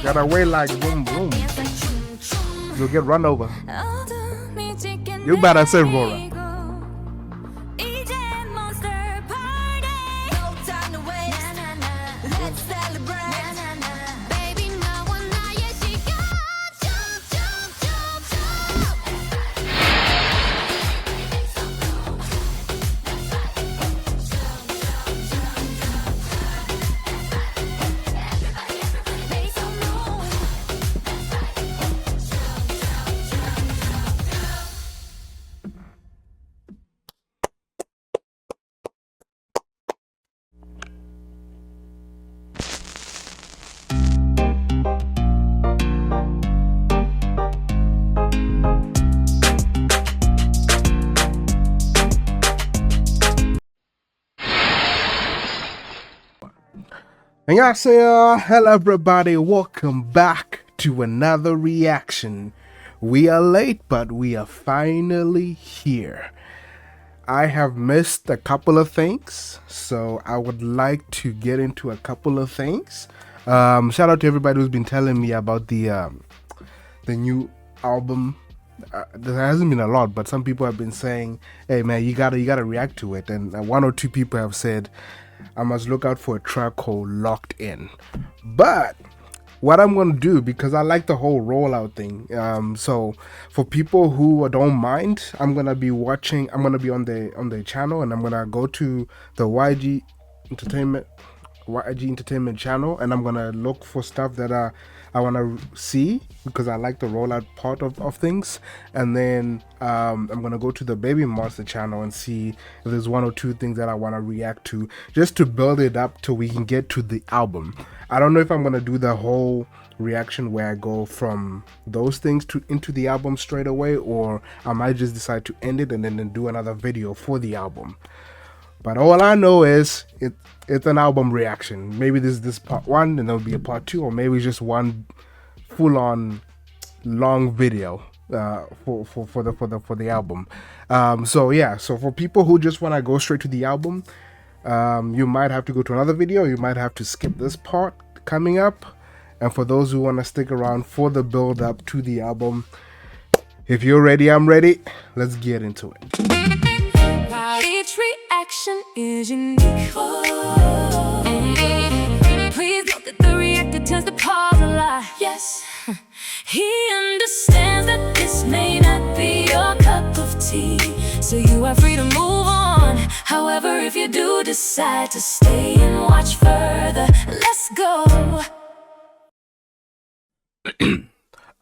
Gotta wait like boom boom. You'll get run over. You better say Rora. Annyeonghaseyo, hello everybody, welcome back to another reaction. We are late, but we are finally here. I have missed a couple of things, so I would like to get into a couple of things. Shout out to everybody who's been telling me about the new album. There hasn't been a lot, but some people have been saying, "Hey man, you gotta react to it." And one or two people have said, I must look out for a track called Locked In. But what I'm going to do, because I like the whole rollout thing, so for people who don't mind, I'm going to be on the channel, and I'm going to go to the YG Entertainment channel, and I'm going to look for stuff that I want to see, because I like the rollout part of things. And then I'm going to go to the Babymonster channel and see if there's one or two things that I want to react to, just to build it up till we can get to the album. I don't know if I'm going to do the whole reaction where I go from those things into the album straight away, or I might just decide to end it and then do another video for the album. But all I know is it's an album reaction. Maybe this is part one, and there'll be a part two, or maybe just one full-on long video for the album. So yeah. So for people who just want to go straight to the album, you might have to go to another video. You might have to skip this part coming up. And for those who want to stick around for the build up to the album, if you're ready, I'm ready. Let's get into it. Each reaction is unique. Please note that the reactor tends to pause a lot. Yes, he understands that this may not be your cup of tea, so you are free to move on. However, if you do decide to stay and watch further, let's go.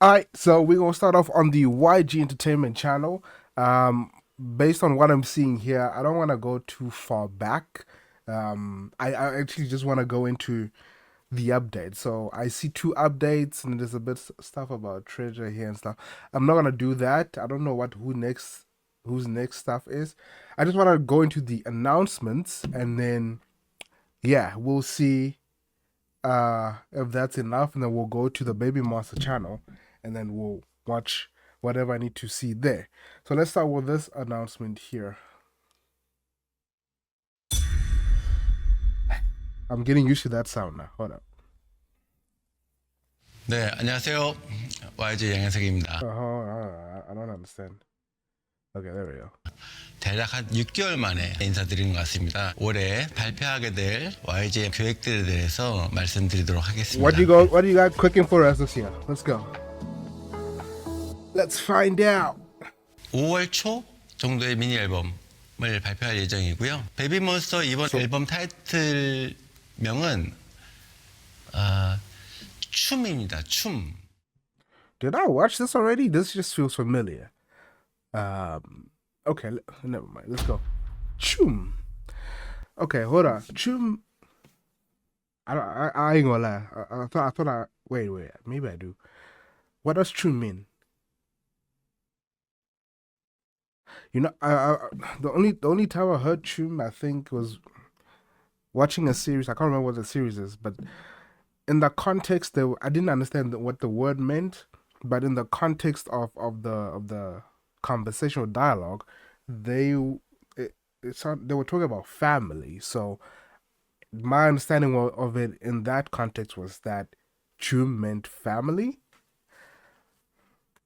Alright, so we're gonna start off on the YG Entertainment channel. Based on what I'm seeing here, I don't want to go too far back. I actually just want to go into the update. So I see two updates, and there's a bit stuff about treasure here and stuff. I'm not gonna do that. I don't know whose next stuff is. I just want to go into the announcements, and then yeah, we'll see if that's enough, and then we'll go to the Babymonster channel, and then we'll watch whatever I need to see there. So let's start with this announcement here. I'm getting used to that sound now. Hold up. 네, 안녕하세요. YG 양현석입니다. I don't understand. Okay, there we go. 대략 한 6개월 만에 인사드리는 것 같습니다. 올해 발표하게 될 YG의 계획들에 대해서 말씀드리도록 하겠습니다. What do you got cooking for us this year? Let's go. Let's find out. 5월 초 정도의 미니 앨범을 발표할 예정이고요. 베이비몬스터 이번 앨범 타이틀명은 춤입니다. 춤. Did I watch this already? This just feels familiar. Okay, never mind. Let's go. Choom. Okay, hold on. Choom. I ain't gonna lie. I thought wait. Maybe I do. What does Choom mean? You know, the only time I heard Choom, I think, was watching a series. I can't remember what the series is, but in the context, I didn't understand what the word meant. But in the context of the conversational dialogue, they were talking about family. So my understanding of it in that context was that Choom meant family,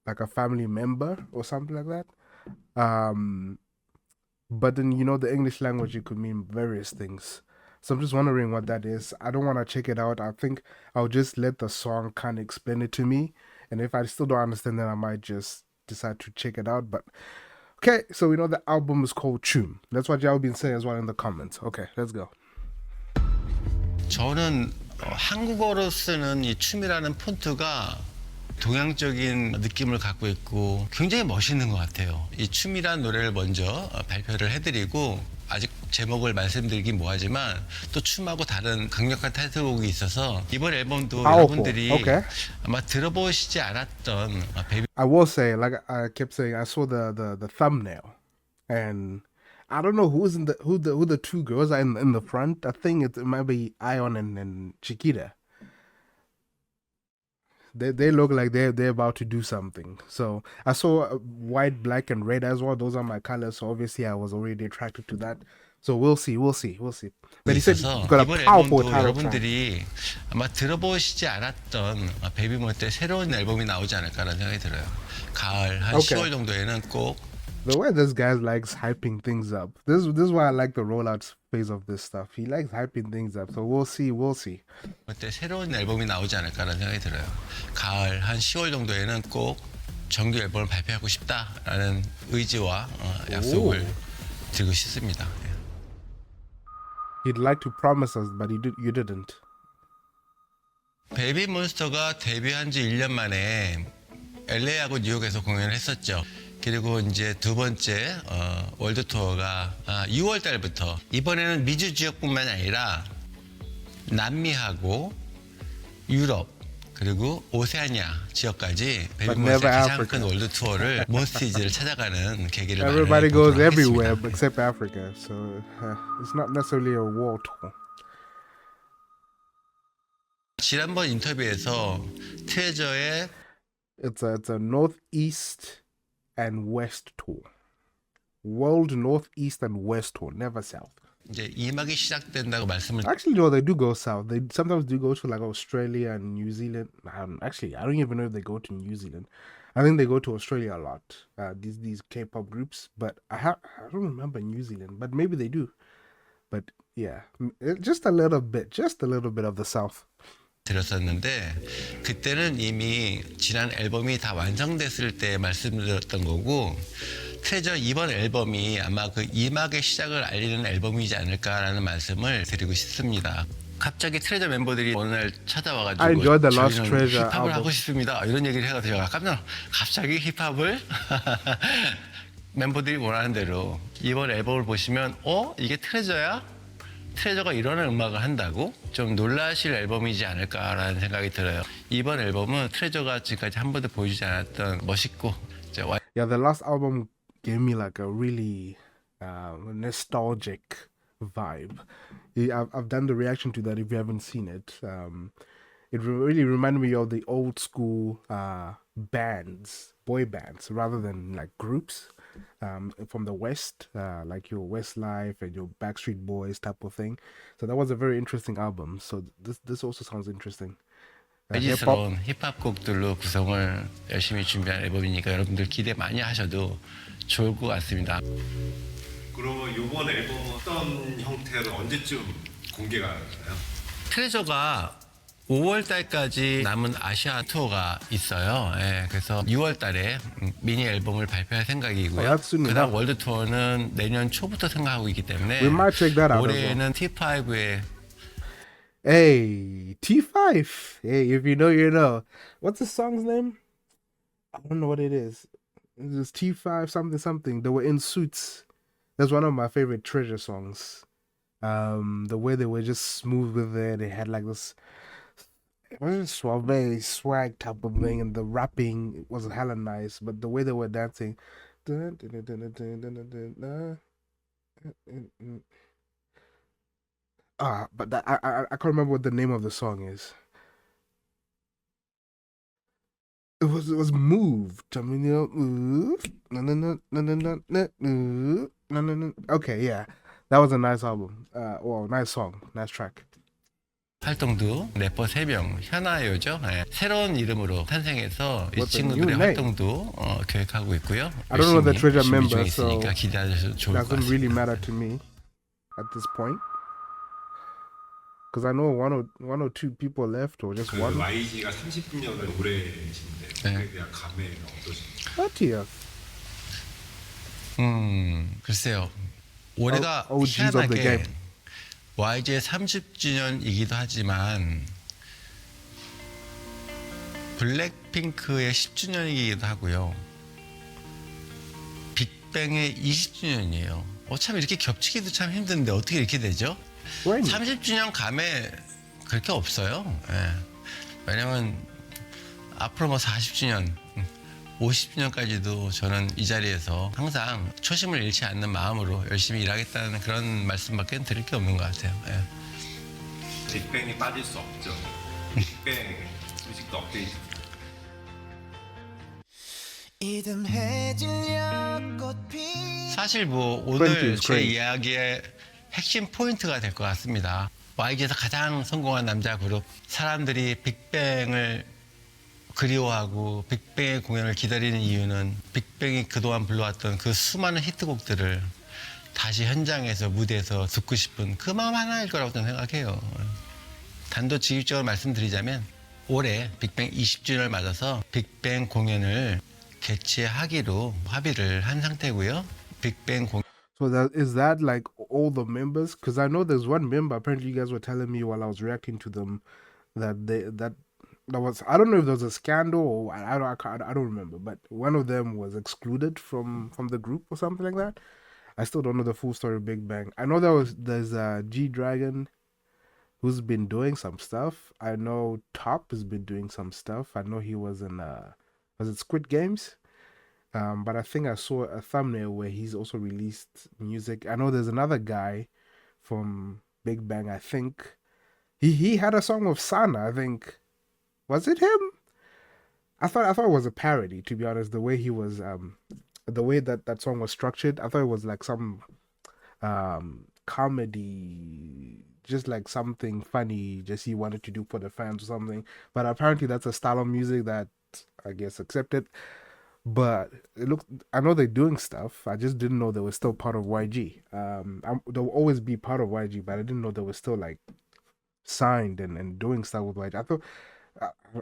like a family member or something like that. But then the English language, it could mean various things. So I'm just wondering what that is. I don't want to check it out. I think I'll just let the song kind of explain it to me, and if I still don't understand, then I might just decide to check it out. But okay, so we know the album is called Choom. That's what y'all been saying as well in the comments. Okay, let's go. 저는 한국어로 쓰는 이 춤이라는 폰트가 동양적인 느낌을 갖고 있고 굉장히 멋있는 것 같아요. 이 춤이란 노래를 먼저 발표를 해드리고 아직 제목을 말씀드리긴 뭐하지만 또 춤하고 다른 강력한 타이틀곡이 있어서 이번 앨범도 여러분들이 아마 들어보시지 않았던 I will say, like I kept saying, I saw the thumbnail, and I don't know who's in who the two girls are in the front. I think it might be Ion and Chiquita. They look like they're about to do something. So I saw white, black, and red as well. Those are my colors. So obviously I was already attracted to that. So we'll see. But he said you got a powerful title track. 여러분들이 아마 들어보시지 않았던 베이비몬스터의 새로운 앨범이 나오지 않을까라는 생각이 들어요. 가을 한 10월 정도에는 꼭. The way this guy likes hyping things up. This is why I like the rollout phase of this stuff. He likes hyping things up. So we'll see. 그때 새로운 앨범이 나오지 않을까라는 생각이 들어요. 가을 한 10월 정도에는 꼭 정규 앨범을 발표하고 싶다라는 의지와 약속을 드리고 싶습니다. He'd like to promise us, but you didn't. 베이비몬스터가 데뷔한 지 1년 만에 LA하고 뉴욕에서 공연을 했었죠. 그리고 이제 두 번째 월드 투어가 6월 달부터 이번에는 미주 지역뿐만 아니라 남미하고 유럽 그리고 오세아니아 지역까지 베이비몬스터의 가장 큰 월드 투어를 몬스티지를 찾아가는 계기를 마련해 보도록 Everybody goes everywhere 하겠습니다. except Africa, so it's not necessarily a world tour. 지난번 인터뷰에서 트레저의 It's a northeast and west tour. World northeast and west tour, never south. 이제 2막이 시작된다고 말씀을 Actually, no, they do go south. They sometimes do go to like Australia and New Zealand. Actually, I don't even know if they go to New Zealand. I think they go to Australia a lot. These K-pop groups, but I don't remember New Zealand, but maybe they do. But yeah, just a little bit of the south. 들었었는데 그때는 이미 지난 앨범이 다 완성됐을 때 말씀드렸던 거고 트레저 이번 앨범이 아마 그 2막의 시작을 알리는 앨범이지 않을까라는 말씀을 드리고 싶습니다. 갑자기 트레저 멤버들이 어느 날 찾아와가지고 I enjoyed the Lost Treasure 힙합을 album. 하고 싶습니다 이런 얘기를 해가지고 제가 깜짝 갑자기 힙합을 멤버들이 원하는 대로 이번 앨범을 보시면 이게 트레저야? 트레저가 이런 음악을 한다고? 좀 놀라실 앨범이지 않을까라는 생각이 들어요. 이번 앨범은 트레저가 지금까지 한 번도 보여주지 않았던 멋있고 Yeah, the last album gave me like a really nostalgic vibe. I've done the reaction to that if you haven't seen it. It really reminded me of the old school bands, boy bands, rather than like groups from the West, like your Westlife and your Backstreet Boys type of thing. So that was a very interesting album. So this also sounds interesting. 재즈스러운 힙합 곡들로 구성을 열심히 준비한 앨범이니까 여러분들 기대 많이 하셔도 좋을 것 같습니다. 그러면 이번 앨범은 어떤 형태로 언제쯤 공개가 되나요? 트레저가 5월 달까지 남은 아시아 투어가 있어요. 예, 그래서 6월 달에 미니 앨범을 발표할 생각이고요. 그다음 월드 투어는 내년 초부터 생각하고 있기 때문에 We might check that out. 올해는 T5의 Hey, T5. Hey, if you know, you know. What's the song's name? I don't know what it is. It's T5 something. They were in suits. That's one of my favorite Treasure songs. The way they were just smooth with it. They had like this suave swag type of thing, and the rapping was hella nice. But the way they were dancing. But I can't remember what the name of the song is. It was moved. I mean, okay, yeah, that was a nice album. Well, nice song, nice track. 활동도 래퍼 3명, 현아요죠. 예, 새로운 이름으로 탄생해서 이 With a new 친구들의 name. 활동도 계획하고 있고요. I don't know the 열심히 treasure 준비 member, 중에 있으니까 so 기대하셔도 좋을 것 doesn't really 같습니다. matter to me at this point. Because I know one or two people left, or just 그 one. YG가 30주년을 올해신데 네. 그에 대한 감회가 어떠신가요? 30th. 글쎄요. 올해가 OGs of the 희한하게 game. YG의 30주년이기도 하지만 블랙핑크의 10주년이기도 하고요. 빅뱅의 20주년이에요. 참 이렇게 겹치기도 참 힘든데 어떻게 이렇게 되죠? When? 30주년 감에 그렇게 없어요. 예. 왜냐면 앞으로 뭐 40주년, 50주년까지도 저는 이 자리에서 항상 초심을 잃지 않는 마음으로 열심히 일하겠다는 그런 말씀밖에 드릴 게 없는 것 같아요. 예. 빅뱅이 빠질 수 없죠. 빅뱅 뮤직도 업데이트. 사실 뭐 Twenty 오늘 is 제 great. 이야기의 핵심 포인트가 될 것 같습니다. YG에서 가장 성공한 남자 그룹, 사람들이 빅뱅을 그리워하고 빅뱅의 공연을 기다리는 이유는 빅뱅이 그동안 불러왔던 그 수많은 히트곡들을 다시 현장에서 무대에서 듣고 싶은 그 마음 하나일 거라고 저는 생각해요. 단도직입적으로 말씀드리자면 올해 빅뱅 20주년을 맞아서 빅뱅 공연을 개최하기로 합의를 한 상태고요. 빅뱅 공연 So that like all the members? Because I know there's one member. Apparently, you guys were telling me while I was reacting to them that that was, I don't know if there was a scandal or I don't remember, but one of them was excluded from the group or something like that. I still don't know the full story of Big Bang. I know there's G Dragon who's been doing some stuff. I know Top has been doing some stuff. I know he was in was it Squid Games? But I think I saw a thumbnail where he's also released music. I know there's another guy from Big Bang. I think he had a song with Sana. I think, was it him? I thought it was a parody. To be honest, the way he was the way that song was structured, I thought it was like some comedy, just like something funny, just he wanted to do for the fans or something. But apparently, that's a style of music that I guess accepted. But it looks, I know they're doing stuff. I just didn't know they were still part of YG. They'll always be part of YG, but I didn't know they were still like signed and doing stuff with YG. I thought,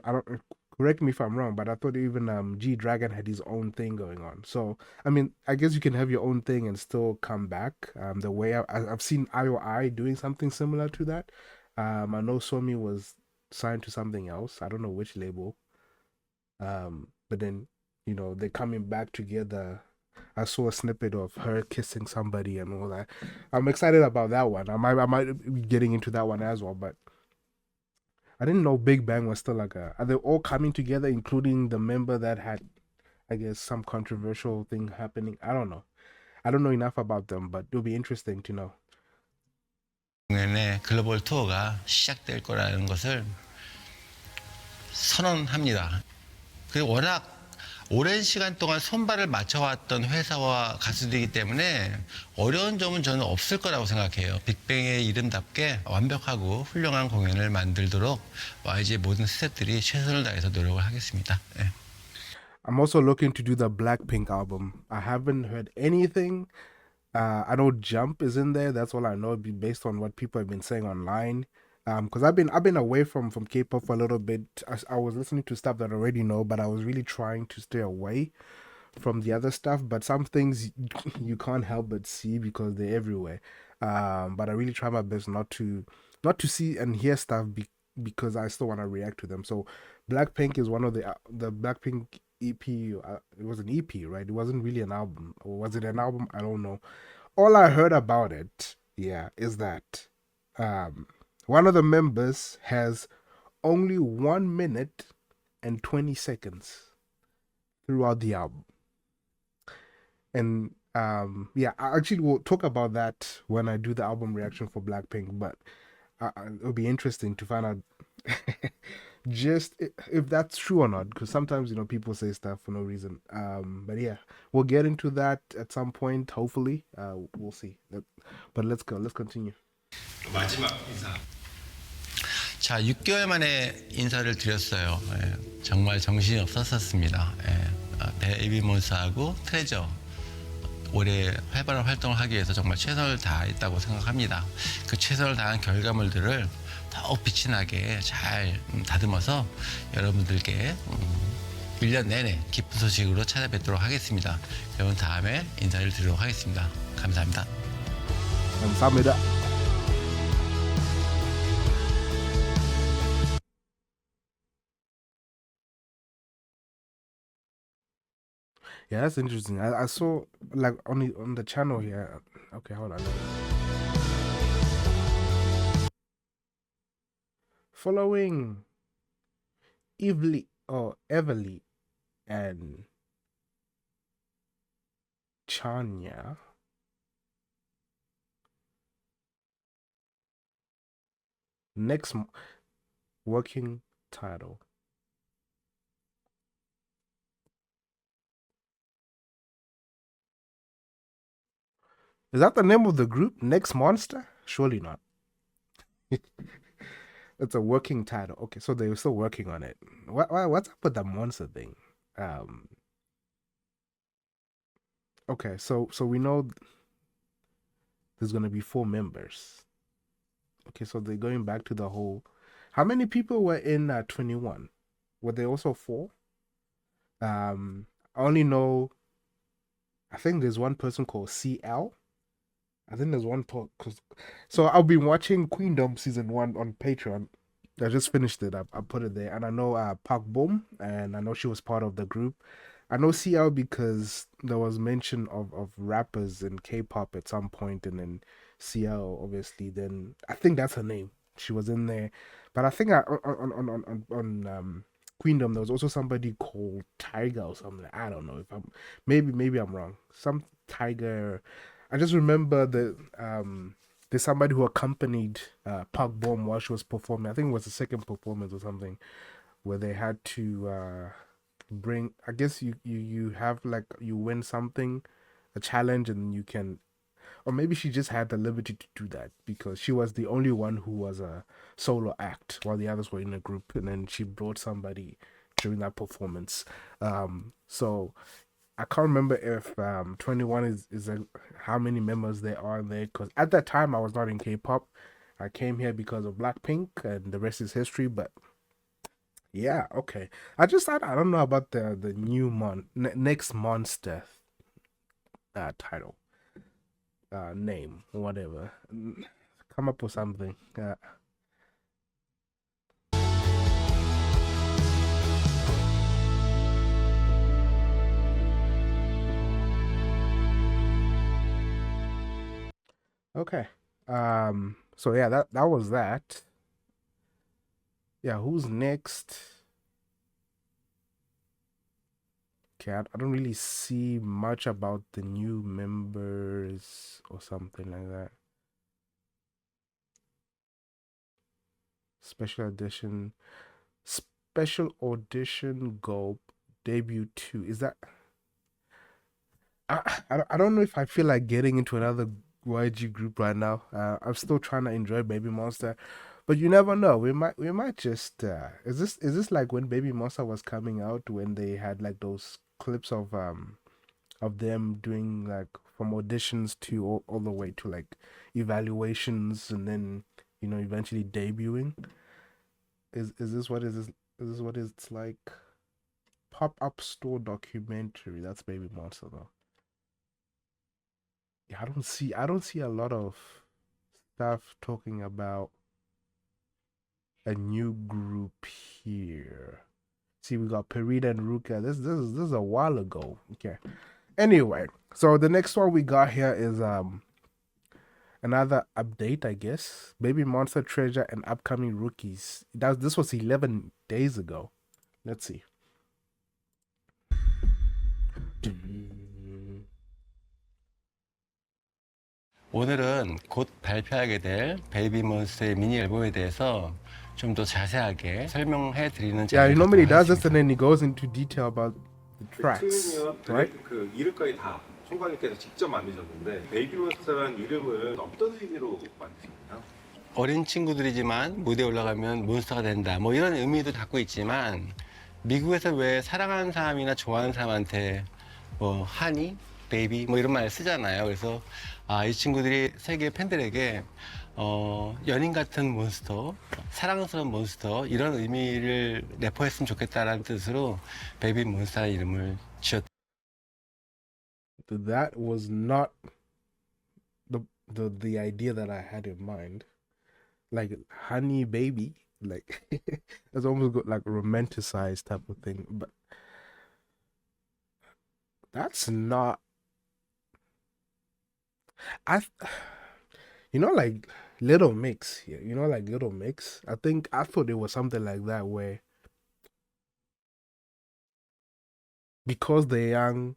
I don't, correct me if I'm wrong, but I thought even G Dragon had his own thing going on. So I mean, I guess you can have your own thing and still come back. The way I've seen IOI doing something similar to that. I know Somi was signed to something else. I don't know which label. But then, you know, they're coming back together. I saw a snippet of her kissing somebody and all that. I'm excited about that one. I might be getting into that one as well, but I didn't know Big Bang was still like a. Are they all coming together, including the member that had, I guess, some controversial thing happening? I don't know. I don't know enough about them, but it'll be interesting to know. 공연의 글로벌 투어가 시작될 거라는 것을 선언합니다. 그리고 워낙 오랜 시간 동안 손발을 맞춰왔던 회사와 가수들이기 때문에 어려운 점은 저는 없을 거라고 생각해요. 빅뱅의 이름답게 완벽하고 훌륭한 공연을 만들도록 YG의 모든 스태프들이 최선을 다해서 노력을 하겠습니다. 네. I'm also looking to do the Blackpink album. I haven't heard anything. I know Jump is in there. That's all I know, based on what people have been saying online. Because I've been away from K-pop for a little bit. I was listening to stuff that I already know, but I was really trying to stay away from the other stuff. But some things you can't help but see because they're everywhere. But I really try my best not to see and hear stuff because I still want to react to them. So Blackpink is one of the Blackpink EP. It was an EP, right? It wasn't really an album, or was it an album? I don't know. All I heard about it, yeah, is that one of the members has only 1 minute and 20 seconds throughout the album. And yeah, I actually will talk about that when I do the album reaction for Blackpink, but it'll be interesting to find out just if that's true or not, because sometimes, you know, people say stuff for no reason. But yeah, we'll get into that at some point, hopefully. We'll see. But let's continue. 마지막 인사. 자, 6개월 만에 인사를 드렸어요. 예, 정말 정신이 없었습니다. 예, 베이비몬스하고 트레저 올해 활발한 활동을 하기 위해서 정말 최선을 다했다고 생각합니다. 그 최선을 다한 결과물들을 더욱 빛이 나게 잘 다듬어서 여러분들께 1년 내내 기쁜 소식으로 찾아뵙도록 하겠습니다. 그럼 다음에 인사를 드리도록 하겠습니다. 감사합니다. 감사합니다. Yeah, that's interesting. I saw like on the channel here. Okay, hold on. Following Evely or Everly and Chanya. Next working title. Is that the name of the group? Next Monster? Surely not. It's a working title. Okay, so they're still working on it. What's up with the monster thing? Okay, so we know there's gonna be 4 members. Okay, so they're going back to the whole. How many people were in 21? Were there also 4? I only know. I think there's one person called CL. I think there's one cause. So I've been watching Queendom season 1 on Patreon. I just finished it. I put it there, and I know Park Boom, and I know she was part of the group. I know CL because there was mention of rappers in K-pop at some point, and then CL obviously. Then I think that's her name. She was in there, but I think on Queendom there was also somebody called Tiger or something. I don't know if I'm maybe I'm wrong. Some Tiger. I just remember that there's somebody who accompanied Park Bom while she was performing. I think it was the second performance or something where they had to bring. I guess you have like you win something, a challenge, and you can, or maybe she just had the liberty to do that because she was the only one who was a solo act while the others were in a group, and then she brought somebody during that performance. So I can't remember if 21 is how many members there are there because at that time I was not in K-pop. I came here because of Blackpink, and the rest is history. But yeah, okay. I don't know about the new next monster title name whatever. Come up with something. Okay. So yeah, that was that. Yeah, who's next? Okay, I don't really see much about the new members or something like that. Special edition go debut 2. Is that I don't know if I feel like getting into another YG group right now. I'm still trying to enjoy Babymonster, but you never know. We might just is this like when Babymonster was coming out when they had like those clips of them doing like from auditions to all the way to like evaluations and then eventually debuting. Is this what is this what it's like? Pop-up store documentary. That's Babymonster though. Yeah, I don't see a lot of stuff talking about a new group here. See, we got Perita and Ruka. This is a while ago. Okay. Anyway, so the next one we got here is another update, I guess. Babymonster Treasure and upcoming rookies. This was 11 days ago. Let's see. 오늘은 곧 발표하게 될 베이비몬스터의 미니 앨범에 대해서 좀 더 자세하게 설명해 드리는 Yeah, he 자리를 normally 갖도록 does this 하겠습니다. and then he goes into detail about the tracks, 틀면 right? 그 이름까지 다 총각님께서 직접 만드셨는데 베이비몬스터라는 이름은 어떤 의미로 만드셨나요? 어린 친구들이지만 무대에 올라가면 몬스터가 된다. 뭐 이런 의미도 갖고 있지만 미국에서 왜 사랑하는 사람이나 좋아하는 사람한테 뭐 하니, 베이비 뭐 이런 말 쓰잖아요. 그래서 이 친구들이 세계 팬들에게 연인 같은 몬스터, 사랑스러운 몬스터 이런 의미를 내포했으면 좋겠다라는 뜻으로 베이비 몬스터라는 이름을 지었. That was not the idea that I had in mind. Like honey baby, like it's almost got like a romanticized type of thing, but that's not. I, like Little Mix. Yeah, like Little Mix. I thought it was something like that where because they're young,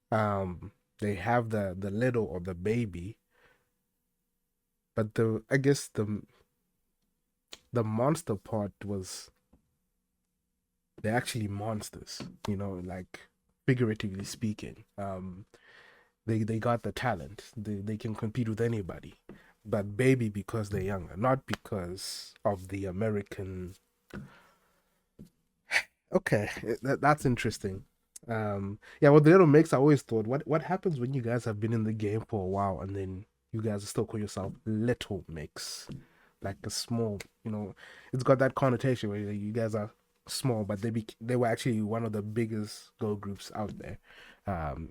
they have the little or the baby, but I guess the monster part was they're actually monsters, like figuratively speaking. They got the talent. They can compete with anybody. But baby because they're younger, not because of the American. Okay, that's interesting. Yeah, with the Little Mix, I always thought, what happens when you guys have been in the game for a while and then you guys still call yourself Little Mix, like a small, it's got that connotation where you guys are small, but they were actually one of the biggest girl groups out there.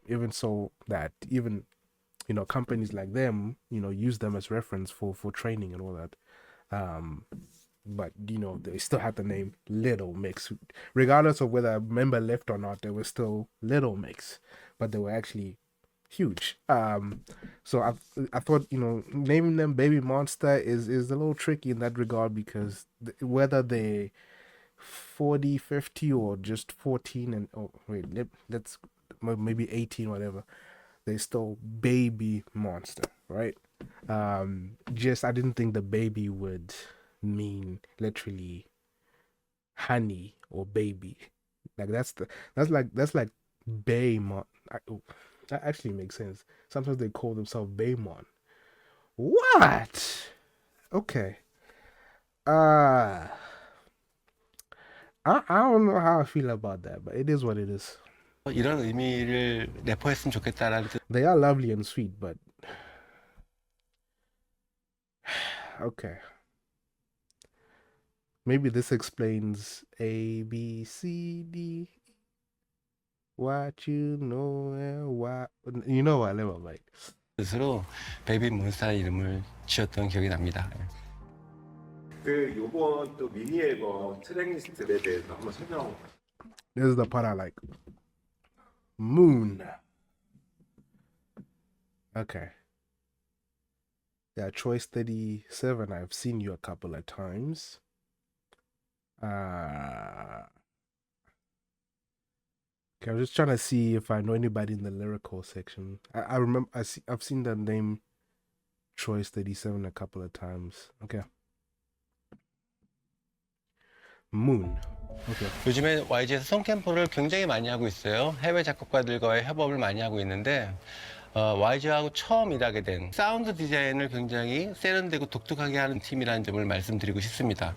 Even so that even companies like them use them as reference for training and all that. But they still had the name Little Mix, regardless of whether a member left or not. They were still Little Mix, but they were actually huge. So I thought naming them Babymonster is a little tricky in that regard because whether they 40, 50, or just 14 and let's maybe 18, whatever, they still Baby Monster, right? Just I didn't think the baby would mean literally honey or baby. Like that's like BAEMON. That actually makes sense. Sometimes they call themselves BAEMON. What? Okay. I don't know how I feel about that, but it is what it is. 이런 의미를 내포했으면 좋겠다라는 뜻. They are lovely and sweet, but okay. Maybe this explains A, B, C, D. What you know and what never mind. 뜻으로 베이비 몬스터 이름을 지었던 기억이 납니다. 그 요번 또 미니 앨범 트랙리스트에 대해서 한번 설명. This is the part I like. Moon. Okay. Yeah, Choice 37. I've seen you a couple of times. Okay, I'm just trying to see if I know anybody in the lyrical section. I remember I've seen the name Choice 37 a couple of times. Okay. Moon. Okay. 요즘에 YG에서 송캠프를 굉장히 많이 하고 있어요. 해외 작곡가들과의 협업을 많이 하고 있는데 YG하고 처음 일하게 된 사운드 디자인을 굉장히 세련되고 독특하게 하는 팀이라는 점을 말씀드리고 싶습니다.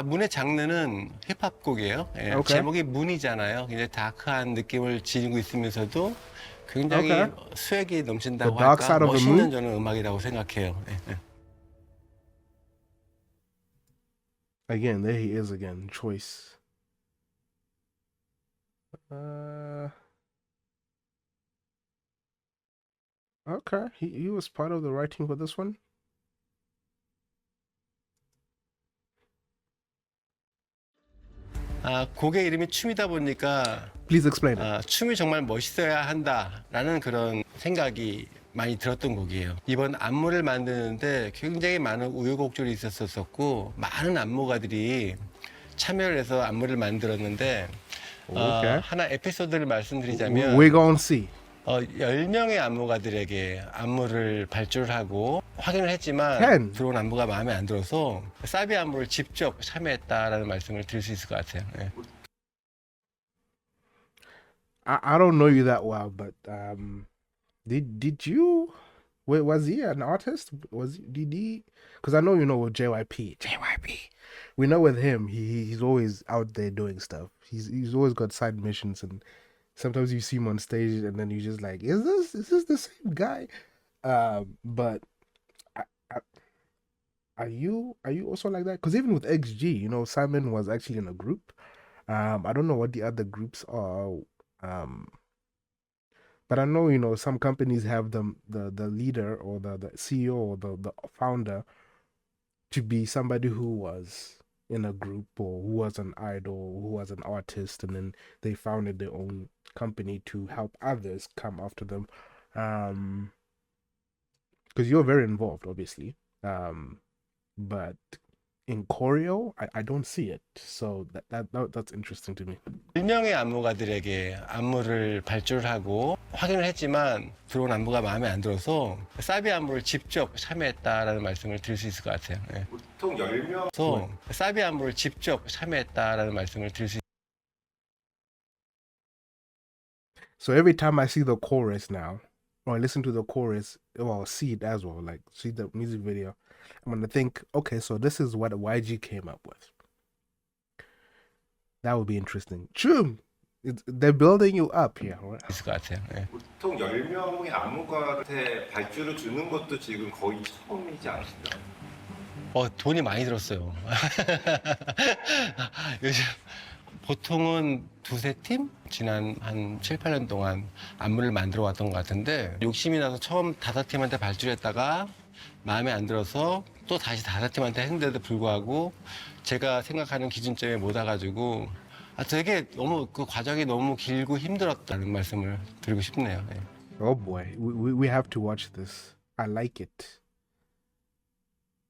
문의 장르는 힙합곡이에요. 예, Okay. 제목이 문이잖아요. 굉장히 다크한 느낌을 지니고 있으면서도 굉장히 Okay. 수액이 넘친다고 The dark 할까 side of the 멋있는 moon? 저는 음악이라고 생각해요. 예. Again, there he is again. Choice. Okay. He was part of the writing for this one. 곡의 이름이 춤이다 보니까 Please explain it. 춤이 정말 멋있어야 한다라는 그런 생각이 많이 들었던 곡이에요. 이번 안무를 만드는데 굉장히 많은 우여곡절이 있었었고 많은 안무가들이 참여를 해서 안무를 만들었는데 Okay. 하나 에피소드를 말씀드리자면 We're gonna see. 10명의 안무가들에게 안무를 발주를 하고 확인을 했지만 10. 들어온 안무가 마음에 안 들어서 사비 안무를 직접 참여했다라는 말씀을 드릴 수 있을 것 같아요. 네. I don't know you that well, but did you Wait, was he an artist? Was he, did he? Because I know you know with JYP. JYP. We know with him, he's always out there doing stuff. He's always got side missions, and sometimes you see him on stage, and then you just like, is this the same guy? But I, I, are you also like that? Because even with XG, Simon was actually in a group. I don't know what the other groups are. Um, but I know some companies have the leader or the CEO or the founder to be somebody who was in a group or who was an idol, who was an artist, and then they founded their own company to help others come after them. Um, because you're very involved, obviously. But in choreo, I don't see it. So that's interesting to me. 1명의 안무가들에게 안무를 발주를 하고 확인을 했지만 들어온 안무가 마음에 안 들어서 사비 안무를 직접 참여했다라는 말씀을 드릴 수 있을 것 같아요. 예. 보통 10명 그래서 사비 안무를 직접 참여했다라는 말씀을 드릴 수 So every time I see the chorus now, or I listen to the chorus, or see it as well, like see the music video, I'm gonna think, okay, so this is what YG came up with. That would be interesting. Choom, they're building you up here. Right? 있을 것 같아요. 예. 보통 10명의 안무가한테 발주를 주는 것도 지금 거의 처음이지 않으신가요? 돈이 많이 들었어요. 요즘 보통은 두세 팀? 지난 한 7, 8년 동안 안무를 만들어 왔던 것 같은데 욕심이 나서 처음 5팀한테 발주를 했다가 마음에 안 들어서 또 다시 5팀한테 했는데도 불구하고 제가 생각하는 기준점에 못 와가지고 되게 너무 그 과정이 너무 길고 힘들었다는 말씀을 드리고 싶네요. 예. Oh boy, we have to watch this. I like it.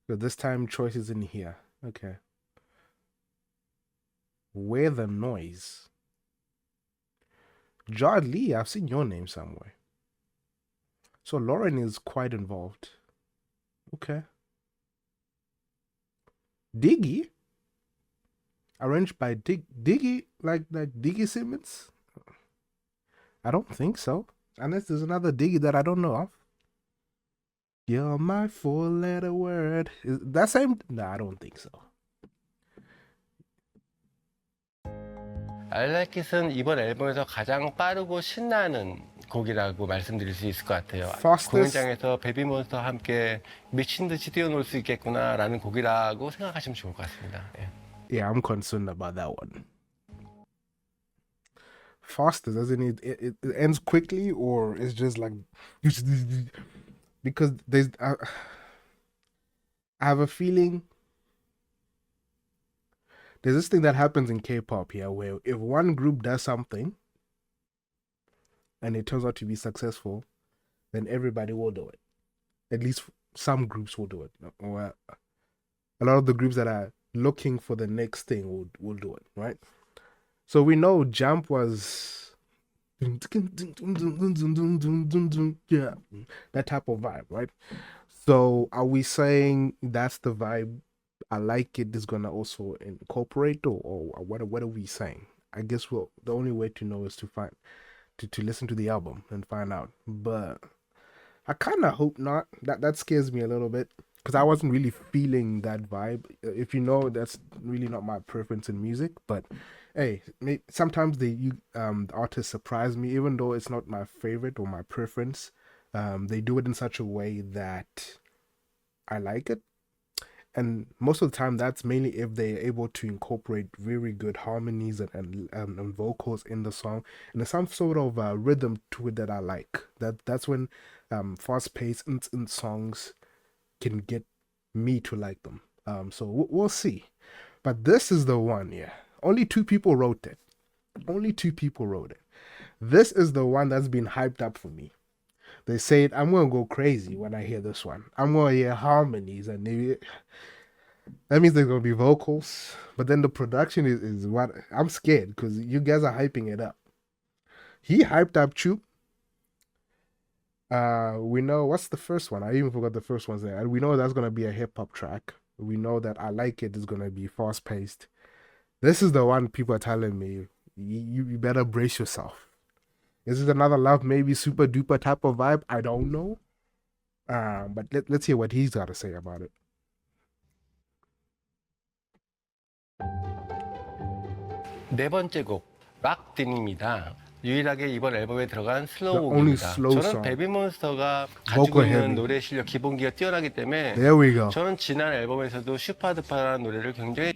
So this time choice is in here. Okay. Where the noise? Jard Lee, I've seen your name somewhere. So Lauren is quite involved. Okay. Diggy? Arranged by Diggy, like Diggy Simmons? I don't think so. Unless there's another Diggy that I don't know of. You're my 4-letter word. Is that same? No, I don't think so. I Like It은 이번 앨범에서 가장 빠르고 신나는 곡이라고 말씀드릴 수 있을 것 같아요. Fastest- 공연장에서 베비몬스터와 함께 미친 듯이 뛰어놀 수 있겠구나라는 곡이라고 생각하시면 좋을 것 같습니다. 예. Yeah, I'm concerned about that one. Faster, doesn't it ends quickly, or it's just like because there's I have a feeling there's this thing that happens in K-pop here where if one group does something and it turns out to be successful, then everybody will do it. At least some groups will do it, or a lot of the groups that are looking for the next thing will do it, right? So we know Jump was yeah, that type of vibe, right? So are we saying that's the vibe I Like It is gonna also incorporate, or what are we saying? I guess the only way to know is to listen to the album and find out. But I kind of hope not. That scares me a little bit because I wasn't really feeling that vibe. If you know, that's really not my preference in music. But hey, sometimes the artists surprise me, even though it's not my favorite or my preference. They do it in such a way that I like it. And most of the time, that's mainly if they're able to incorporate very good harmonies and vocals in the song, and there's some sort of rhythm to it that I like. That's when fast-paced in songs can get me to like them. So we'll see. But this is the one, yeah. Only 2 people wrote it. Only 2 people wrote it. This is the one that's been hyped up for me. They said I'm gonna go crazy when I hear this one. I'm gonna hear harmonies, and that means there's gonna be vocals. But then the production is what I'm scared because you guys are hyping it up. He hyped up Choom. We know what's the first one. I even forgot the first one's there. And we know that's gonna be a hip hop track. We know that I Like It is gonna be fast paced. This is the one people are telling me you better brace yourself. Is it another Love Maybe Super Duper type of vibe? I don't know. But let's hear what he's got to say about it. 네 번째 곡 락딘입니다. 유일하게 이번 앨범에 들어간 슬로우 The only 곡입니다. slow 저는 song. 베비몬스터가 가지고 Vocal 있는 heavy. 노래 실력 기본기가 뛰어나기 때문에 There we go. 저는 지난 앨범에서도 슈퍼드파라는 노래를 굉장히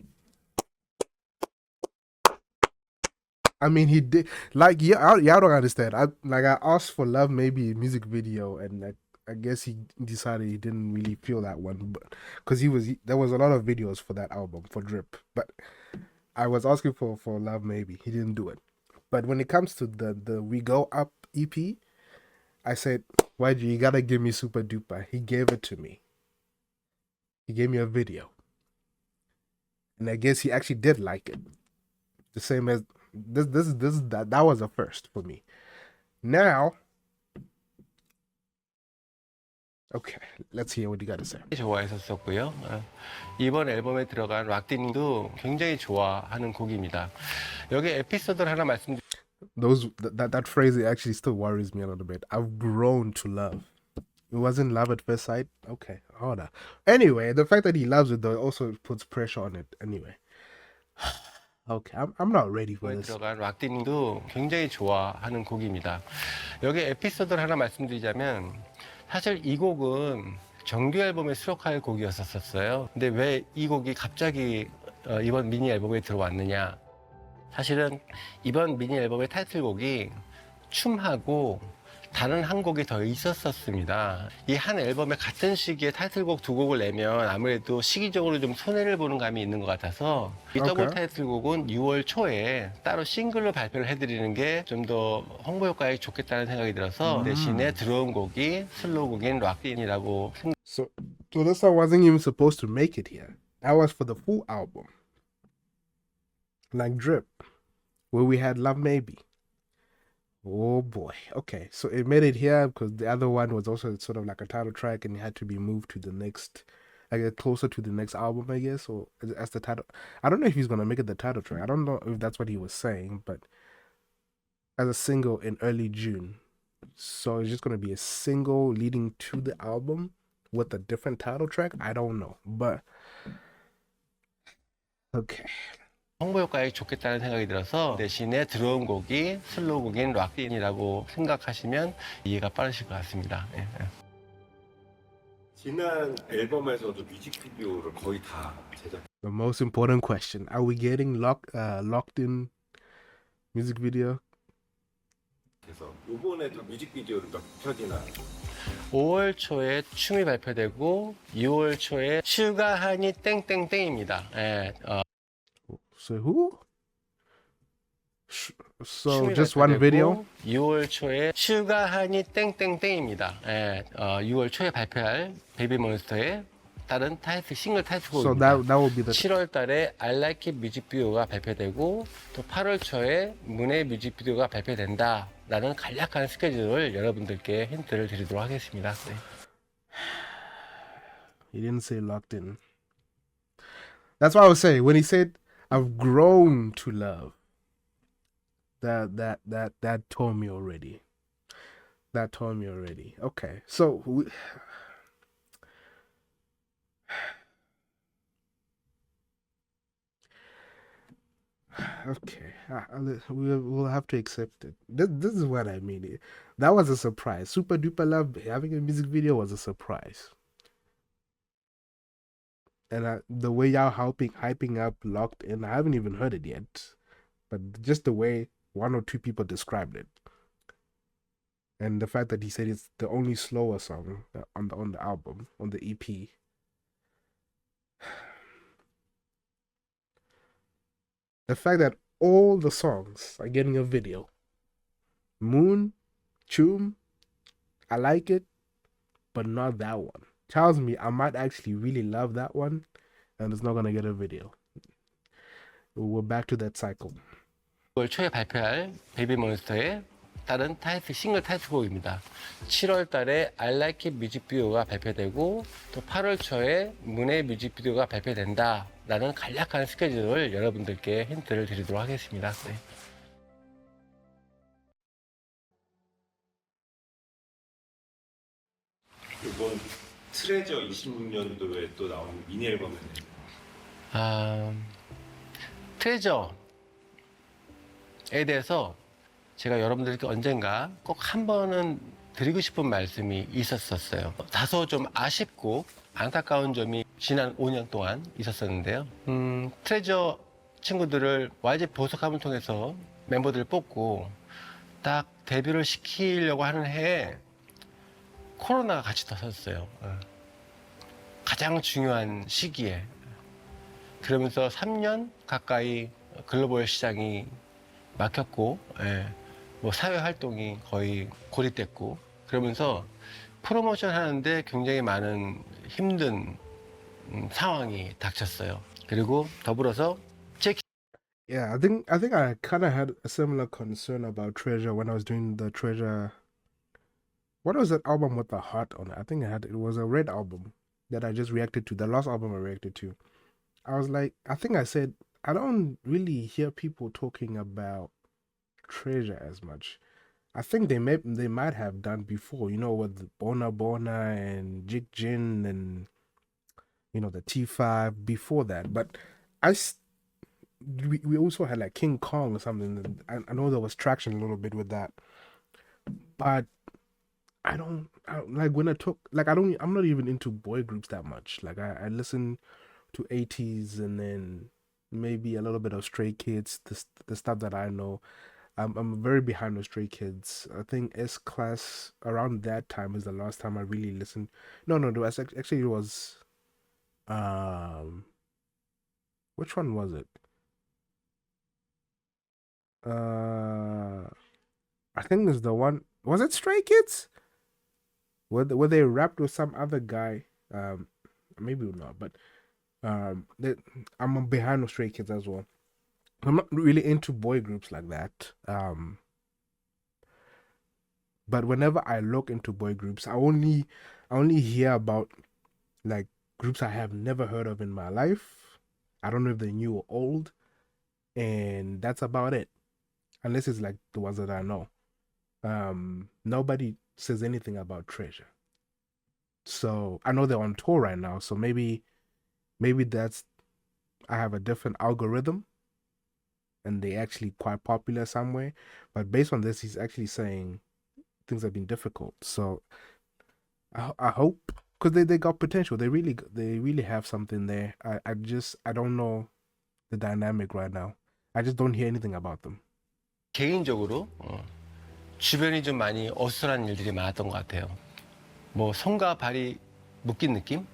I mean, he did like y'all don't understand. I asked for Love Maybe music video, and I guess he decided he didn't really feel that one, but because there was a lot of videos for that album for Drip, but I was asking for Love Maybe. He didn't do it. But when it comes to the We Go Up EP, I said, YG, you gotta give me Super Duper. He gave it to me. He gave me a video, and I guess he actually did like it. The same as that was a first for me. Now, okay, let's hear what you got to say. 좋아했었고요. 이번 앨범에 들어간 락딘도 굉장히 좋아하는 곡입니다. 여기 에피소드를 하나 말씀드리면 That phrase actually still worries me a little bit. I've grown to love. It wasn't love at first sight. Okay, hold on. Anyway, the fact that he loves it though also puts pressure on it. Anyway, okay, I'm not ready for this. 들어간 락딘도 굉장히 좋아하는 곡입니다. 여기 에피소드를 하나 말씀드리자면 사실 이 곡은 정규 앨범에 수록할 곡이었었어요. 근데 왜 이 곡이 갑자기 이번 미니 앨범에 들어왔느냐? 사실은 이번 미니 앨범의 타이틀곡이 춤하고 다른 한 곡이 더 있었습니다. 이 한 앨범에 같은 시기에 타이틀곡 두 곡을 내면 아무래도 시기적으로 좀 손해를 보는 감이 있는 것 같아서 이 더블 타이틀곡은 6월 초에 따로 싱글로 발표를 해드리는 게 좀 더 홍보 효과에 좋겠다는 생각이 들어서 대신에 들어온 곡이 슬로우 곡인 락딘이라고 So this song wasn't even supposed to make it here. That was for the full album, like Drip, where we had Love Maybe. Oh boy. Okay, so it made it here because the other one was also sort of like a title track, and it had to be moved to the next, like closer to the next album, I guess, or as the title. I don't know if he's gonna make it the title track. I don't know if that's what he was saying, but as a single in early June, so it's just gonna be a single leading to the album with a different title track. I don't know, but okay. 홍보 효과에 좋겠다는 생각이 들어서 대신에 들어온 곡이 슬로우 곡인 락딘이라고 생각하시면 이해가 빠르실 것 같습니다. 예, 예. 지난 앨범에서도 뮤직비디오를 거의 다 제작. The most important question: are we getting locked in music video? 그래서 이번에도 뮤직비디오를 몇 편이나 5월 초에 춤이 발표되고 6월 초에 슈가하니 땡땡땡입니다. 예, So who? So 춤이 just one video? 6월 초에 슈가하니 땡땡땡입니다. 예, 6월 초에 발표할 베이비몬스터의 다른 타이틀 싱글 So 타이틀곡입니다. that will be the 7월 달에 I Like It 뮤직비디오가 발표되고 또 8월 초에 문의 뮤직비디오가 발표된다 라는 간략한 스케줄을 여러분들께 힌트를 드리도록 하겠습니다. 네. He didn't say locked in. That's what I was saying when he said I've grown to love. That told me already. That told me already. Okay, so okay, we'll have to accept it. This is what I mean. That was a surprise. Super Duper Love having a music video was a surprise. And the way y'all hyping up Locked In, I haven't even heard it yet. But just the way one or two people described it. And the fact that he said it's the only slower song on the album, on the EP. The fact that all the songs are getting a video. Moon, Choom, I like it, but not that one. Tells me I might actually really love that one, and it's not gonna get a video. We're back to that cycle. 6월 초에 발표할 베이비몬스터의 다른 타이틀 싱글 타이틀곡입니다. 7월 달에 I Like It 뮤직비디오가 발표되고 또 8월 초에 문의 뮤직비디오가 발표된다 라는 간략한 스케줄을 여러분들께 힌트를 드리도록 하겠습니다. 네. 이번 트레저 26년도에 또 나온 미니 앨범에 트레저에 대해서 제가 여러분들께 언젠가 꼭 한 번은 드리고 싶은 말씀이 있었어요. 다소 좀 아쉽고 안타까운 점이 지난 5년 동안 있었었는데요. 트레저 친구들을 YG 보석함을 통해서 멤버들을 뽑고 딱 데뷔를 시키려고 하는 해에 코로나가 같이 터졌어요. 가장 중요한 시기에. 그러면서 3년 가까이 글로벌 시장이 막혔고, 뭐 사회 활동이 거의 고립됐고, 그러면서 프로모션 하는데 굉장히 많은 힘든 상황이 닥쳤어요. 그리고 더불어서 제 Yeah, I think I kind of had a similar concern about Treasure when I was doing the Treasure. What was that album with the heart on it? I think it was a red album that I just reacted to. The last album I reacted to. I was like, I think I said I don't really hear people talking about Treasure as much. I think they might have done before, you know, with Bona Bona and Jig Jin and you know the T5 before that. But we also had like King Kong or something. I know there was traction a little bit with that, but I don't like when I took like I'm not even into boy groups that much. Like I listen to 80s and then maybe a little bit of Stray Kids, the stuff that I know. I'm very behind on Stray Kids. I think S Class around that time is the last time I really listened. No, actually it was which one was it? I think it's the one. Was it Stray Kids? Were they rapped with some other guy? Maybe not, but I'm behind on Stray Kids as well. I'm not really into boy groups like that. But whenever I look into boy groups, I only hear about like groups I have never heard of in my life. I don't know if they're new or old, and that's about it. Unless it's like the ones that I know. Nobody says anything about Treasure. So I know they're on tour right now. So maybe that's I have a different algorithm, and they actually quite popular somewhere. But based on this, he's actually saying things have been difficult. So I hope because they got potential. They really have something there. I don't know the dynamic right now. I just don't hear anything about them. 개인적으로 주변이 좀 많이 어수선한 일들이 많았던 것 같아요. 뭐 손과 발이 묶인 느낌?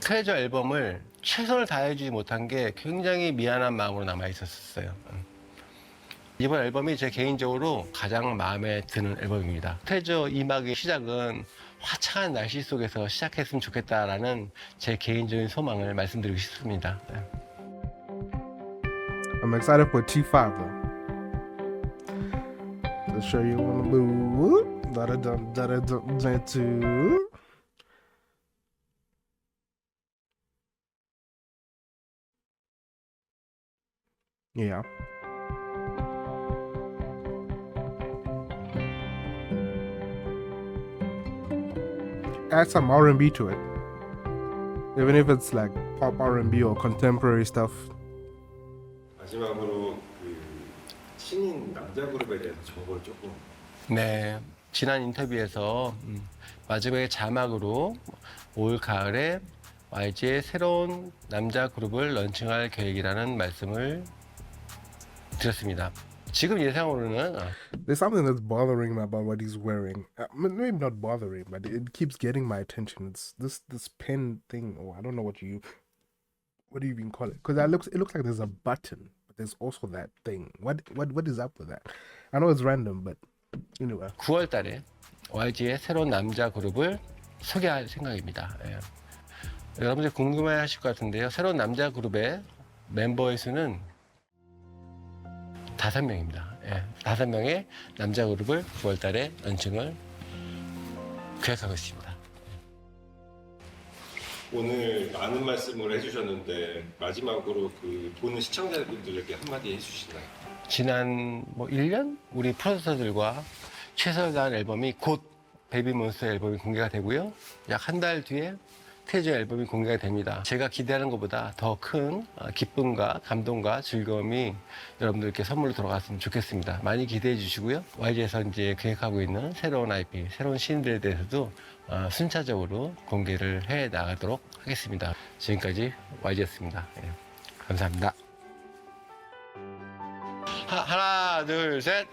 트레저 앨범을 최선을 다해주지 못한 게 굉장히 미안한 마음으로 남아 있었어요. 이번 앨범이 제 개인적으로 가장 마음에 드는 앨범입니다. 트레저 2막의 시작은 화창한 날씨 속에서 시작했으면 좋겠다라는 제 개인적인 소망을 말씀드리고 싶습니다. I'm excited for T5 though. To show you on the move. Da-da-dum. Yeah. Add some R&B to it. Even if it's like pop R&B or contemporary stuff. 마지막으로 그 신인 남자 그룹에 대해서 정보를 조금. 네, 지난 인터뷰에서 마지막에 자막으로 올 가을에 YG의 새로운 남자 그룹을 런칭할 계획이라는 말씀을 드렸습니다. 지금 예상으로는 There's something that's bothering me about what he's wearing. Maybe not bothering, but it keeps getting my attention. It's this pen thing, or I don't know what do you even call it? Because it looks like there's a button, but there's also that thing. What is up with that? I know it's random, but anyway. 9월 달에 YG의 새로운 남자 그룹을 소개할 생각입니다. 여러분들 궁금해 하실 것 같은데요. 새로운 남자 그룹의 멤버의 수는 5명입니다. 5명의 남자 그룹을 9월 달에 런칭을 계획하고 있습니다. 오늘 많은 말씀을 해주셨는데 마지막으로 그 보는 시청자분들에게 한마디 해주시나요? 지난 1년 우리 프로듀서들과 최선을 다한 앨범이 곧 베이비몬스터 앨범이 공개가 되고요. 약 한 달 뒤에 트레저 앨범이 공개가 됩니다. 제가 기대하는 것보다 더 큰 기쁨과 감동과 즐거움이 여러분들께 선물로 돌아갔으면 좋겠습니다. 많이 기대해 주시고요. YG에서 이제 계획하고 있는 새로운 IP, 새로운 신인들에 대해서도 순차적으로 공개를 해 나가도록 하겠습니다. 지금까지 YG였습니다. 예, 감사합니다. 하나, 둘, 셋.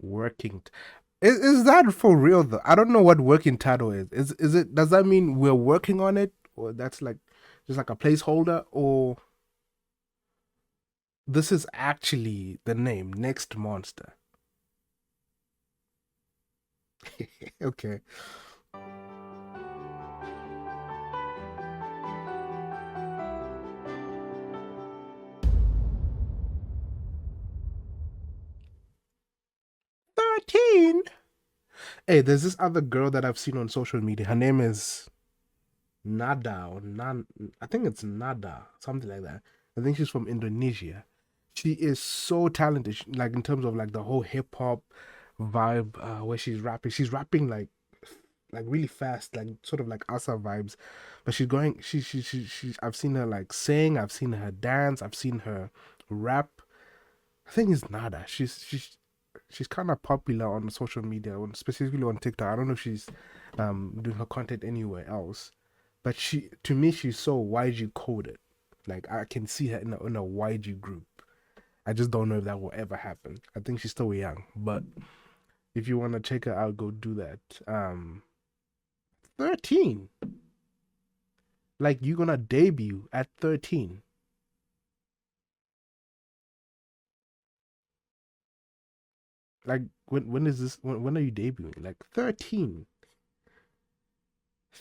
Working. Is that for real though? I don't know what working title is. Is it? Does that mean we're working on it, or that's like just like a placeholder, or this is actually the name Next Monster? Okay. "13." Hey, there's this other girl that I've seen on social media. Her name is Nada or Nan. I think it's Nada, something like that. I think she's from Indonesia. She is so talented, like in terms of like the whole hip hop vibe, where she's rapping. She's rapping like really fast, like sort of like Asa vibes. But she's going. She. I've seen her like sing. I've seen her dance. I've seen her rap. I think it's Nada. She's kind of popular on social media, specifically on TikTok. I don't know if she's doing her content anywhere else, but to me she's so YG coded. Like I can see her in a YG group. I just don't know if that will ever happen. I think she's still young, but if you want to check her out, go do that. 13. Like you're gonna debut at 13. Like when is this? When are you debuting? Like 13.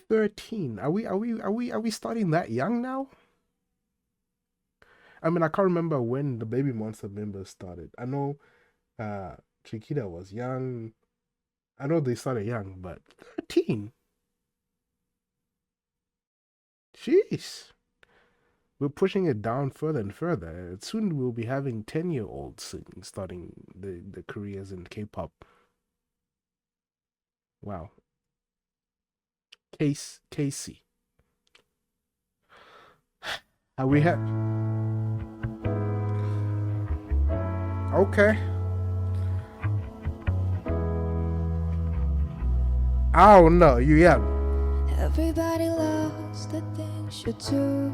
13. Are we starting that young now? I mean, I can't remember when the Babymonster members started. I know Chiquita was young. I know they started young, but 13. Jeez. We're pushing it down further and further. Soon we'll be having 10-year-olds starting the careers in K-pop. Wow. Casey. We have. Okay. I don't know. You young. Everybody loves the things you do,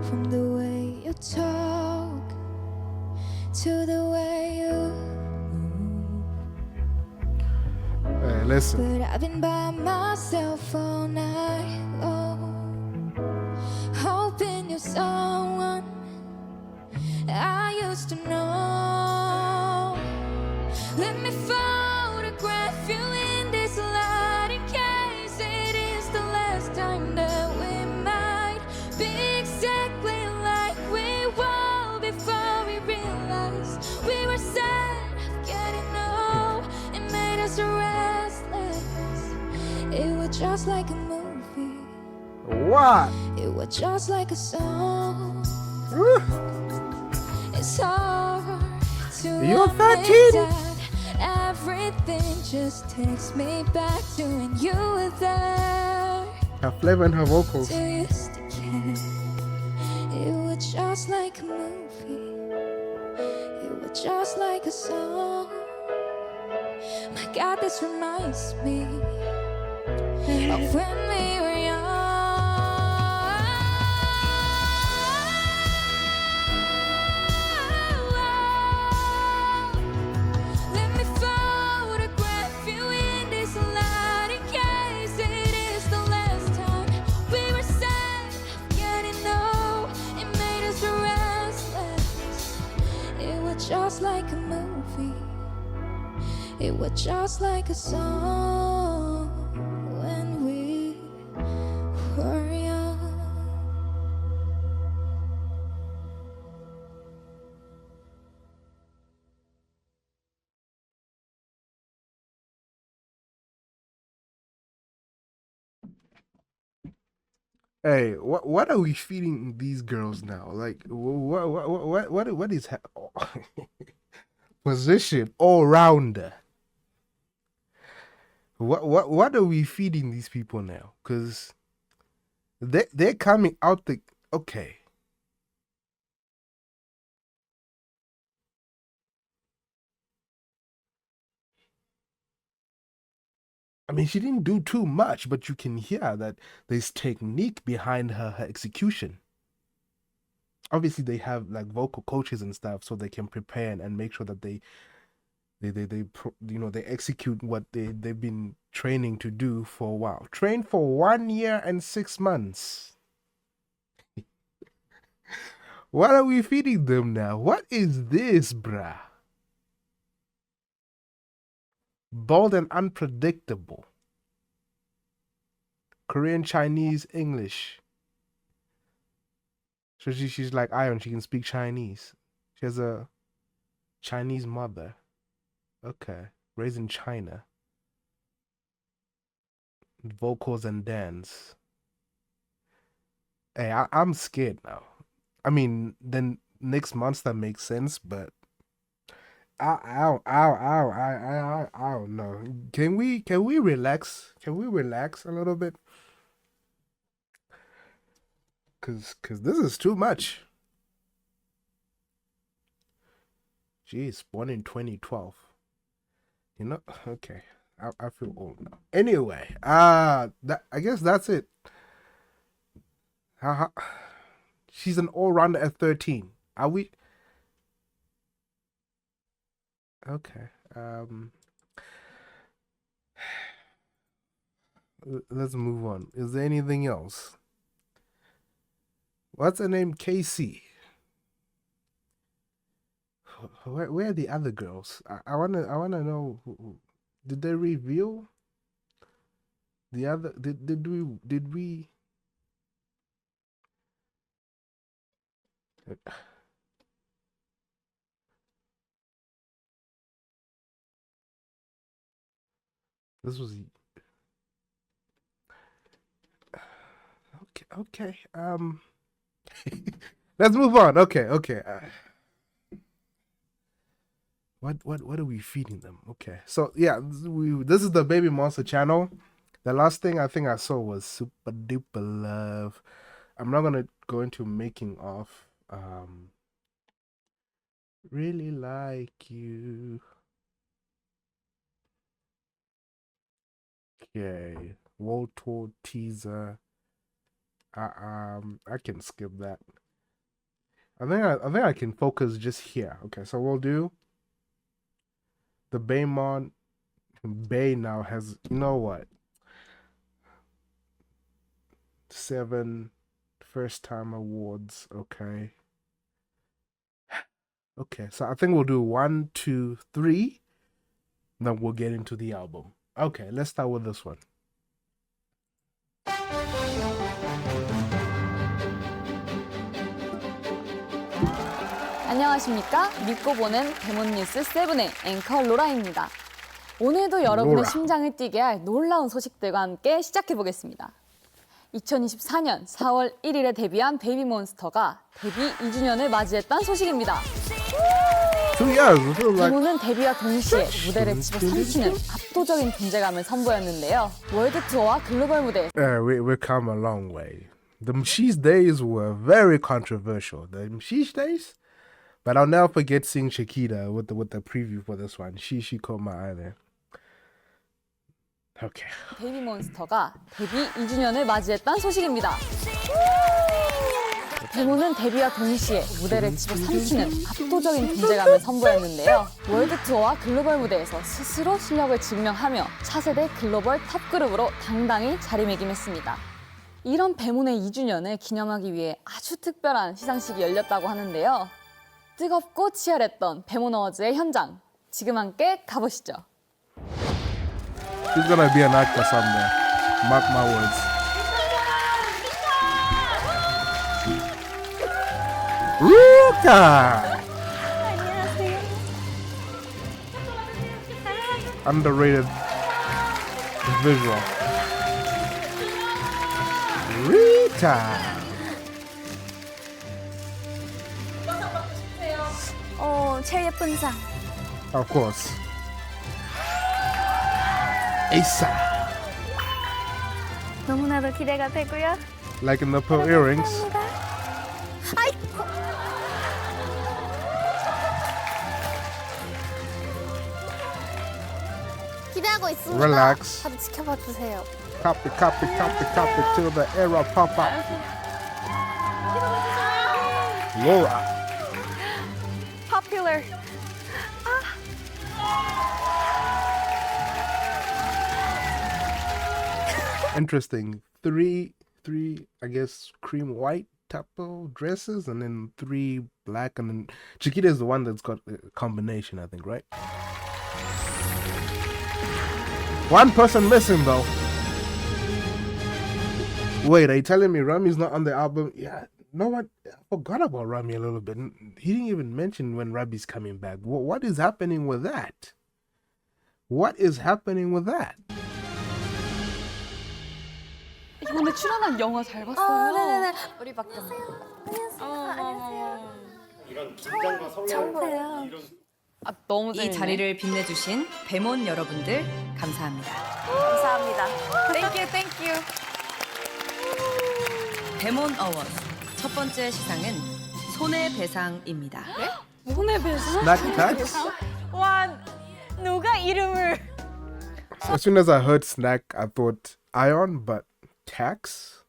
from the way you talk to the way you move. Hey, listen. But I've been by myself all night long, hoping you're someone I used to know. Let me photograph you in this light, in case it is the last time that we might be exactly like we were before we realized we were sad of getting old. It made us restless. It was just like a movie. What? It was just like a song. It's hard to You're admit 13? that everything just takes me back to when you were there. Her flavor and her vocals. You used to care. It was just like a movie. It was just like a song. My God, this reminds me of when we were young. Let me photograph you in this light, in case it is the last time we were sad, getting old. It made us restless. It was just like a movie. It was just like a song when we were young. Hey, what are we feeding these girls now? Like, what is position all rounder? What are we feeding these people now? Because they're coming out the okay. I mean, she didn't do too much, but you can hear that there's technique behind her execution. Obviously, they have like vocal coaches and stuff, so they can prepare and make sure that they they execute what they've been training to do for a while. Train for 1 year and 6 months. What are we feeding them now? What is this, bruh? Bold and unpredictable. Korean, Chinese, English. So she's like Iron. She can speak Chinese. She has a Chinese mother. Okay. Raised in China. Vocals and dance. Hey, I'm scared now. I mean, then next monster makes sense, but I don't know. Can we relax? Can we relax a little bit? Cause this is too much. Jeez, born in 2012. You know, okay. I feel old now. Anyway, that I guess that's it. She's an all-rounder at 13. Are we? Okay. Let's move on. Is there anything else? What's her name? Casey. Where are the other girls? I wanna know. Did they reveal the other? Did we? This was okay. Let's move on. Okay. What are we feeding them? Okay, so yeah, this is the Babymonster channel. The last thing I think I saw was Super Duper Love. I'm not gonna go into making of. Really like you. Okay, World Tour teaser. I can skip that. I think I can focus just here. Okay, so we'll do the BAEMON. Bay now has, you know what? 7 first time awards. Okay. Okay, so I think we'll do 1, 2, 3. Then we'll get into the album. Okay, let's start with this one. 안녕하십니까? 믿고 보는 데몬 뉴스 7의 앵커 로라입니다. 오늘도 여러분의 로라. 심장을 뛰게 할 놀라운 소식들과 함께 시작해 보겠습니다. 2024년 4월 1일에 데뷔한 베이비몬스터가 데뷔 2주년을 맞이했다는 소식입니다. 2 years. It feels like 데몬은 데뷔와 동시에 무대를 집어삼키는 압도적인 존재감을 선보였는데요. 월드 투어와 글로벌 무대에서 we've come a long way. The Mshish days were very controversial. The Mshish days, but I'll never forget seeing Shakira with the preview for this one. She caught my eye there. Okay. 베이비몬스터가 데뷔 2주년을 맞이했다는 소식입니다. 데몬은 데뷔와 동시에 무대를 집어삼키는 압도적인 존재감을 선보였는데요. 월드 투어와 글로벌 무대에서 스스로 실력을 증명하며 차세대 글로벌 탑 그룹으로 당당히 자리매김했습니다. 이런 베몬의 2주년을 기념하기 위해 아주 특별한 시상식이 열렸다고 하는데요. 뜨겁고 치열했던 베몬 어워즈의 현장, 지금 함께 가보시죠. She's gonna be an actor someday. Mark my words. Ruka! Underrated visual. Rika! time. 제일 예쁜 상. Of course. Asa. 너무나도 기대가 되고요. Like in the pearl earrings. 아이고. 기대하고 있습니다. Relax. 다들 지켜봐 주세요. Copy, copy, copy, copy till the era pop up. Laura. Popular. Interesting. Three, I guess, cream white type of dresses, and then 3 black, and then Chiquita is the one that's got a combination, I think, right? One person missing though. Wait, are you telling me Rami's not on the album? Yeah, no one. I forgot about Rami a little bit. He didn't even mention when Rami's coming back. What is happening with that? What is happening with that? 이번에 출연한 영화 잘 봤어요. 네네네. 우리 바뀌었어요. 안녕하세요. 이런 긴장과 처음 봐요. 아, 너무 이 재밌네. 자리를 빛내주신 배몬 여러분들 감사합니다. 감사합니다. Thank you. 배몬 어워즈 첫 번째 시상은 손해배상입니다. 손해배상? Snack tax? 와, 누가 이름을? As soon as I heard snack, I thought ion, but tax?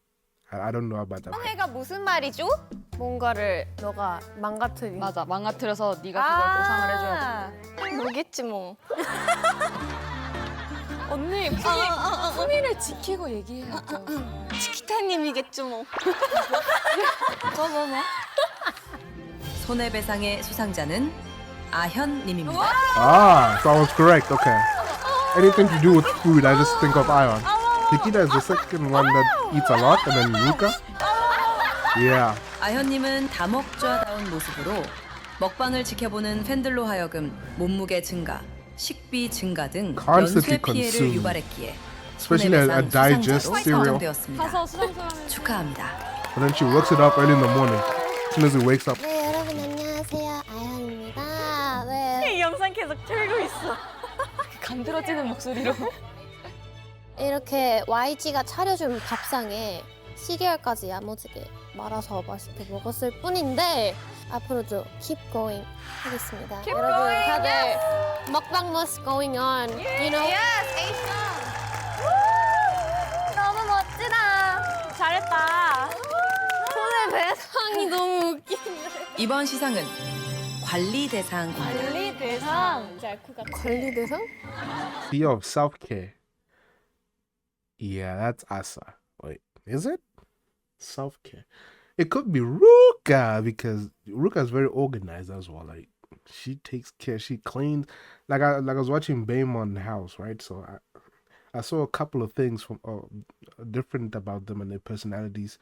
I don't know about that. 손해가 무슨 말이죠? 뭔가를 너가 망가뜨린. 맞아, 망가뜨려서 네가 그걸 보상을 해줘야 돼. 뭐겠지 뭐. 언니, 품위를 지키고 얘기해야죠. 치키타님이겠죠 뭐. 뭐. 손해배상의 수상자는 아현님입니다. Ah, so I was correct. Okay. Anything to do with food, I just think of ion. Nikita is the second one that eats a lot, and then Luca. Yeah. 아현님은 다목좌다운 모습으로 먹방을 지켜보는 팬들로 하여금 몸무게 증가, 식비 증가 등 Constantly 연쇄 피해를 consumed. 유발했기에 Especially a 손해배상 digest 수상자로 cereal. 선정되었습니다. 가서 수상소감을 축하합니다. And then she works it up early in the morning. As soon as he wakes up. 네, 여러분 안녕하세요. 아현입니다. 네. 이 영상 계속 틀고 있어. 간드러지는 목소리로. 이렇게 YG가 차려준 밥상에 시리얼까지 야무지게 말아서 맛있게 먹었을 뿐인데 앞으로도 keep going 하겠습니다. 여러분 다들 먹방 must going on, you know? 너무 멋지다. 잘했다. 손의 배상이 너무 웃긴데. 이번 시상은 관리대상입니다. 관리대상. 관리대상? CEO of self-care. Yeah, that's Asa. Wait, is it? Self-care. It could be Ruka, because Ruka is very organized as well. Like, she takes care, she cleans. Like I was watching BAEMON House, right? So I saw a couple of things from different about them and their personalities.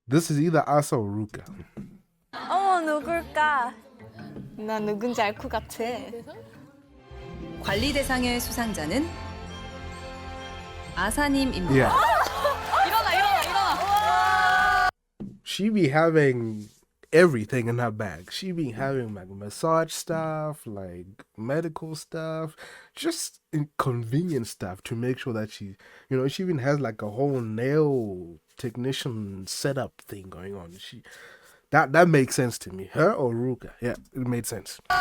This is either Asa or Ruka. 누굴까? 나 누군지 알 것 같아. 관리대상의 수상자는 아사님입니다. Yeah. 일어나. She be having everything in her bag. She be having like massage stuff, like medical stuff, just inconvenient stuff to make sure that she even has like a whole nail technician setup thing going on. That makes sense to me. Her or Ruka? Yeah, it made sense. Oh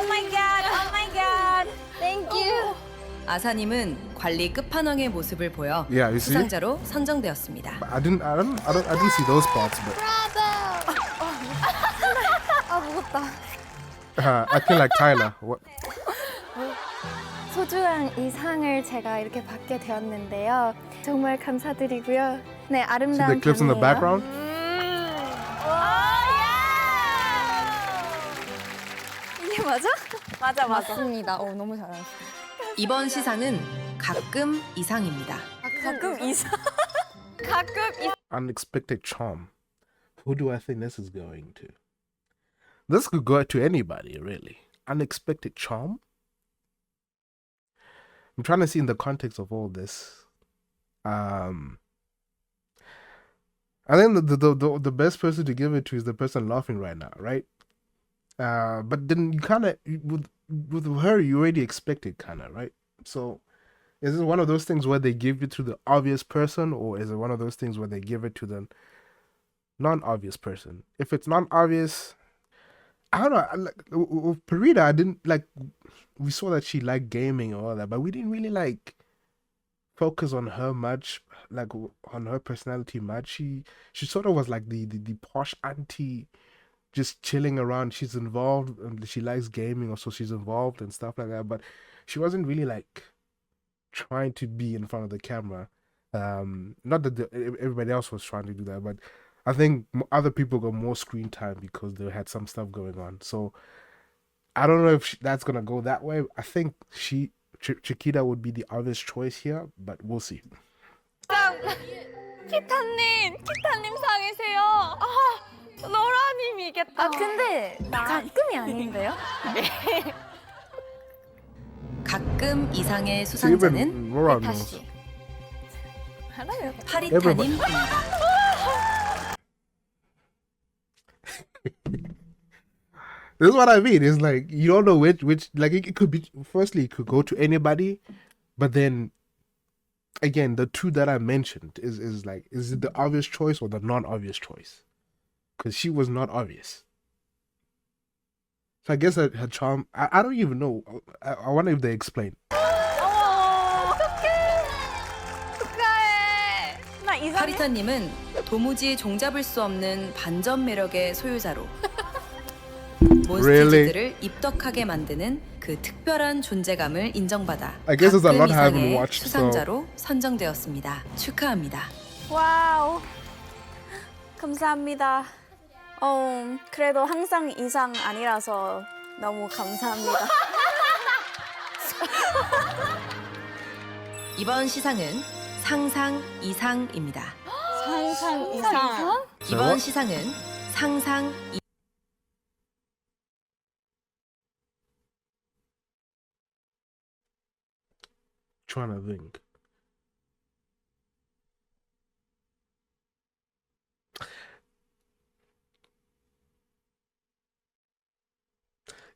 my god. Thank you. 아사님은 관리 끝판왕의 모습을 보여 Yeah, you see? 수상자로 선정되었습니다. I didn't see those parts, but 무겁다. acting like Tyler. What? 소중한 이 상을 제가 이렇게 받게 되었는데요. 정말 감사드리고요. 네, See 아름다운 the clips in the 밤이에요. background? 이게 맞아? 맞아. 맞습니다. 너무 잘하셨어요. 이번 시상은 가끔 이상입니다. 가끔 이상. Unexpected charm. Who do I think this is going to? This could go to anybody, really. Unexpected charm? I'm trying to see in the context of all this. Um, I think the best person to give it to is the person laughing right now, right? But then you kind of with her you already expect it, kind of, right? So is it one of those things where they give it to the obvious person, or is it one of those things where they give it to the non-obvious person? If it's non-obvious, I don't know. With Parita, I didn't like. We saw that she liked gaming and all that, but we didn't really like focus on her much, like on her personality much. She sort of was like the posh auntie, just chilling around. She's involved, and she likes gaming, or so she's involved and stuff like that. But she wasn't really like trying to be in front of the camera. Not that everybody else was trying to do that, but I think other people got more screen time because they had some stuff going on. So I don't know if that's gonna go that way. I think Chiquita would be the obvious choice here, but we'll see. 키타님 상이세요. 아, 로라님이겠다. 근데 가끔이 아닌데요? 네. 가끔 이상의 Even 수상자는 Laura knows. 다시. 알아요. 파리타님입니다. This is what I mean. It's like you don't know which like it could be. Firstly, it could go to anybody, but then again, the two that I mentioned is it the obvious choice or the non-obvious choice? Because she was not obvious. So I guess her charm. I don't even know. I wonder if they explain. 파리타님은 도무지 종잡을 수 없는 반전 매력의 소유자로 몬스터들을 입덕하게 만드는 그 특별한 존재감을 인정받아 I guess there's a 가끔 lot I haven't 이상의 watched, 수상자로 선정되었습니다. 축하합니다. 와우. 감사합니다. 그래도 항상 이상 아니라서 너무 감사합니다. 이번 시상은 상상 이상입니다. 상상 이상? 이번 시상은 상상 Trying to think.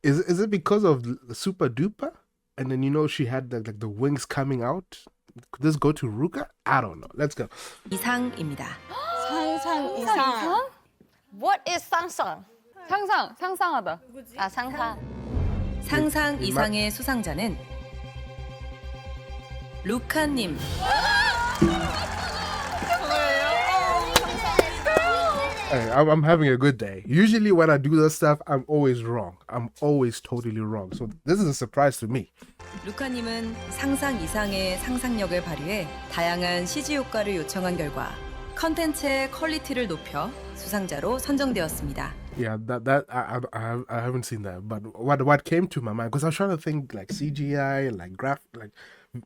Is it because of the Super Duper? And then she had the wings coming out. Could this go to Ruka? I don't know. Let's go. 이상입니다. 상상 이상? What is 상상? 상상하다. 아, 상상. 상상 이상의 수상자는 루카님. Hey, I'm having a good day. Usually when I do this stuff, I'm always wrong. I'm always totally wrong. So this is a surprise to me. 루카님은 상상 이상의 상상력을 발휘해 다양한 CG 효과를 요청한 결과 컨텐츠의 퀄리티를 높여 수상자로 선정되었습니다. Yeah, that I haven't seen that. But what came to my mind, because I was trying to think like CGI, like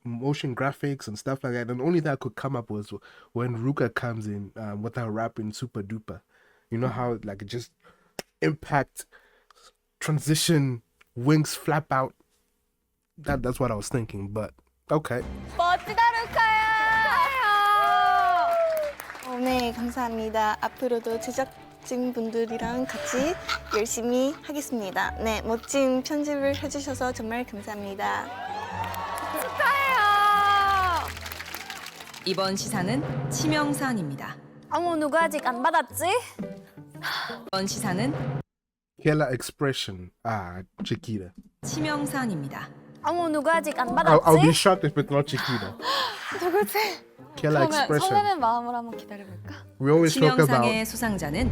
motion graphics and stuff like that, and only that could come up was when Ruka comes in with her rap in Super Duper. You know how like it just impact, transition, wings flap out. That's what I was thinking. But okay. 멋지다, 루카야. 네, 감사합니다. 앞으로도 제작진분들이랑 같이 열심히 하겠습니다. 네, 멋진 편집을 해주셔서 정말 감사합니다. 이번 시상은 치명상입니다. 어머, 누가 아직 안 받았지? 이번 시상은 Killer expression. Chiquita. 치명상입니다. 어머, 누가 아직 안 I'll be 받았지? shocked if it's not Chiquita. 누구지? Killer 그러면 expression. 설레는 마음으로 한번 기다려볼까? We always 치명상의 수상자는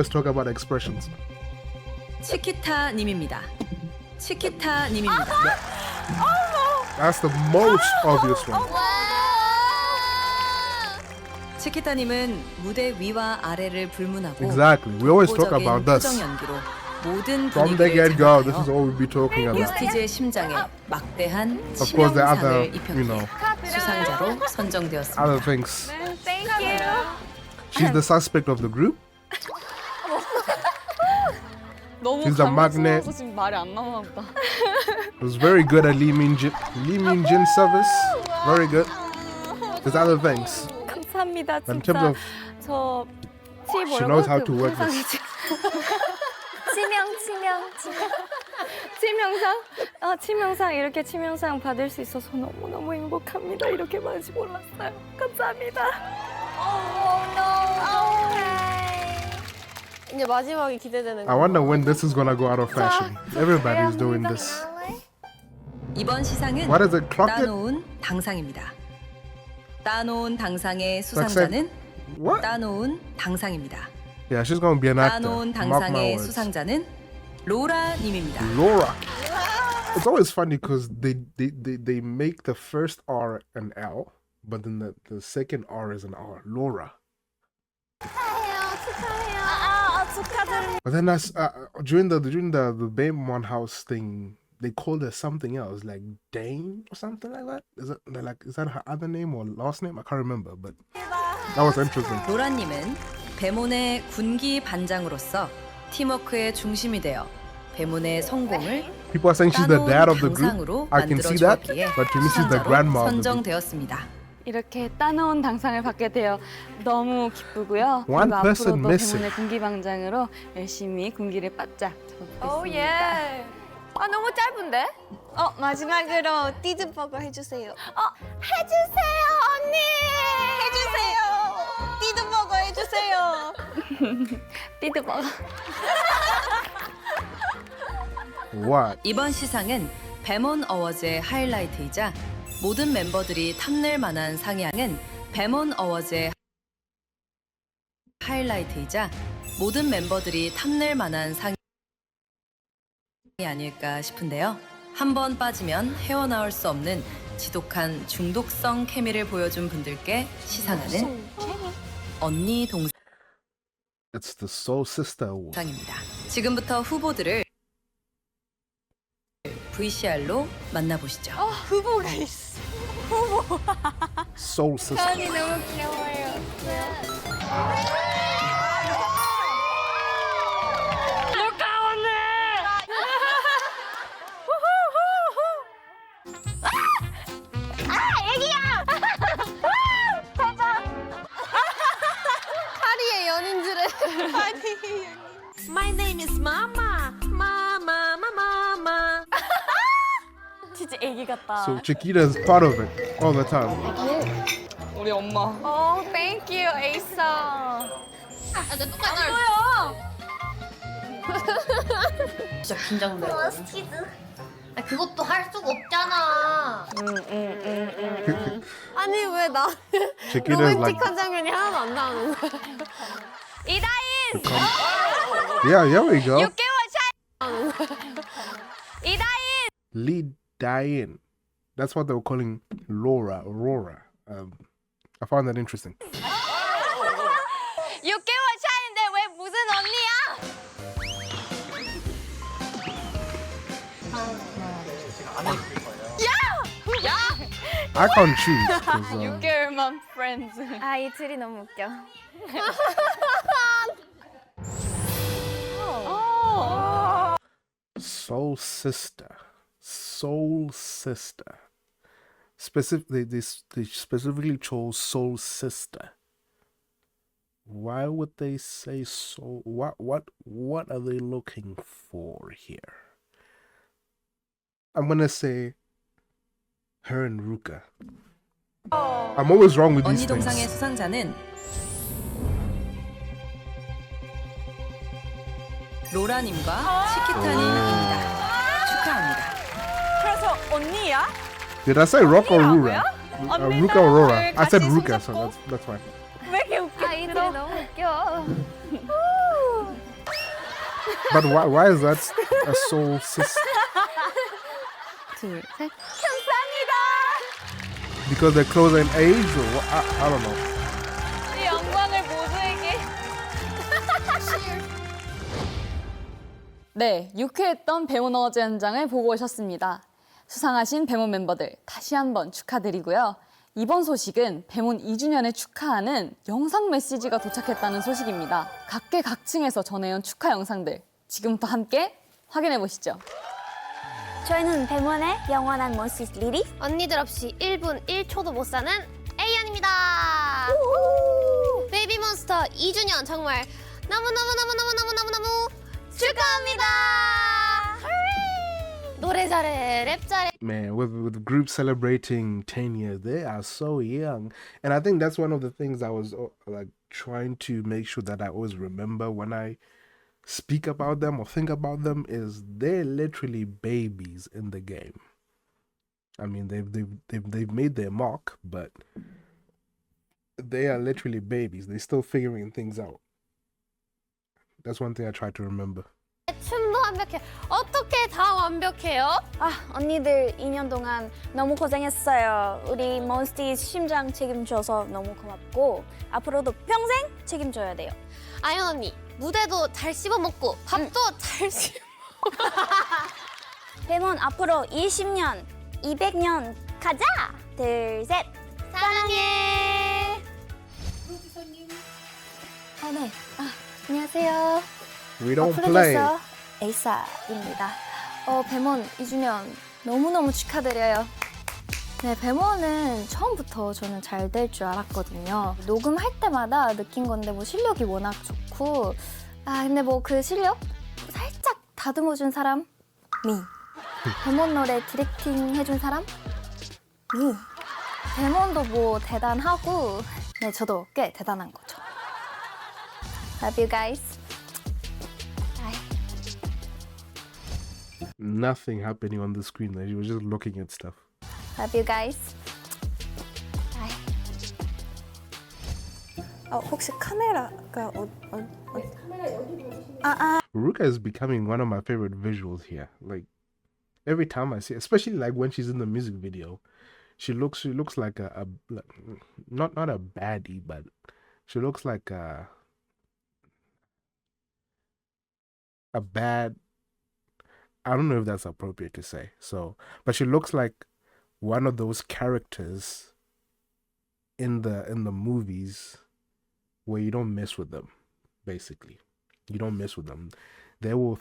talk about expressions. 치키타님입니다. 치키타님입니다. That's the most obvious one. 치키타님은 무대 위와 아래를 불문하고 Exactly. We always talk 독보적인 about 표정 this. 연기로 모든 From the 분위기를 get-go, this is 장악하여 all we'll be talking about. 몬스티즈의 심장에 막대한 Of course, the other, 치명상을 입혔기에 수상자로 선정되었습니다. other things. Thank you. She's the suspect of the group. 너무 She's a magnet. 감동스러워서 지금 말이 안 나오나 보다. Was very good at Lee Min Jin service. Very good. There's other things. 감사합니다. But in 진짜 terms of 저 티 she 뭐라고? knows how to work this. 치명상? 치명상 이렇게 치명상 받을 수 있어서 너무너무 행복합니다. 이렇게 많은지 몰랐어요. 감사합니다. 이제 마지막이 기대되는 거. I wonder when this is gonna go out of fashion. Everybody's doing this. 이번 시상은 What is it? Clock it? 따놓은 당상입니다. 따놓은 당상의 수상자는 What? 따놓은 당상입니다. Yeah, she's gonna be an actor. 따놓은 Mark my 당상의 words. 수상자는 로라님입니다. Laura. It's always funny because they make the first R an L, but then the second R is an R. Laura. 축하드립니다. But then that's during the BAEMON house thing, they called her something else, like Dane or something like that. Is that her other name or last name? I can't remember, but that was interesting. 로라님은 배몬의 군기 반장으로서 팀워크의 중심이 되어 배몬의 성공을 People are saying she's the dad 따놓은 of the group. 당상으로 I can see 만들어 that, 주었기에 but to me she's the 수상자로 grandma of the group. 선정되었습니다. 이렇게 따놓은 당상을 받게 되어 너무 기쁘고요. One 그리고 person 앞으로도 missing. 배문의 군기방장으로 열심히 군기를 바짝 잡겠습니다. 오 예. 너무 짧은데? 마지막으로 띠드버거 해주세요. 해주세요 언니. 해주세요. 띠드버거 해주세요. 띠드버거. What? 이번 시상은 배몬 어워즈의 하이라이트이자 모든 멤버들이 탐낼 만한 상향은 배몬 어워즈의 하이라이트이자 모든 멤버들이 탐낼 만한 상이 아닐까 싶은데요. 한 번 빠지면 헤어나올 수 없는 지독한 중독성 케미를 보여준 분들께 시상하는 언니 It's the Soul Sister Award. 동상입니다. 지금부터 후보들을 VCR로 만나보시죠. 후보가 있어. Soul Sister. 너무 귀여워요. 파리의 연인들의 My name is Mama. Mama. 진짜 애기 같다. So Chiquita is part of it all the time. 우리 엄마. Thank you, Asa. 진짜 긴장돼. 그것도 할 수가 없잖아. 아니 왜 나 Chiquita is like, 로맨틱한 장면이 하나도 안 나오는 거야. 이다인. yeah, here we go. 6개월 차이. 이다인. Lee Diane. That's what they were calling Laura. Aurora. I found that interesting. 6개월 차인데 왜 무슨 언니야? I can't choose. 'cause, 6개월만 friends. 이 둘이 너무 웃겨. Soul Sister. Soul Sister. They specifically chose Soul Sister. Why would they say soul? What are they looking for here? I'm gonna say her and Ruka. I'm always wrong with these 언니 동상의 things. 수상자는 로라님과 치키타님입니다. 축하합니다. 그래서 언니야? Did I say Rock or Rura? 언니랑 Ruka or Rora? I said 같이 Ruka, so 손잡고. that's fine. 왜 이렇게 웃겨? 이 둘이 너무 웃겨. But why is that a soul sister? 둘, 셋. Because they're closer in age, or what? I don't know. 이 영광을 모두에게. 네, 유쾌했던 배몬 어워즈 현장을 보고 오셨습니다. 수상하신 배몬 멤버들 다시 한번 축하드리고요. 이번 소식은 배몬 2주년을 축하하는 영상 메시지가 도착했다는 소식입니다. 각계각층에서 전해온 축하 영상들 지금부터 함께 확인해 보시죠. 저희는 배몬의 영원한 모습 리리. 언니들 없이 1분 1초도 못 사는 에이언. 기념이입니다. 베이비몬스터 2주년 정말 너무너무너무너무너무너무 축하합니다. 노래 잘해, 랩 잘해. Man, with groups celebrating 10 years, they are so young. And I think that's one of the things I was like trying to make sure that I always remember when I speak about them or think about them is they're literally babies in the game. I mean, they've made their mark, but they are literally babies. They're still figuring things out. That's one thing I try to remember. 춤도 완벽해. 어떻게 다 완벽해요? 언니들 2년 동안 너무 고생했어요. 우리 몬스티 심장 책임져서 너무 고맙고 앞으로도 평생 책임져야 돼요. 아연 언니, 무대도 잘 씹어먹고 밥도 잘 씹어. 베몬 앞으로 20년, 200년 가자! 둘, 셋! 사랑해. 네. 안녕하세요. We don't play. 프로듀서 에이사입니다. 베몬 2주년 너무너무 축하드려요. 네, 베몬은 처음부터 저는 잘 될 줄 알았거든요. 녹음할 때마다 느낀 건데 뭐 실력이 워낙 좋고 근데 뭐 그 실력 살짝 다듬어준 사람? 미. 베몬 노래 디렉팅 해준 사람? 미. 베몬도 뭐 대단하고 네, 저도 꽤 대단한 거죠. Love you guys. Nothing happening on the screen. Like, she was just looking at stuff. Love you guys. 혹시 카메라가 Ruka is becoming one of my favorite visuals here. Like every time I see, especially like when she's in the music video, she looks like not a baddie, but she looks like a bad. I don't know if that's appropriate to say. So, but she looks like one of those characters in the movies where you don't mess with them. Basically, you don't mess with them. They will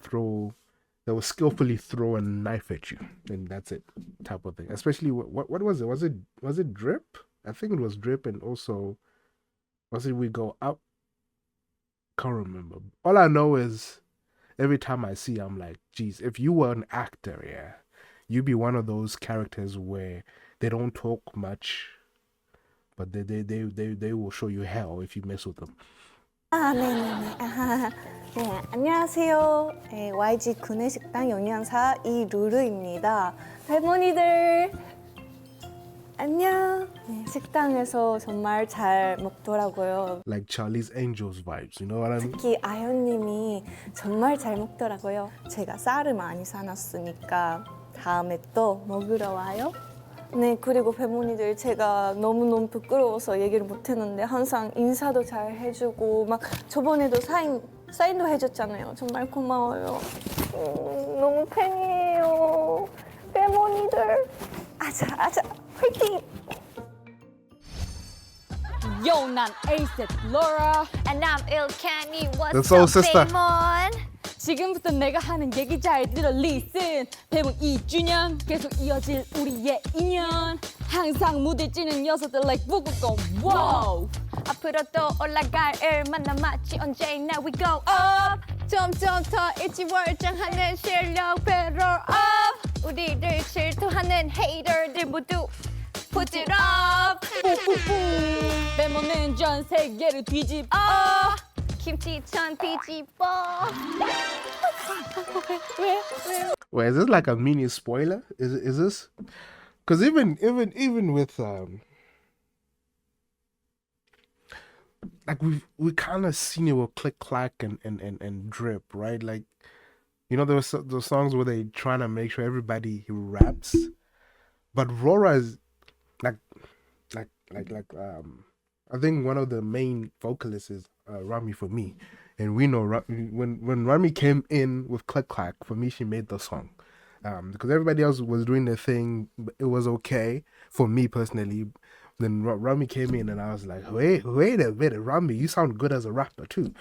skillfully throw a knife at you, and that's it, type of thing. Especially what was it? Was it Drip? I think it was Drip, and also was it We Go Up? Can't remember. All I know is every time I see, I'm like, geez, if you were an actor, yeah, you'd be one of those characters where they don't talk much, but they will show you hell if you mess with them. 네네네. 네, 안녕하세요. YG 구내식당 영양사 이루루입니다. 할머니들 안녕. 네, 식당에서 정말 잘 먹더라고요. Like Charlie's Angels vibes, you know what I mean? 특히 아연님이 정말 잘 먹더라고요. 제가 쌀을 많이 사놨으니까 다음에 또 먹으러 와요. 네, 그리고 배모니들 제가 너무너무 부끄러워서 얘기를 못했는데 항상 인사도 잘 해주고 막 저번에도 사인도 해줬잖아요. 정말 고마워요. 너무 팬이에요. 배모니들 아자 화이팅! Yo, 난 Ace Laura. And I'm Il Candy. What's The soul up, sister. Baymon? 지금부터 내가 하는 얘기 잘 들어 listen. 배분 2주년 계속 이어질 우리의 인연. 항상 무대 찌는 녀석들 like 부부공 wow. 앞으로 또 올라갈 일만 남았지 언제나 we go up. 점점 더 일지월장하는 실력 배럴 up. 우리를 질투하는 hater들 모두 put it up. 배모는 전 세계를 뒤집어. 김치전 뒤집어. Wait, is this like a mini spoiler? Is this? Because even with like we kind of seen it with Click Clack and Drip, right? Like, you know, those songs where they trying to make sure everybody raps, but Rora is like I think one of the main vocalists is Rami for me, and we know when Rami came in with Click Clack, for me she made the song, because everybody else was doing their thing. It was okay for me personally. Then Rami came in and I was like, wait a minute, Rami, you sound good as a rapper too.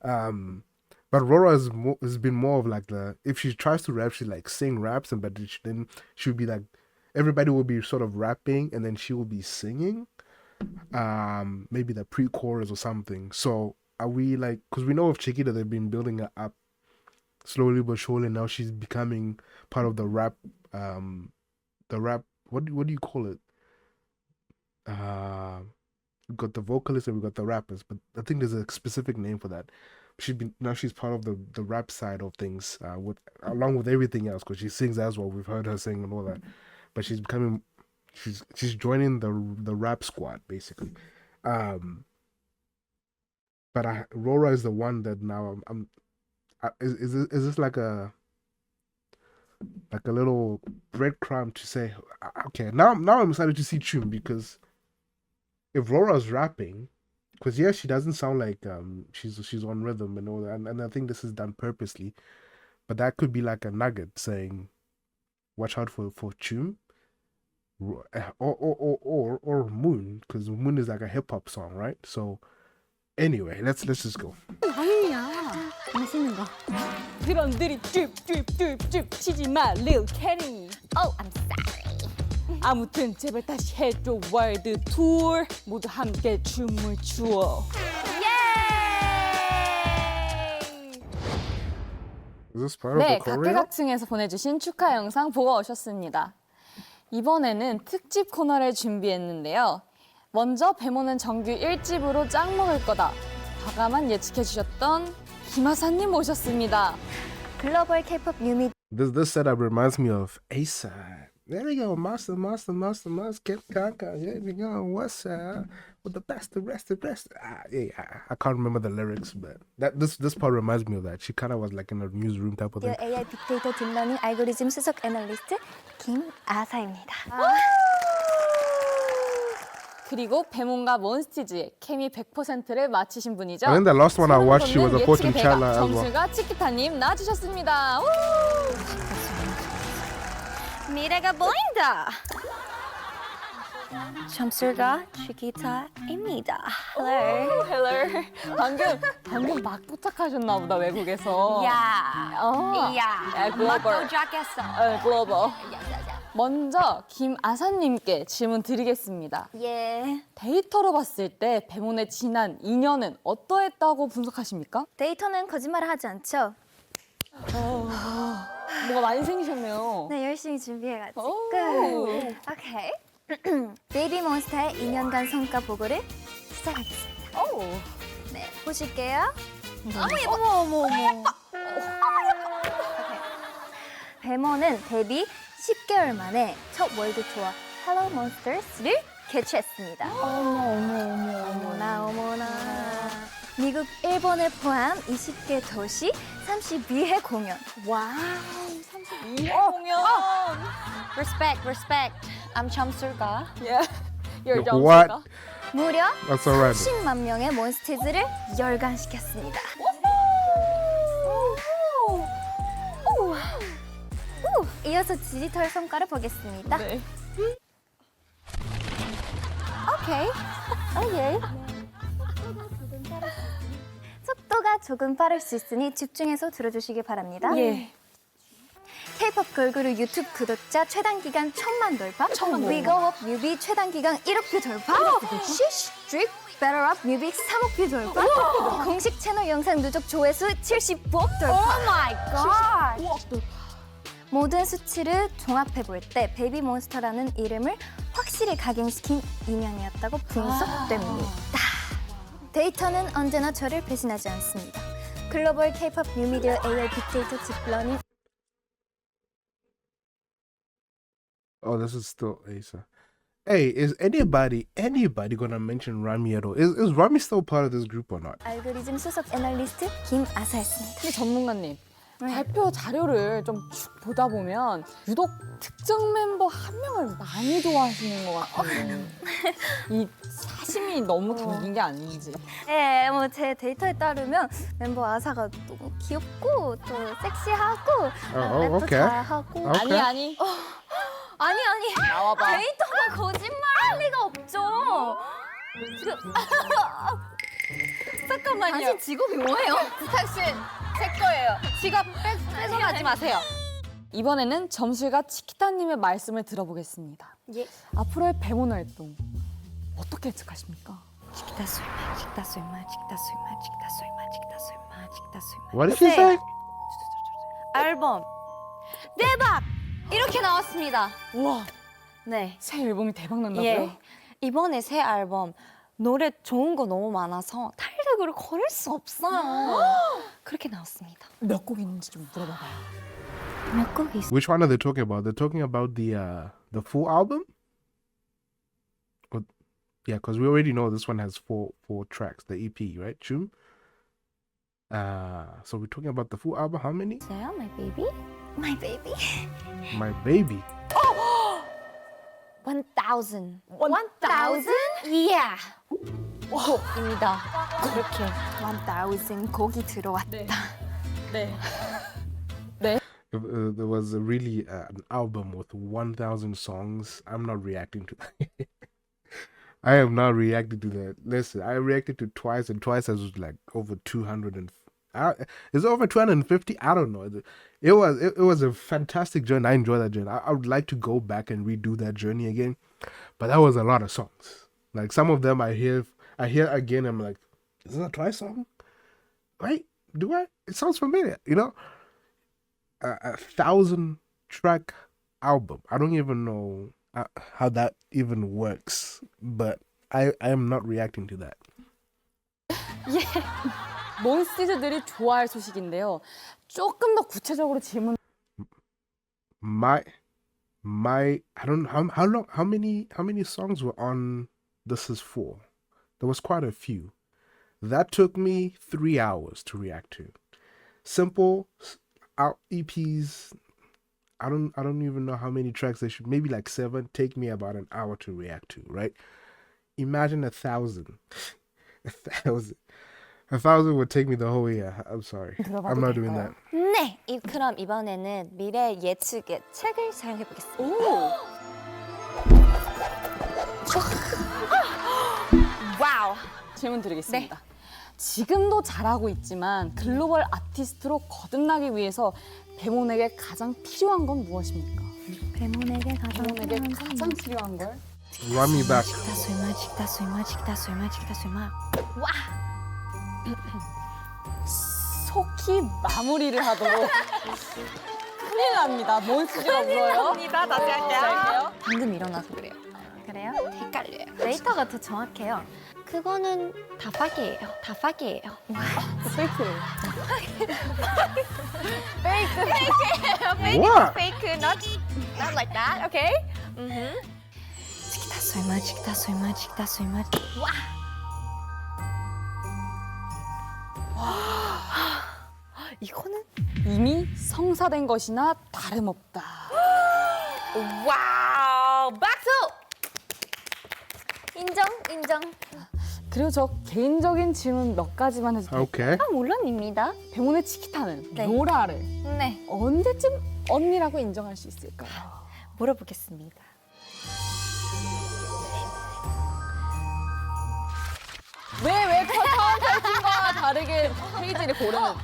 But Rora has been more of like if she tries to rap, she like sing raps, and then she would be like, everybody will be sort of rapping and then she will be singing. maybe the pre-chorus or something. So are we like, because we know of Chiquita, they've been building her up slowly but surely. Now she's becoming part of the rap. What do you call it? We got the vocalists and we got the rappers, but I think there's a specific name for that. She's part of the rap side of things, along with everything else, because she sings as well. We've heard her sing and all that, but she's joining the rap squad basically. But Rora is the one that now is this like a little breadcrumb to say, okay, now I'm excited to see Choom, because if Rora's rapping, because she doesn't sound like she's on rhythm and all that, and I think this is done purposely, but that could be like a nugget saying, watch out for Choom, or Moon, because Moon is like a hip hop song, right? So anyway, let's just go. 아니야. 맛있는 거. 그런 들이 쭉 치지 마, Lil Kenny. Oh, I'm sorry. 아무튼 제발 다시 해줘 월드 투어. 모두 함께 춤을 추어. Is this part 네, of the choreo? 각계각층에서 보내주신 축하 영상 보고 오셨습니다. 이번에는 특집 코너를 준비했는데요. 먼저 배모는 정규 1집으로 짱 먹을 거다. 과감한 예측해주셨던 김하사님 모셨습니다. 글로벌 K-pop 뮤비 This setup reminds me of A-side. There we go, master, Kim Kaka. Here we go, what's with the best, the rest. I can't remember the lyrics, but this part reminds me of that. She kind of was like in a newsroom type of thing. AI 빅데이터 딥러닝 알고리즘 수석 애널리스트 김아사입니다. 그리고 배몬과 몬스티즈의 케미 100%를 맞히신 분이죠. I think the last one I watched, she was a fortune 예측의 teller 대가 as well. 점술가 치키타님 나와주셨습니다. 미래가 보인다. 점술가 치키타입니다. Hello. 헬로. 방금 막 도착하셨나 보다 외국에서. 야, 글로벌. 도착했어. 글로벌. 먼저 김아사님께 질문 드리겠습니다. 예. 데이터로 봤을 때 배몬의 지난 2년은 어떠했다고 분석하십니까? 데이터는 거짓말을 하지 않죠. 뭐가 많이 생기셨네요. 네, 열심히 준비해가지고. 오. 오케이. 베이비몬스터의 2년간 성과 보고를 시작하겠습니다. 오. 네, 보실게요. 어머. 배모는 데뷔 10개월 만에 첫 월드 투어 Hello Monsters를 개최했습니다. 어머나. 미국, 일본을 포함 20개 도시 32회 공연. 와우. 32회 공연. Respect. I'm 점술가. Yeah. You're What? 점수가. 무려 That's alright. 10만 명의 몬스티즈를 열광시켰습니다. 이어서 디지털 성과를 보겠습니다. 네. 오케이. 속도가 조금 빠를 수 있으니 집중해서 들어주시기 바랍니다. 예. K-pop 걸그룹 유튜브 구독자 최단 기간 1000만 돌파. We Go Up 뮤비 최단 기간 1억 뷰 돌파. Shish Drip Better Up 뮤비 3억 뷰 돌파. 공식 채널 영상 누적 조회수 75억 돌파. Oh my God. 모든 수치를 종합해 볼 때 베이비몬스터라는 이름을 확실히 각인시킨 2년이었다고 분석됩니다. 데이터는 언제나 저를 배신하지 않습니다. 글로벌 K-pop 뉴미디어 AI 빅데이터 딥러닝. Oh, this is still Asa. Hey, is anybody gonna mention Rami at all? Is Rami still part of this group or not? 알고리즘 수석 애널리스트 김아사였습니다. 근데 전문가님, 발표 자료를 좀 쭉 보다 보면 유독 특정 멤버 한 명을 많이 좋아하시는 것 같아요. 이 사심이 너무 담긴 게 아닌지. 네, 뭐 제 데이터에 따르면 멤버 아사가 너무 귀엽고 또 섹시하고 랩도 오케이. 잘하고. 오케이. 아니. 아니. 나와봐. 데이터가 거짓말할 리가 없죠. 지금 잠깐만요. 당신 직업이 뭐예요? 부탁씨, 제 거예요. 지갑 뺏어가지 마세요. 이번에는 점술가 치키타님의 말씀을 들어보겠습니다. 예. 앞으로의 배몬 활동 어떻게 예측하십니까? What did she say? 앨범 대박! 이렇게 나왔습니다. 우와, 네. 새 앨범이 대박 난다고요? 예. 이번에 새 앨범 노래 좋은 거 너무 많아서 탄력으로 걸을 수 없어요. 그렇게 나왔습니다. 몇 곡 있는지 좀 물어봐봐요. 몇 곡 있어요? Which one are they talking about? They're talking about the full album? Or, yeah, because we already know this one has four tracks, the EP, right? Choom? So we're talking about the full album. How many? 있어요? My baby? My baby? My Baby. 1000. 1000? Yeah. 곡입니다. 이렇게 1000 곡이 들어왔다. 네. If there was really an album with 1,000 songs, I'm not reacting to that. I am not reacting to that. Listen, I reacted to Twice, and Twice has like over 200 and is it over 250? I don't know. It was a fantastic journey. I enjoyed that journey. I would like to go back and redo that journey again, but that was a lot of songs. Like some of them I hear again. I'm like, is that a Twice song? Right? Do I? It sounds familiar. You know, a 1,000-track album. I don't even know how that even works, but I am not reacting to that. 예. 몬스티즈들이 좋아할 소식인데요. 조금 더 구체적으로 질문. My I don't know how many songs were on This Is For. There was quite a few. That took me 3 hours to react to. Simple EPs. I don't even know how many tracks they should. Maybe like 7. Take me about an hour to react to. Right? Imagine 1,000. 1,000. 1,000 would take me the whole year. I'm sorry. I'm not doing that. 네. 그럼 이번에는 미래 예측의 책을 사용해 보겠습니다. 오! 와우. 질문 드리겠습니다. 지금도 잘하고 있지만 글로벌 아티스트로 거듭나기 위해서 배몬에게 가장 필요한 건 무엇입니까? 배몬에게 가장 필요한 걸? Run me back. 속히 마무리를 하도록. 큰일 납니다. 몬스티즈가 울어요. 다시 할게요. 방금 일어나서 그래요. 그래요? 헷갈려요. 데이터가 더 정확해요. 그거는 다 fak이에요. 다 fak이에요. 페이크를. What? Fake, not like that, okay? 설마. 이거는 이미 성사된 것이나 다름없다. 와우, 박수! 인정. 그리고 저 개인적인 질문 몇 가지만 해도 될까요? Okay. 물론입니다. 배몬의 치키타는 네. 로라를 네, 언제쯤 언니라고 인정할 수 있을까요? 물어보겠습니다. 왜 처음 탈진과 다르게 페이지를 고르는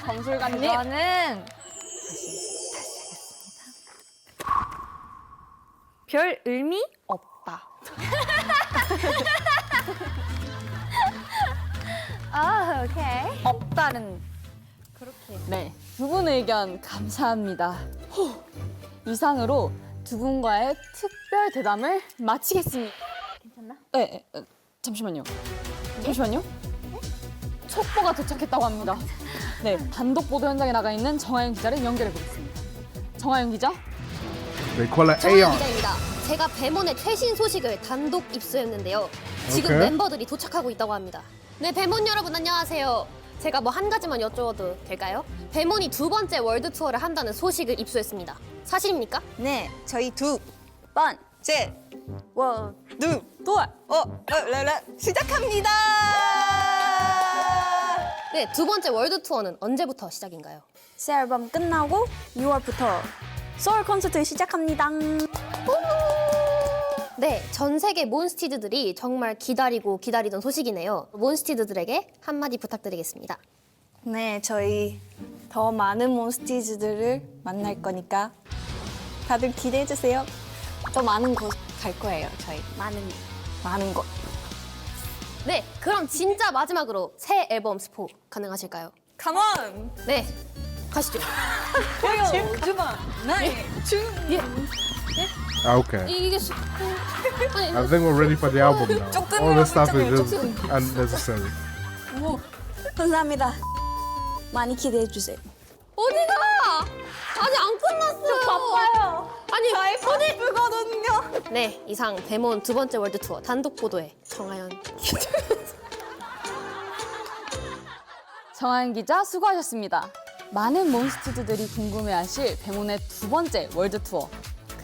점술관님? 이거는 별 의미 없다. 오케이. 없다는 그렇게. 네, 두 분의 의견 감사합니다. 이상으로 두 분과의 특별 대담을 마치겠습니다. 괜찮나? 네, 잠시만요. 촉보가 도착했다고 합니다. 네, 단독 보도 현장에 나가 있는 정하윤 기자를 연결해 보겠습니다. 정하윤 기자. They call it 정하윤 Aeon. 기자입니다. 제가 배몬의 최신 소식을 단독 입수했는데요. 지금 오케이. 멤버들이 도착하고 있다고 합니다. 네, 배몬 여러분 안녕하세요. 제가 뭐 한 가지만 여쭤봐도 될까요? 배몬이 2번째 월드 투어를 한다는 소식을 입수했습니다. 사실입니까? 네, 저희 2번째 월드 또 시작합니다. 네, 2번째 월드 투어는 언제부터 시작인가요? 새 앨범 끝나고 6월부터 서울 콘서트 시작합니다. 네, 전 세계 몬스티드들이 정말 기다리던 소식이네요. 몬스티드들에게 한마디 부탁드리겠습니다. 네, 저희 더 많은 몬스티즈들을 만날 거니까 다들 기대해 주세요. 더 많은 곳 갈 거예요, 저희. 많은 것. 네, 그럼 진짜 마지막으로 새 앨범 스포 가능하실까요? 컴온! 네, 가시죠. 주방! 나의 예, Okay. 이게 아니, I think we're ready for the album now. All this stuff is just 조금. unnecessary. 감사합니다. 많이 기대해 주세요. 어디가? 아직 안 끝났어요. 바빠요. 아니, 어디? 불거든요. 네, 이상 베몬 두 번째 월드 투어 단독 보도에 정하연 정한 기자 수고하셨습니다. 많은 몬스티드들이 궁금해하실 배몬의 두 번째 월드 투어.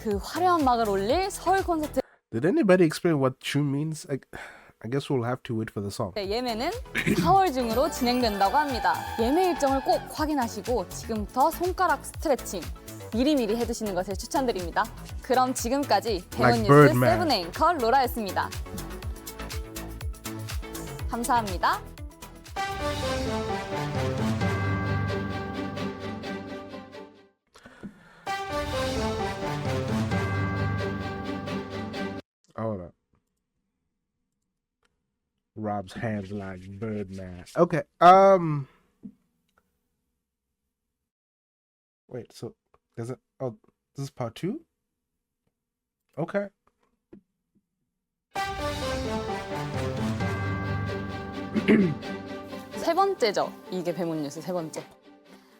그 화려한 막을 올릴 서울 콘서트 Did anybody explain what Choom means? I guess we'll have to wait for the song. 예매는 4월 중으로 진행된다고 합니다. 예매 일정을 꼭 확인하시고 지금부터 손가락 스트레칭 미리미리 해두시는 것을 추천드립니다. 그럼 지금까지 배몬 Like 뉴스 Birdman. 세븐 앵커 로라였습니다. 감사합니다. Hold up. Rob's hands like Birdman. Okay. Wait. So there's a. Oh, this is part 2. Okay. 세 번째죠. 이게 배몬 뉴스 세 번째.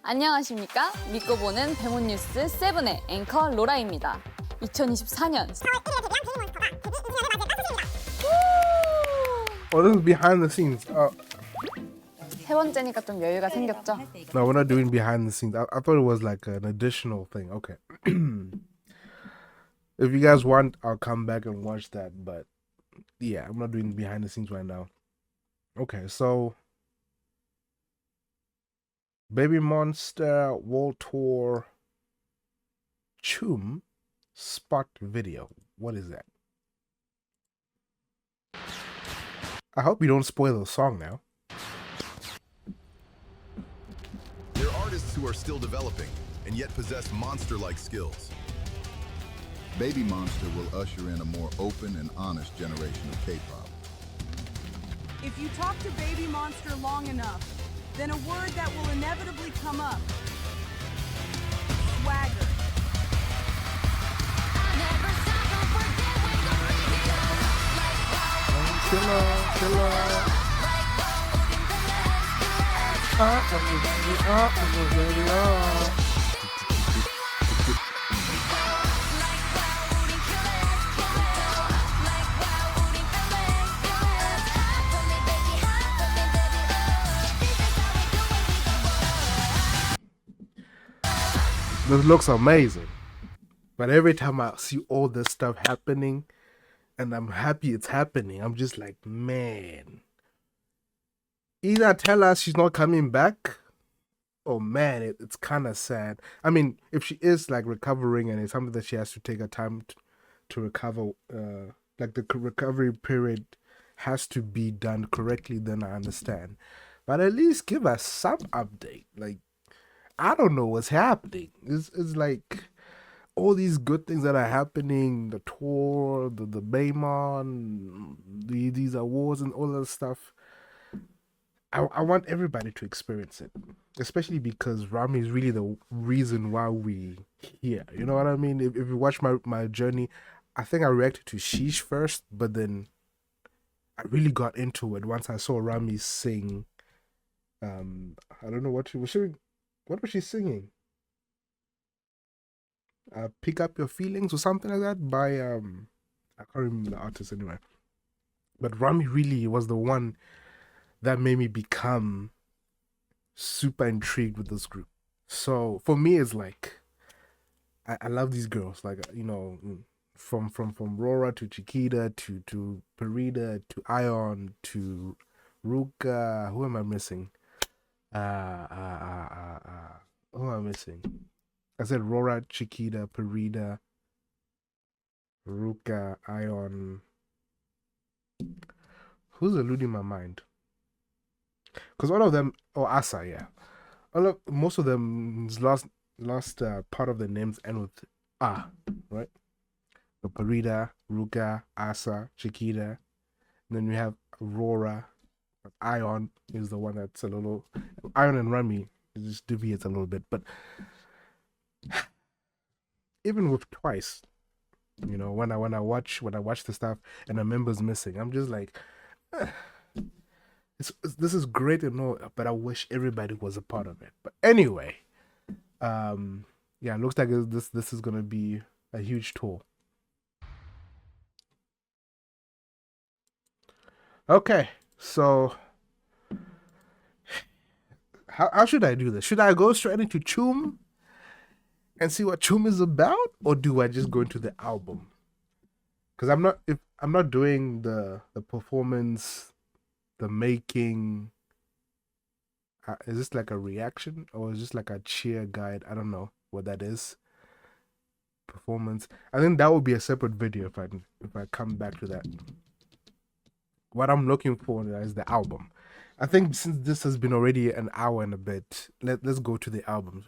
안녕하십니까? 믿고 보는 배몬 뉴스 세븐의 앵커 로라입니다. 2024년 Oh, this is behind the scenes. 세 번째니까 좀 여유가 생겼죠? No, we're not doing behind the scenes. I thought it was like an additional thing. Okay. If you guys want, I'll come back and watch that. But yeah, I'm not doing behind the scenes right now. Okay, so Babymonster World Tour Choom spot video. What is that? I hope you don't spoil the song now. They're artists who are still developing and yet possess monster-like skills. Babymonster will usher in a more open and honest generation of K-pop. If you talk to Babymonster long enough, then a word that will inevitably come up. Swagger. This looks amazing. But every time I see all this stuff happening, and I'm happy it's happening, I'm just like, man. Either tell us she's not coming back, or man, it's kind of sad. I mean, if she is like recovering and it's something that she has to take her time to recover, like the recovery period has to be done correctly, then I understand. But at least give us some update. Like, I don't know what's happening. It's like all these good things that are happening, the tour, the BAEMON, these awards and all that stuff. I want everybody to experience it, especially because Rami is really the reason why we here. You know what I mean? If you watch my journey, I think I reacted to Sheesh first, but then I really got into it once I saw Rami sing. I don't know what was she singing? Pick Up Your Feelings or something like that by I can't remember the artist anyway. But Rami really was the one that made me become super intrigued with this group. So for me, it's like I love these girls. Like, you know, from Rora to Chiquita to Perida to Ion to Ruka. Who am I missing? Who am I missing? I said Rora, Chiquita, Perida, Ruka, Ion. Who's eluding my mind? Because all of them, Asa, yeah. Most of them's last part of the names end with right? So Perida, Ruka, Asa, Chiquita, then we have Aurora. Ion is the one that's a little. Ion and Remy, it just deviates a little bit, but even with Twice, you know, when I watch the stuff and a member's missing, I'm just like, this is great and all, but I wish everybody was a part of it. But anyway, yeah, it looks like this is gonna be a huge tour. Okay, so how should I do this? Should I go straight into Choom and see what Choom is about, or do I just go into the album? Because I'm not doing the performance, the making. Is this like a reaction or is this like a cheer guide? I don't know what that is. Performance. I think that would be a separate video if I come back to that. What I'm looking for is the album. I think since this has been already an hour and a bit, let's go to the album.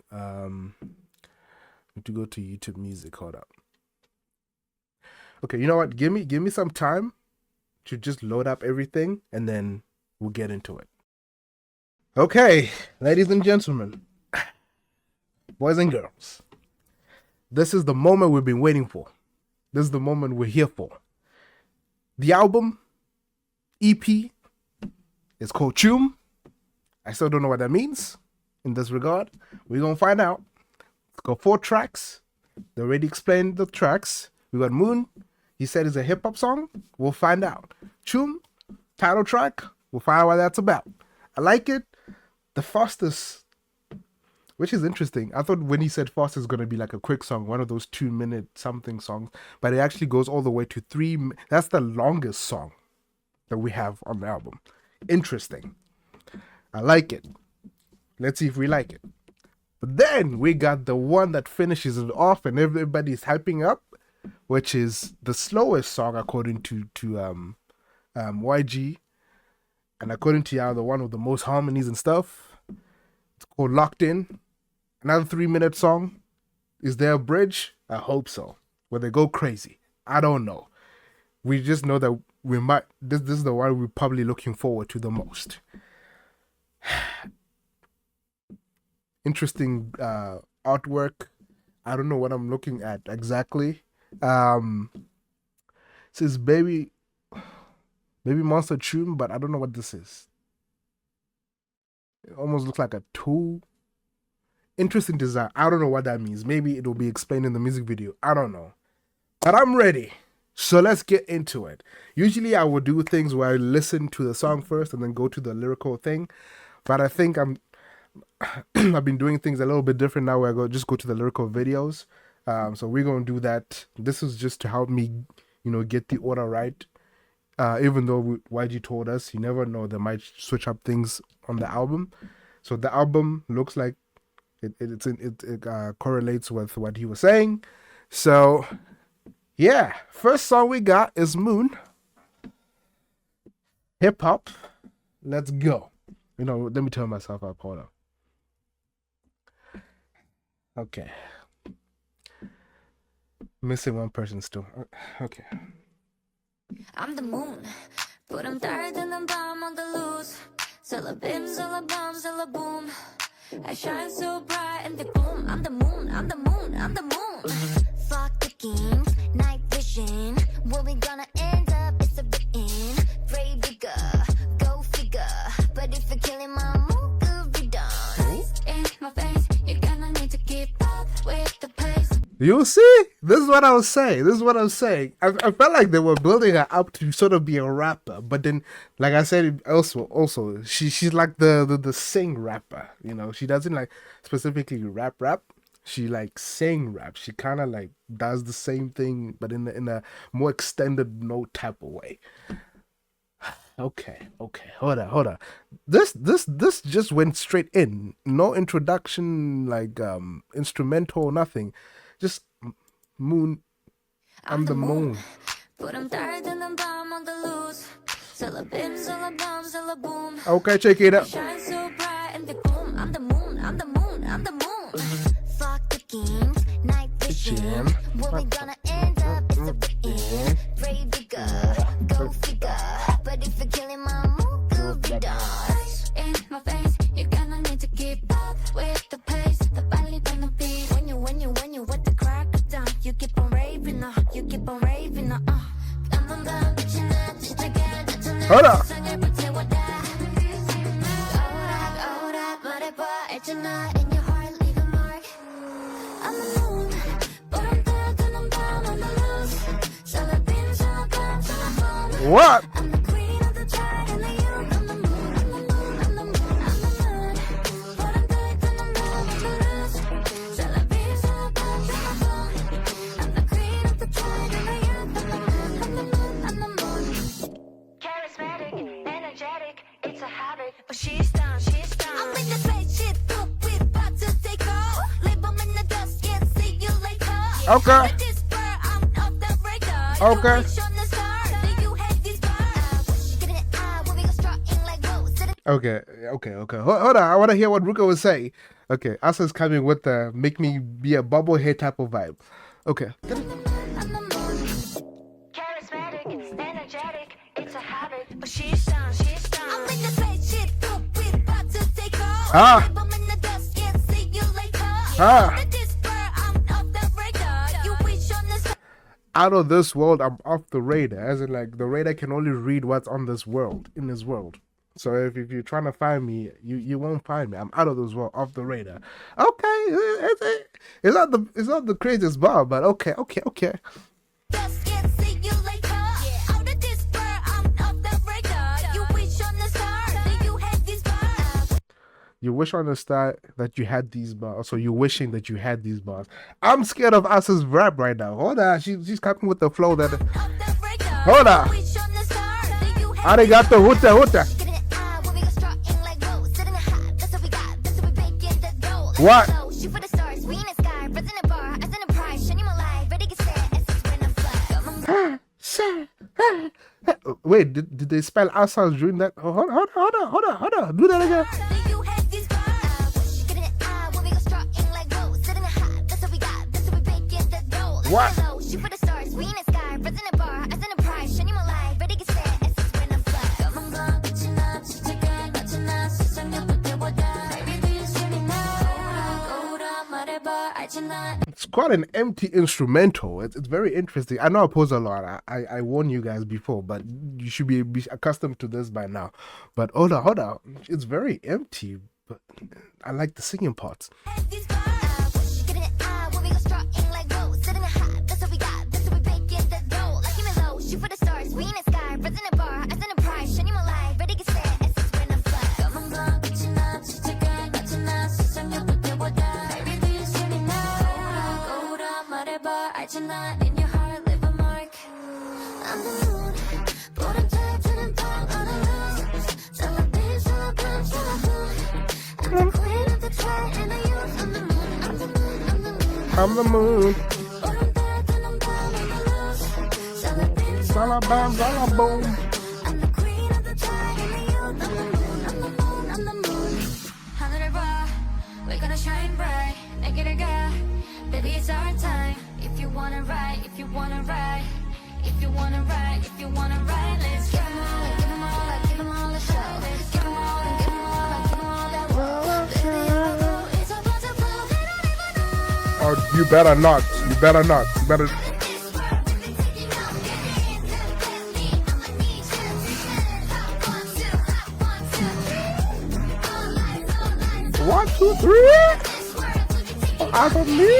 To go to YouTube Music. Hold up. Okay, you know what? Give me some time to just load up everything, and then we'll get into it. Okay, ladies and gentlemen, boys and girls, this is the moment we've been waiting for. This is the moment we're here for. The album, EP, is called Choom. I still don't know what that means in this regard. We're going to find out. It's got 4 tracks. They already explained the tracks. We got Moon. He said it's a hip-hop song. We'll find out. Choom, title track. We'll find out what that's about. I like it. The fastest, which is interesting. I thought when he said fast is going to be like a quick song, one of those 2-minute something songs, but it actually goes all the way to 3. That's the longest song that we have on the album. Interesting. I like it. Let's see if we like it. But then we got the one that finishes it off and everybody's hyping up, which is the slowest song according to YG, and according to Yao, the one with the most harmonies and stuff. It's called Locked In. Another 3-minute song. Is there a bridge? I hope so. Where they go crazy. I don't know. We just know that we might. This is the one we're probably looking forward to the most. Interesting artwork. I don't know what I'm looking at exactly. It says Babymonster Choom, but I don't know what this is. It almost looks like a tool. Interesting design. I don't know what that means. Maybe it'll be explained in the music video. I don't know. But I'm ready. So let's get into it. Usually I would do things where I listen to the song first and then go to the lyrical thing. But I think I've been doing things a little bit different now where I just go to the lyrical videos. So we're going to do that. This is just to help me, get the order right. Even though YG told us, you never know, they might switch up things on the album. So the album looks like it correlates with what he was saying. So yeah, first song we got is Moon. Hip hop. Let's go. Let me turn myself up. Hold on. Okay. Missing one person still. Okay. I'm the moon, but I'm tired and I'm bomb on the loose. Bim, bomb, boom. I shine so bright and they boom. I'm the moon, I'm the moon, I'm the moon. Fuck the kings, night vision. Where we gonna end up? It's a written. Pray bigger, go figure. But if you're killing my mood, could be done. In my face, you're gonna need to keep up with the pace. You see? This is what I was saying. I felt like they were building her up to sort of be a rapper, but then, like I said, also she's like the sing rapper. She doesn't like specifically rap. She like sing rap. She kind of like does the same thing, but in a more extended note type of way. Okay, hold on. This just went straight in. No introduction, like instrumental, nothing. Just Moon. I'm the moon. But I'm tired and I'm bomb on the loose. Bim, bomb, boom. Okay, check it out. Shine so bright and they boom. I'm the moon, I'm the moon, I'm the moon. Fuck the kings, night vision. Where we gonna end up? It's a written. Pray bigger, go figure. But 알잖아 in your heart leave a mark I'm the moon 보름 따뜻한 밤 on the loose 설레빈 저밤 저밤 What? I'm the queen of the dragon and you I'm the moon I'm the moon I'm the moon I'm the moon 보름 따뜻한 밤 on the loose 설레빈 저밤 저밤 I'm the queen of the dragon and you I'm the moon I'm the moon I'm the moon charismatic energetic it's a habit but she's down I'm in the spaceship poop we about to take off leave 'em in the dust yeah see you later Okay. With this bird, I'm off the radar. Okay. You wish on the star, do you hate these bars? Get in the eye when we go strutting like roses. Okay. Hold on. I want to hear what Ruka was saying. Okay, Asa's coming with the make me be a bubble head type of vibe. Okay. Charismatic, energetic, it's a habit, but she's down. I'm in the spaceship, poop, we about to take off. Ah. Leave 'em in the dust, yeah, see you later. Ah. With this bird, I'm off the radar. You wish on the star. Out of this world, I'm off the radar. As in, like, the radar can only read what's on this world, in this world. So if you're trying to find me, you won't find me. I'm out of this world, off the radar. Okay, it's not the craziest bar, but okay. Dust, yeah, see you later. Out of this bird, I'm off the radar. You wish on the star, do you hate these bars? You wish on the star that you had these bars. So you're wishing that you had these bars. I'm scared of Asa's rap right now. Hold on, she's coming with the flow that. Hold on. I got the huta. What? Wait, did they spell Asa during that? Oh, hold on. Do that again. What? It's quite an empty instrumental. It's very interesting. I know I pose a lot. I warned you guys before, but you should be accustomed to this by now. But hold on. It's very empty, but I like the singing parts. In your heart leave a mark I'm the moon 보름 따뜻한 밤 on the loose 설레빈 저밤 저밤 I'm the queen of the track and the youth I'm the moon I'm the moon I'm the moon I'm the moon. 보름 따뜻한 밤 on the loose 설레빈 Zalabam, zalaboom. I'm the queen of the track and the youth I'm the moon I'm the moon I'm the moon 하늘을 봐 we're gonna shine bright 내 길을 가 baby it's our time If you wanna ride, if you wanna ride, if you wanna ride, if you wanna ride, let's go. Give 'em all a show. Give 'em all that world. Baby, it's a bunch of flow, they don't even know. Oh, you better not. You better. This world, we been taking off, get in, let me, I'ma need you to spin. Hot 1, 2, hot 1, 2, 3. All lights. 1, 2, 3. This world, we been taking Out of me.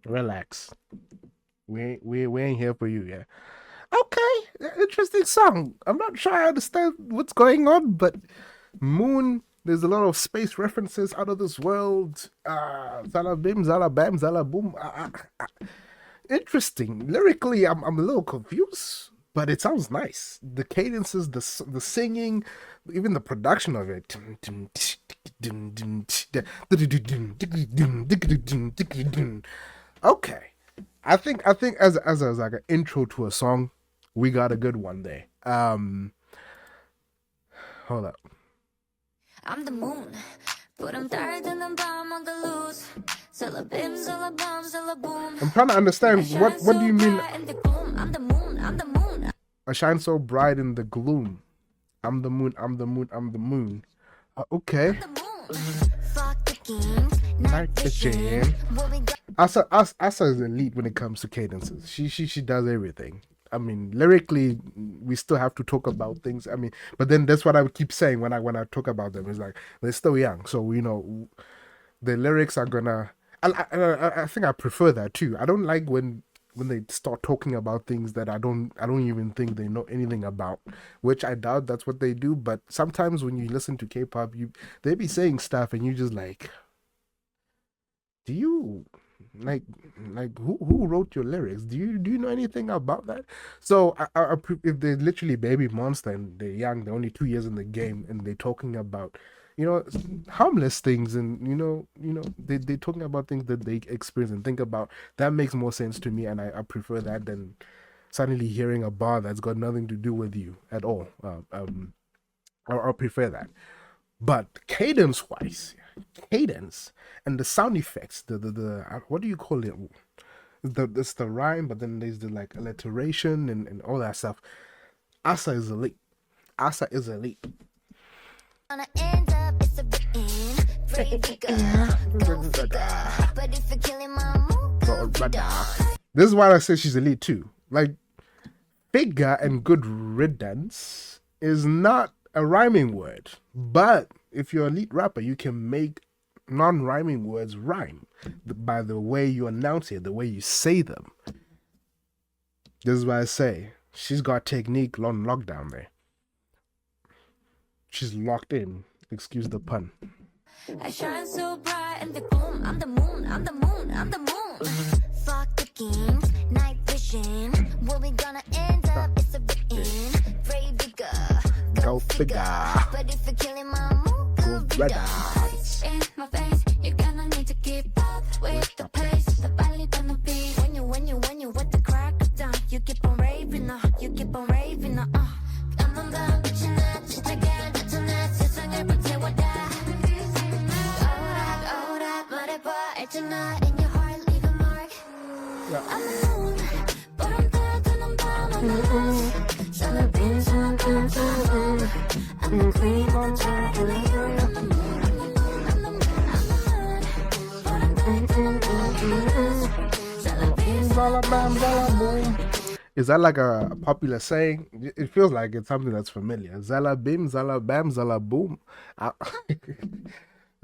Relax. We ain't here for you, yeah. Okay, interesting song. I'm not sure I understand what's going on, but Moon, there's a lot of space references out of this world. Zalabim, zalabam, zalaboom. Interesting. Lyrically, I'm a little confused, but it sounds nice. The cadences, the singing, even the production of it. Okay, I think as like an intro to a song, we got a good one there. Hold up. I'm the moon. But I'm 따뜻한 밤 on the loose. Zalabim, zalabam, zalaboom. I'm trying to understand what do you mean? I'm the moon. I'm the moon. I shine so bright in the gloom. I'm the moon. I'm the moon. I'm the moon. Okay. Fuck the kings, Like the jam. Asa is elite when it comes to cadences. She does everything. I mean, lyrically, we still have to talk about things. I mean, but then that's what I would keep saying when I talk about them. It's like they're still young, so you know, the lyrics are gonna. I think I prefer that too. I don't like when they start talking about things that I don't even think they know anything about, which I doubt that's what they do. But sometimes when you listen to K-pop, they be saying stuff and you just like, do you like who wrote your lyrics? Do you know anything about that? So if they're literally Baby Monster and they're young, they're only 2 years in the game, and they're talking about, you know, harmless things, and you know they're talking about things that they experience and think about. That makes more sense to me, and I prefer that than suddenly hearing a bar that's got nothing to do with you at all. I prefer that. But cadence and the sound effects, the what do you call it? It's the rhyme, but then there's the like alliteration and all that stuff. Asa is elite. Asa is elite. This is why I say she's elite too. Like, figure and good riddance is not a rhyming word, but if you're a elite rapper, you can make non-rhyming words rhyme by the way you announce it, the way you say them. This is why I say she's got technique on lockdown there. She's locked in. Excuse the pun. I shine so bright in the gloom. I'm the moon, I'm the moon, I'm the moon. Fuck the kings, night vision. Where we gonna end up? It's a written. Brave digger, go figure. But if you're killing my mood, good riddance. In my face, you're gonna need to keep up with the pace. The body gonna be when you with the crack of dawn. You keep on raving, you keep on raving, I'm down, but you're not. Just like I got to not. 세상을 불태워다. In your heart, leave a mark. I'm the moon, but I'm dead and I'm down on the roof. I'm the queen on the moon. I'm the moon, I'm the moon, I'm the moon, but I'm dead and I'm down on the roof. Is that like a popular saying? It feels like it's something that's familiar. Zala bim, zala bam, zala boom.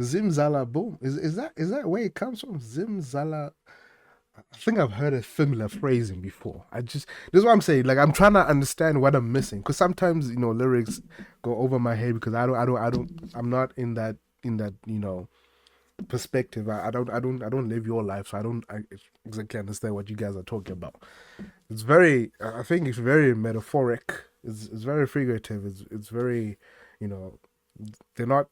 Zim zala boom. Is that where it comes from? Zim zala. I think I've heard a similar phrasing before. This is what I'm saying. Like, I'm trying to understand what I'm missing, because sometimes, you know, lyrics go over my head because I'm not in that perspective. I don't live your life, so I exactly understand what you guys are talking about. I think it's very metaphoric. It's very figurative. It's very, they're not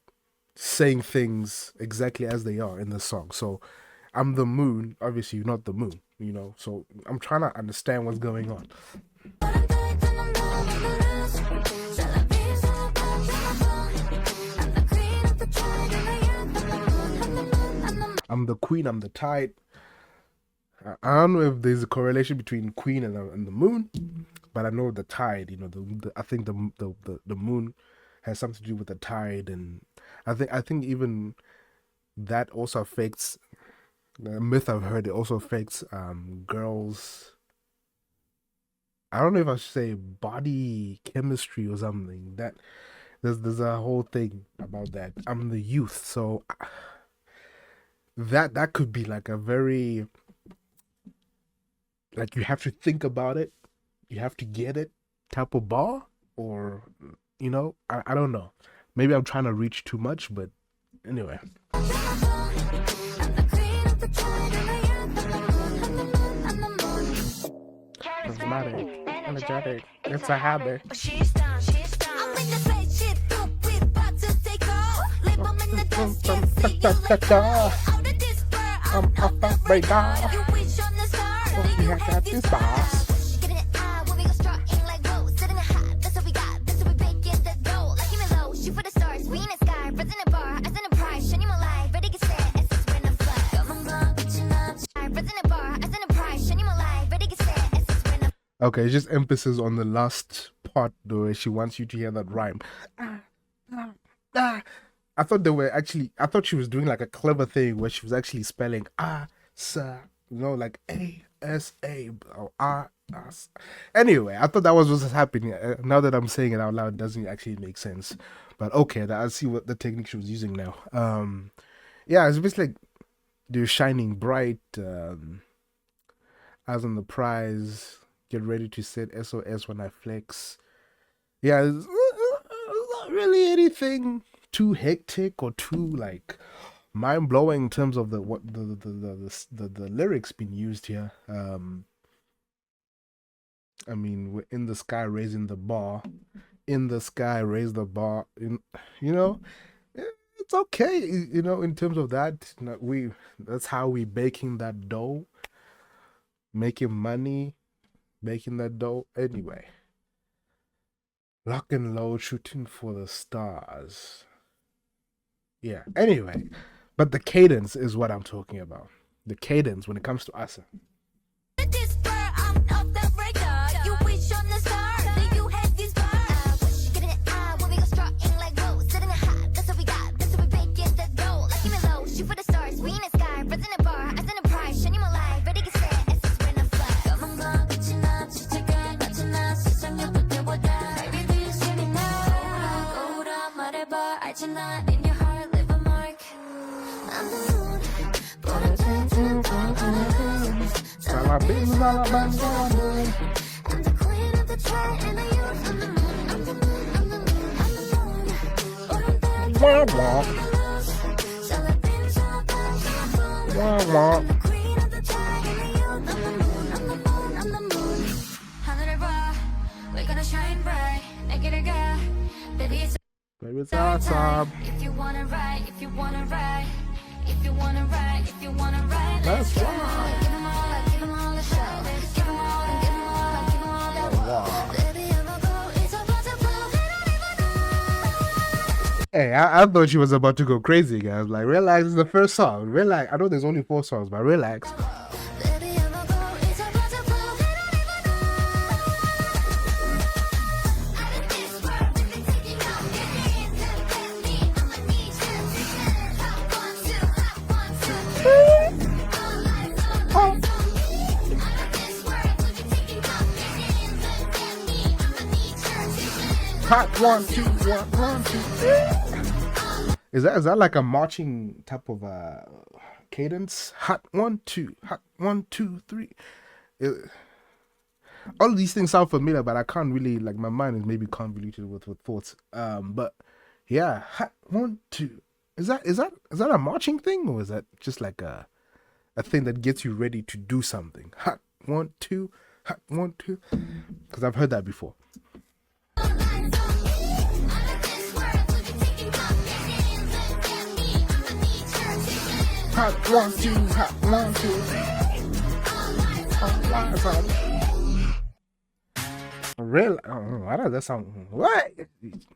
saying things exactly as they are in the song. So I'm the moon, obviously you're not the moon, so I'm trying to understand what's going on. I'm the queen, I'm the tide. I don't know if there's a correlation between queen and the moon, but I know the tide, I think the moon has something to do with the tide, and I think even that also affects the myth I've heard. It also affects girls. I don't know if I should say body chemistry or something. That there's a whole thing about that. I'm the youth, so that could be like a very, like, you have to think about it, you have to get it type of bar, or I don't know. Maybe I'm trying to reach too much, but anyway. Charismatic, energetic, it's a habit. I'm off the radar. We have got this boss. Okay, just emphasis on the last part, though. She wants you to hear that rhyme. I thought she was doing like a clever thing where she was actually spelling sa like ASA or RS. Anyway, I thought that was what's happening. Now that I'm saying it out loud, it doesn't actually make sense. But okay, I see what the technique she was using now. Yeah, it's basically like they're shining bright. Eyes on the prize. Get ready to set SOS when I flex. Yeah, it's not really anything too hectic or too like mind blowing in terms of the lyrics being used here. I mean, we're in the sky raising the bar. In the sky, raise the bar. It's okay. In terms of that, that's how we baking that dough, making money, making that dough. Anyway, lock and load, shooting for the stars. Yeah. Anyway, but the cadence is what I'm talking about. The cadence when it comes to Asa. Baby, it's awesome. If you wanna ride, if you wanna ride, if you wanna ride, if you wanna ride, That's give 'em right. give 'em all, give 'em all a show. Give 'em all, give 'em all, give 'em all that wow. Baby, I'ma go, it's about to blow, they don't even know. Hey, I thought she was about to go crazy, guys. Like, relax. It's the first song. Relax. I know there's only 4 songs, but relax. Baby, I'ma go, it's about to blow, they don't even know. Out of this world, we be taking off your hands and let me, I'ma need you to stand. Hot 1, 2, hot 1, 2, 3. All eyes on me. Out of this world, we be taking off your hands and let me, I'ma need you to stand. Hot 1, 2, 1, 2, 3. Is that like a marching type of cadence? Hot 1, 2, hot 1, 2, 3. All these things sound familiar, but I can't really like my mind is maybe convoluted with thoughts. But yeah, hot 1, 2. Is that a marching thing, or is that just like a thing that gets you ready to do something? Hot 1, 2, hot 1, 2. Because I've heard that before. Hot 1, 2, hot 1, 2. Real? Why does that sound? What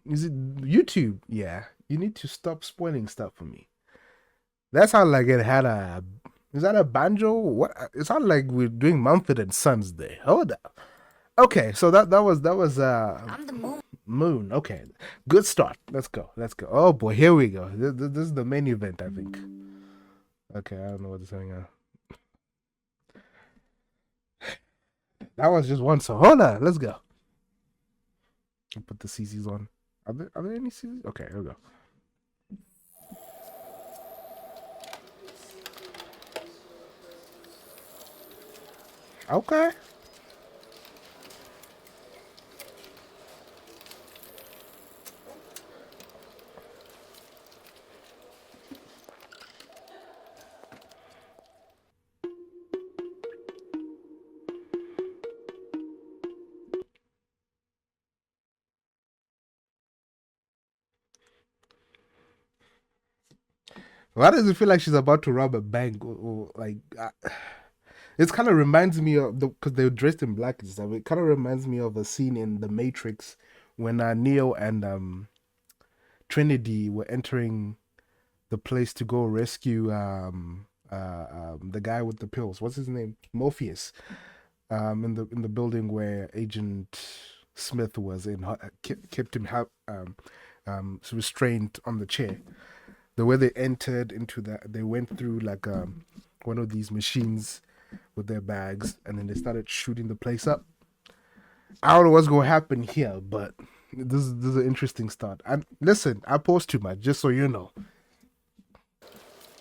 is it? YouTube? Yeah, you need to stop spoiling stuff for me. That sounds like it had a. Is that a banjo? What? It sounded like we're doing Mumford and Sons there. Hold up. Okay, so that was I'm the moon. Moon. Okay, good start. Let's go. Oh boy, here we go. This is the main event, I think. Okay, I don't know what's going on. That was just one song. Hold on, let's go. I'll put the CCs on. Are there any CCs? Okay, here we go. Okay. Why does it feel like she's about to rob a bank or like? It kind of reminds me of because they were dressed in black and stuff. It kind of reminds me of a scene in The Matrix when Neo and Trinity were entering the place to go rescue the guy with the pills. What's his name? Morpheus. In the building where Agent Smith was in, kept him restrained on the chair. The way they entered into that, they went through like one of these machines with their bags, and then they started shooting the place up. I don't know what's gonna happen here, but this is an interesting start. And listen, I post too much, just so you know.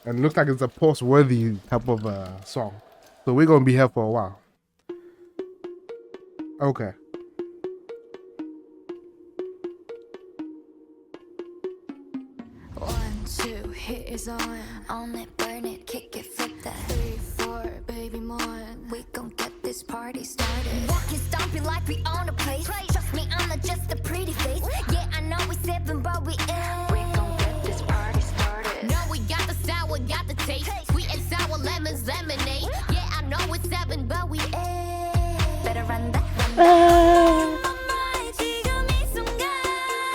And it looks like it's a post-worthy type of song. So we're gonna be here for a while. Okay. One, two, hit is on it, burn it, kick it, flip that. 3, 4, Babymonster, we gon' get this party started. Walking, stomping like we own a place. Trust me, I'm not just a pretty face. Yeah, I know we 7, but we ain't. We gon' get this party started. No, we got the style, we got the taste. Sweet and sour lemons, lemonade. Yeah, I know it's 7, but we ain't. Better run that, run that.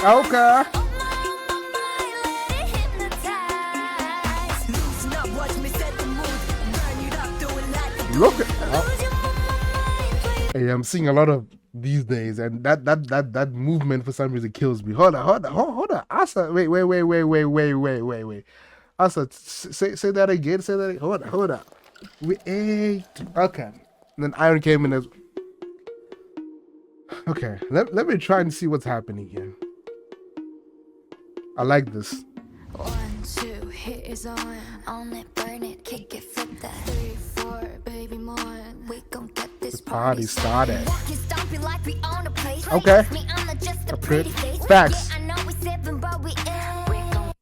Okay. Look at Hey, I'm seeing a lot of these days, and that movement for some reason kills me. Hold on. Asa, wait. Asa, say that again. Say that again. Hold on. Wait. Okay. And then Iron came in as. Okay. Let me try and see what's happening here. I like this. 1, 2, hit is on it, burn it, kick it, flip that. 3, 4, Babymonster, we gon' get this Party started. Walking, stomping like we own a place. Okay. Trust me, I'm not just a pretty face. Facts. Yeah, I know we 7, but we ain't.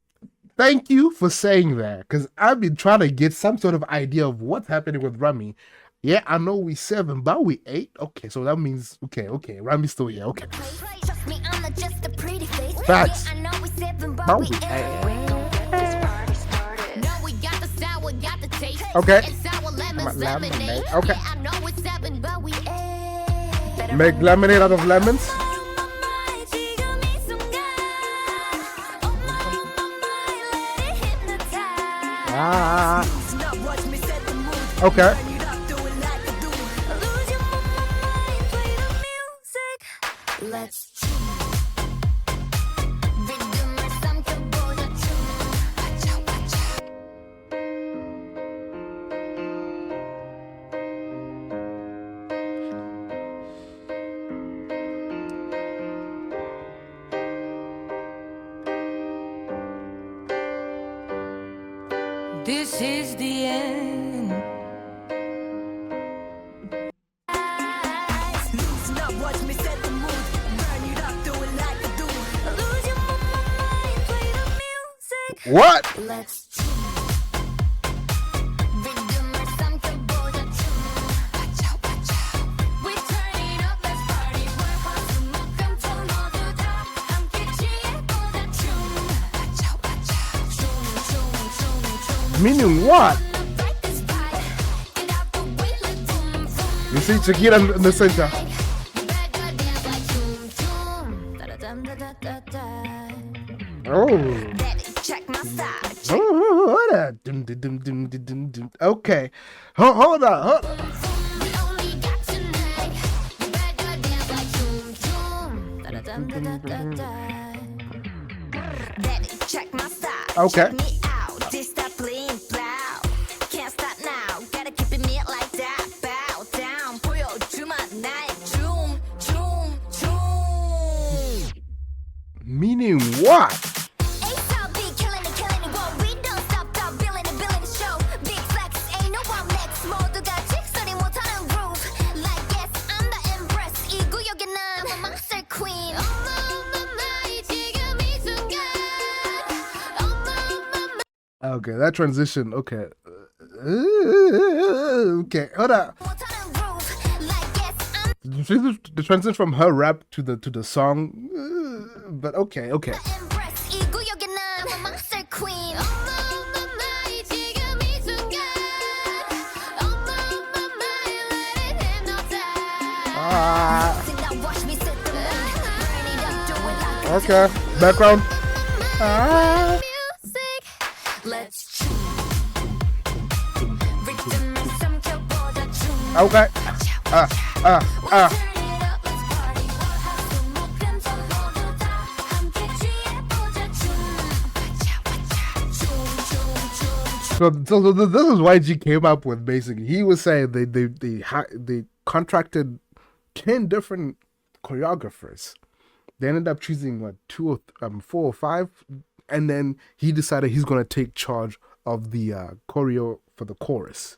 Thank you for saying that, because I've been trying to get some sort of idea of what's happening with Rami. Yeah, I know we 7, but we 8. Okay, so that means okay. Rami's still here. Okay. Trust me, I'm not just a pretty face. Facts. Yeah, I know we 7, But but we we ain't. ain't. No, we got the style, we got the taste. Okay. Sweet and sour lemons, lemonade. Okay. Yeah, I know it's 7, but we ain't. Make lemonade out of lemons. Ah. Okay. Let's This is the end. Loosen up, watch me set the mood. Burn it up, do it like I do. Lose your mind, play the music. What? Let's rhythm or something, boy, the tune. Watch out. We turn it up, let's party. We're passing up, come to another top. 함께 취해보자, tune. Watch out. Tune. Meaning what? You see Shakira in the center. Oh. Hold on. Dum. Okay. Hold on. Okay. Meaning what? Okay, that transition. Okay. Okay, hold on. You see the transition from her rap to the song, but okay. Okay, background. Okay. So this is why G came up with basically. He was saying they contracted 10 different choreographers. They ended up choosing what 4 or 5, and then he decided he's gonna take charge of the choreo for the chorus.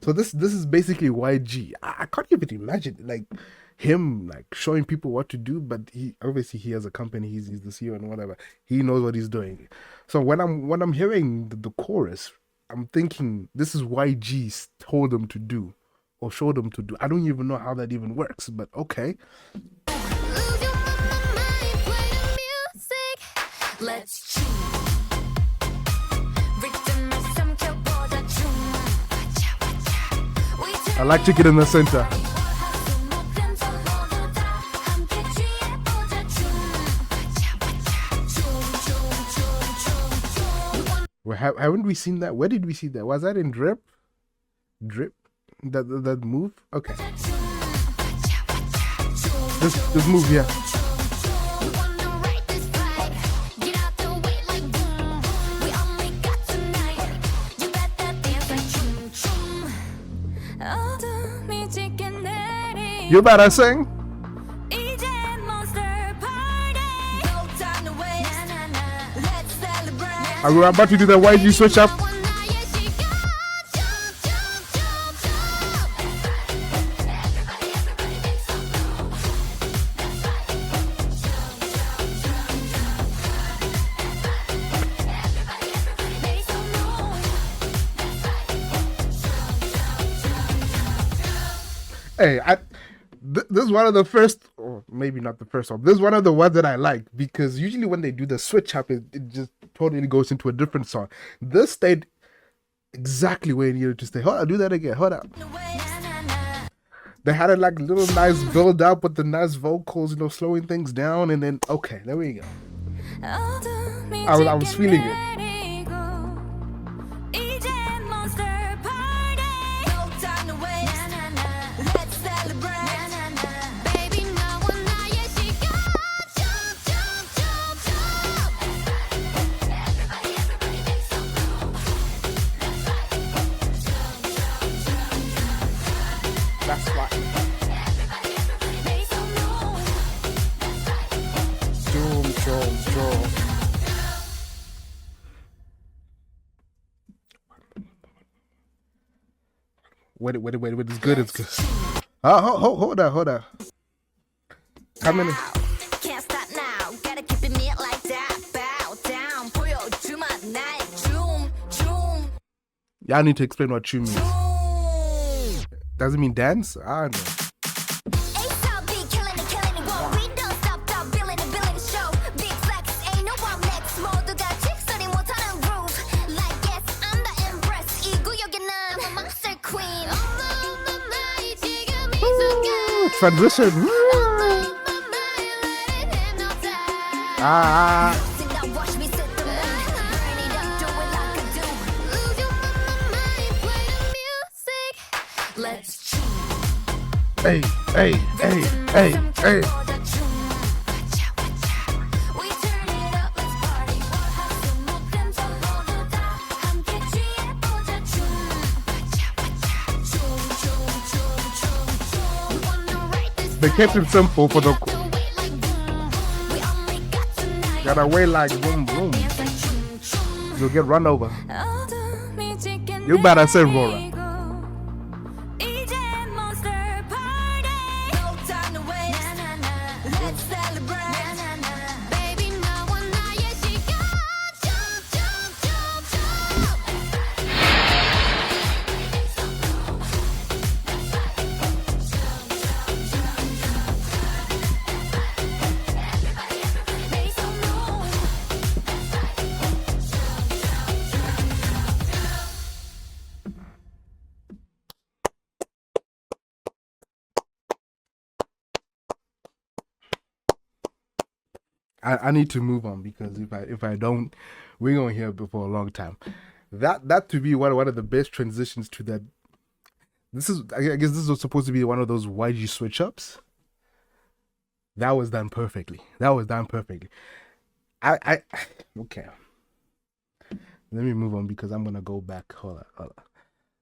So this is basically YG. I can't even imagine like him like showing people what to do, but he obviously he has a company. He's the CEO and whatever. He knows what he's doing. So when I'm hearing the chorus, I'm thinking this is YG told him to do or showed him to do. I don't even know how that even works, but okay. Let's I like chicken in the center. Well, haven't we seen that? Where did we see that? Was that in Drip? Drip? That move? Okay. This move here. You better sing. Are we about to do the YG switch up? Hey, this is one of the first, or maybe not the first one. This is one of the ones that I like because usually when they do the switch up, it just totally goes into a different song. This stayed exactly where it needed to stay. Hold on, do that again. Hold up. They had a like little nice build up with the nice vocals, you know, slowing things down, and then okay, there we go. I was feeling it. That's why. Choom. Wait, it's good, it's good. Oh, hold on. Come in. Can't stop now. Gotta keep it neat like that. Bow down. 보여주마 나의 Choom. Y'all need to explain what Choom means. Does it mean dance? I don't know. Transition. Let's Hey. They kept it simple for the. Gotta wait like boom. You'll get run over. You better say Rora. I need to move on because if I don't, we're gonna hear it for a long time. That to be one of the best transitions to that. I guess this was supposed to be one of those YG switch ups. That was done perfectly. I okay. let me move on because I'm gonna go back. Hold on.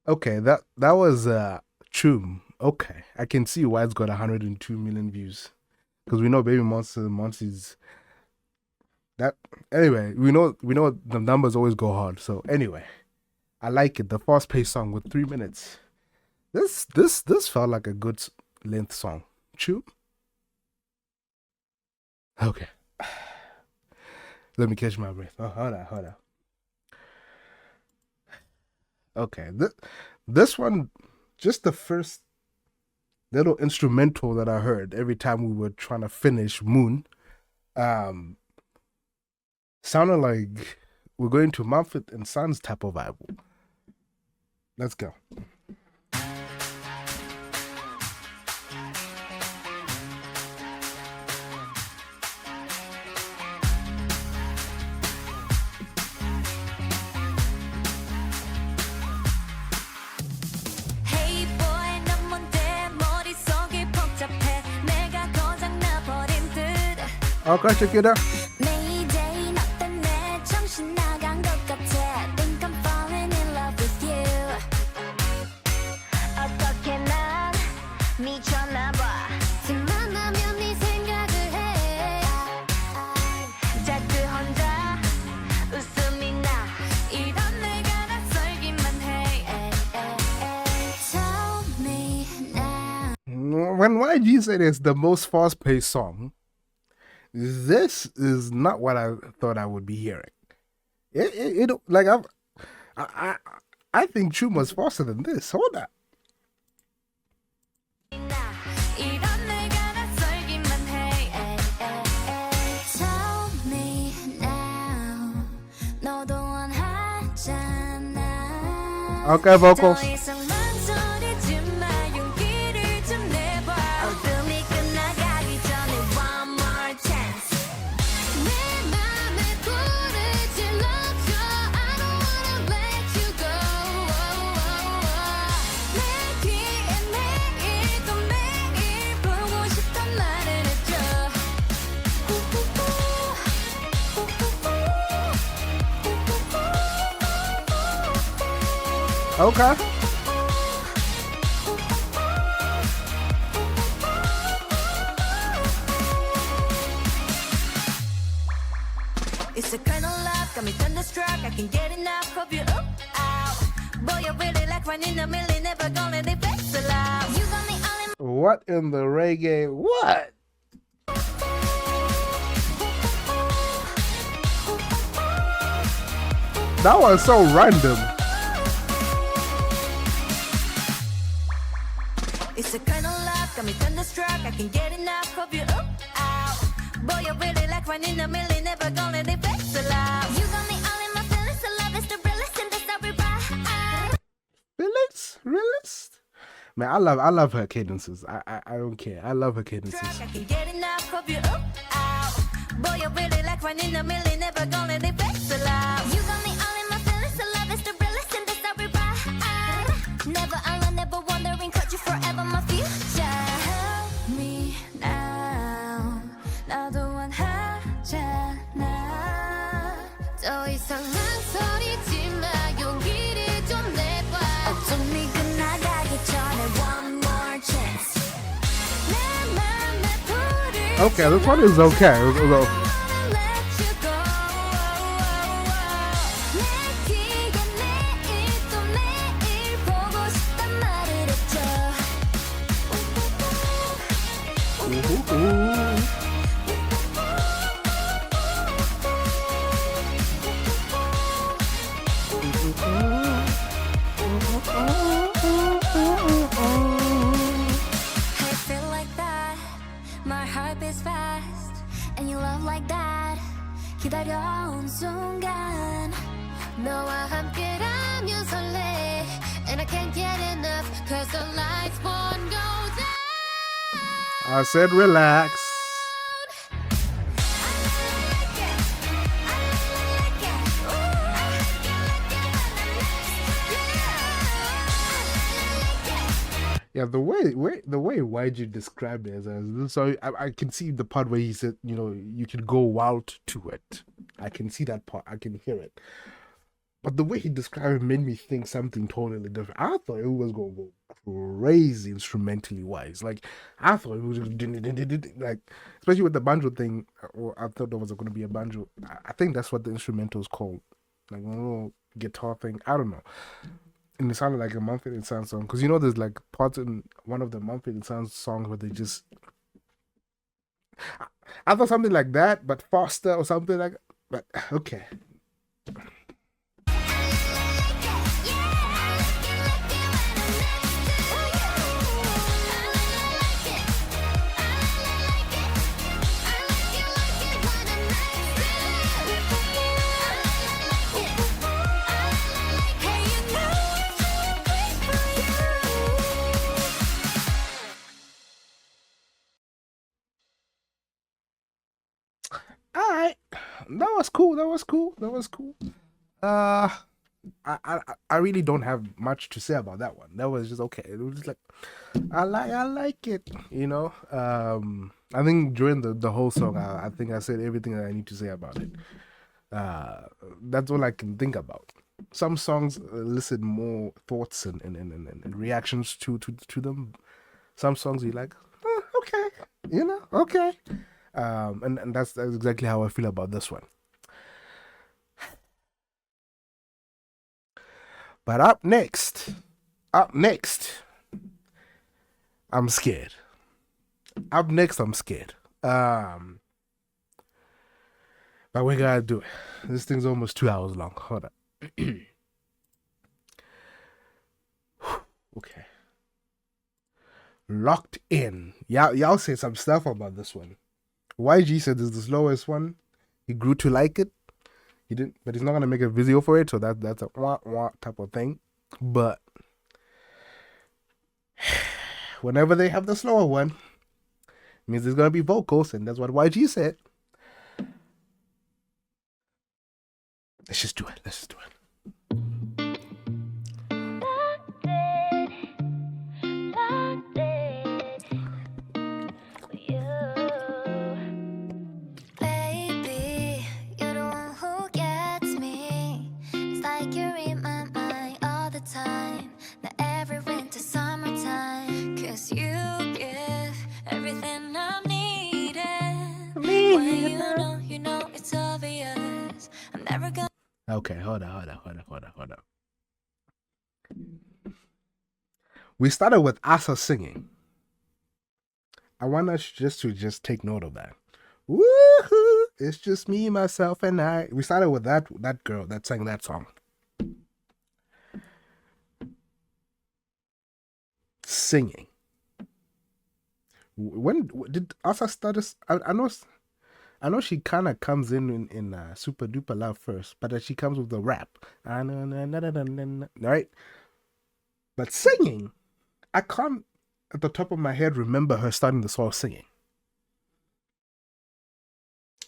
Okay, that was Choom. Okay, I can see why it's got 102 million views because we know Monster's that. Anyway, we know the numbers always go hard. So anyway, I like it. The fast-paced song with 3 minutes. This felt like a good length song. Choom. Okay. Let me catch my breath. Oh, hold on. Okay, this one, just the first little instrumental that I heard every time we were trying to finish Moon, sounded like we're going to Mumford and Sons type of vibe. Let's go. Hey boy, 넌 뭔데 머릿속이 복잡해 내가 고장 나버린 듯 Okay, check it out. Mayday 너 때문에 정신 나간 것 같아 Think I'm falling in love with you 어떻게 난 미쳤나 봐 만나면 네 생각을 해 자꾸 혼자 웃음이 나 이런 내가 낯설기만 해 Tell me now When YG said it's the most fast-paced song, this is not what I thought I would be hearing. It like I think Choom was faster than this. Hold on. 이런 내가 낯설기만 해 Tell me now 너도 원하잖아 Okay, vocals. 더 이상 망설이지 마 용기를 좀 내봐 어둠이 끝나가기 전에 one more chance 내 맘에 불을 질러줘 I don't wanna let you go 내 귀에 매일 또 매일 보고 싶단 말을 해줘 Okay. It's a kind of love, got me thunderstruck. I can't get enough of you. Ooh, ow. Boy, you really like one in a million, never gonna let it fix a love. You got me all in What in the reggae? What? That was so random. It's a kind of love, got me thunderstruck. I can't get enough of you. Ooh, ow. Boy, you really like one in a million, never gonna let it fix a love. You got me all in my feelings, so love is the realest in the story, right? Realist? Man, I love her cadences. I don't care. I love her cadences. I can get enough of you. Ooh, ow. Boy, you really like one in a million, never gonna let it fix a love. You got me all in my feelings, so love is the realest in the story, right? Never alone, never wondering, caught you forever, my future. Help me now. 나도 원하잖아. 더 이상 망설이지 마. 용기를 좀 내봐. 어둠이 끝나가기 전에 one more chance. 내 맘에 불을 Okay, this one is okay. It was let you go. 내 귀에 매일 또 매일 보고 싶단 말을 했죠. I feel like that. My heart beats fast. And you love like that. 기다려온 순간. 너와 함께라면 설레. And I can't get enough. Cause the lights won't go down. I said relax. Yeah, the way YG described it as so I can see the part where he said, you know, you can go wild to it. I can see that part. I can hear it. But the way he described it made me think something totally different. I thought it was going to go crazy instrumentally wise. Like, I thought it was just like, especially with the banjo thing. Or I thought there was going to be a banjo. I think that's what the instrumental is called, like a little guitar thing. I don't know. And it sounded like a Mumford & Sons song, because you know there's like parts in one of the Mumford & Sons songs where they just. I thought something like that, but faster or something like. But okay. All right, that was cool. That was cool. That was cool. I really don't have much to say about that one. That was just okay. It was just like I like it. You know. I think during the whole song, I think I said everything that I need to say about it. That's all I can think about. Some songs elicit more thoughts and reactions to them. Some songs you like, okay, you know, okay. And that's exactly how I feel about this one. But up next, I'm scared. Up next, I'm scared. But we gotta do it. This thing's almost 2 hours long. Hold up. Okay. Locked in. Y'all say some stuff about this one. YG said this is the slowest one. He grew to like it. He didn't, but he's not gonna make a video for it, so that's a wah type of thing. But whenever they have the slower one, it means there's gonna be vocals, and that's what YG said. Let's just do it. Let's just do it. Okay, hold on. We started with Asa singing. I want us just take note of that. Woohoo! It's just me, myself, and I. We started with that girl that sang that song. Singing. When did Asa start? I know she kind of comes in Super Duper Love first, but then she comes with the rap. Right? But singing, I can't, at the top of my head, remember her starting the song singing.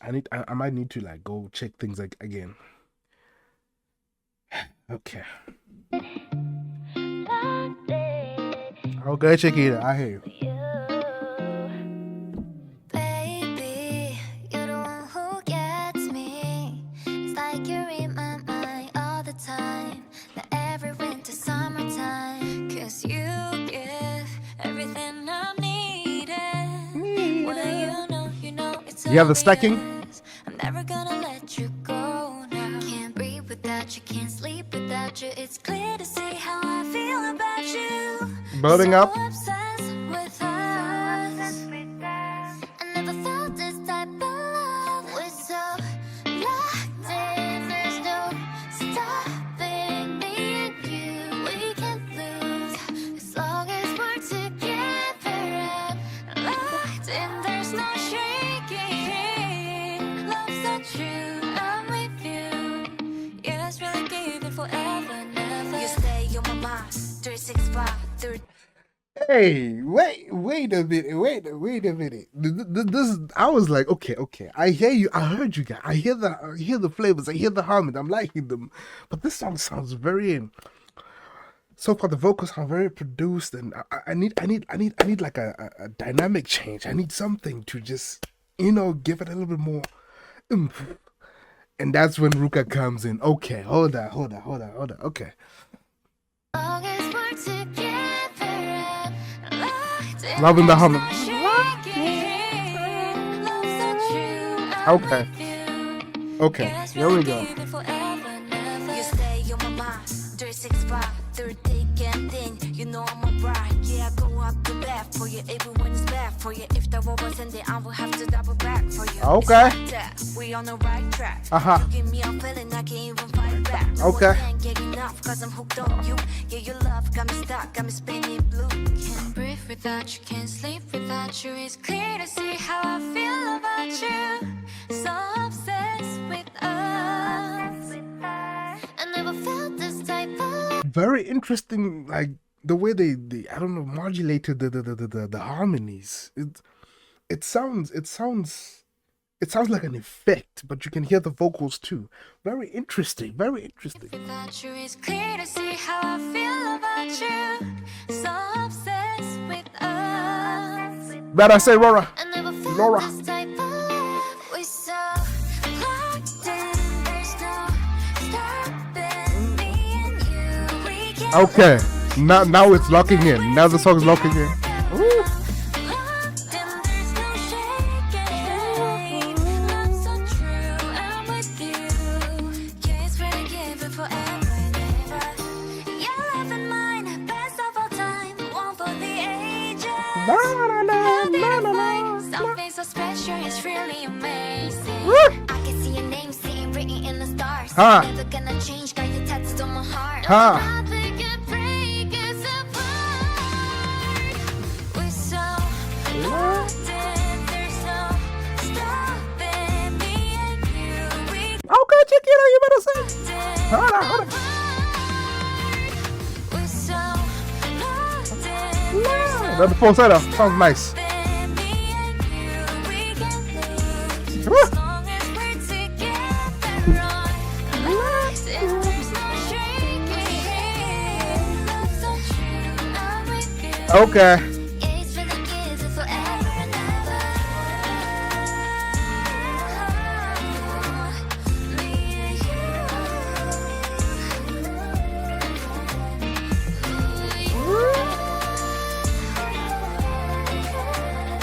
I might need to like go check things like again. Okay. Okay, check it out. I hear you. You have the stacking? I'm never gonna let you go now. Can't breathe without you, can't sleep without you. It's clear to see how I feel about you. Building so up. Obsessed with us. I never felt this type of love. We're so locked in, there's no stopping me and you. We can't lose as long as we're together and locked in. There's no shame. Hey, wait a minute. This I was like, okay. I hear you. I heard you guys. I hear the flavors. I hear the harmony. I'm liking them. But this song sounds very. So far, the vocals are very produced, and I need like a dynamic change. I need something to just give it a little bit more oomph. And that's when Ruka comes in. Okay, hold on. Okay. Loving the humming. Okay. Okay, here we go. You stay on my mind, 365, through thick and thin. You know I'm a bride. Yeah, I go up to bat for you, even when it's bad for you. If the war was ending, I will have to double back for you. Okay. It's like that. We on the right track. Uh-huh. You give me a feeling I can't even fight back. Okay. I can't get enough, cause I'm hooked on you. Yeah, your love got me stuck, got me spinning blue. Can't breathe without you, can't sleep without you. It's clear to see how I feel about you. So obsessed with us. I never felt this type of love. Very interesting, like the way they I don't know, modulated the harmonies. It sounds like an effect, but you can hear the vocals too. Very interesting. Without you, it's clear to see how I feel about you. So obsessed with us. But I say, Rora. I never felt Laura. this type of love. We're so locked in. There's no stopping me and you. We can Okay, now it's locking in. Now the song's locking in. Ooh. locked in. There's no shaking. Love so true. I'm with you. Yeah, it's really given forever and ever. Your love and mine, best of all time. One for the ages. La, la, la, la, la, la. Something so special, it's really amazing. Woo. I can see your name sitting written in the stars. Huh. Never gonna change, got your tattooed on my heart. Huh. Nothing can break us apart. We're so locked in, there's no stopping me and you. We Okay, Chiquita, you better say. hold on. We're so locked in, The falsetto sounds nice. Woo. Okay.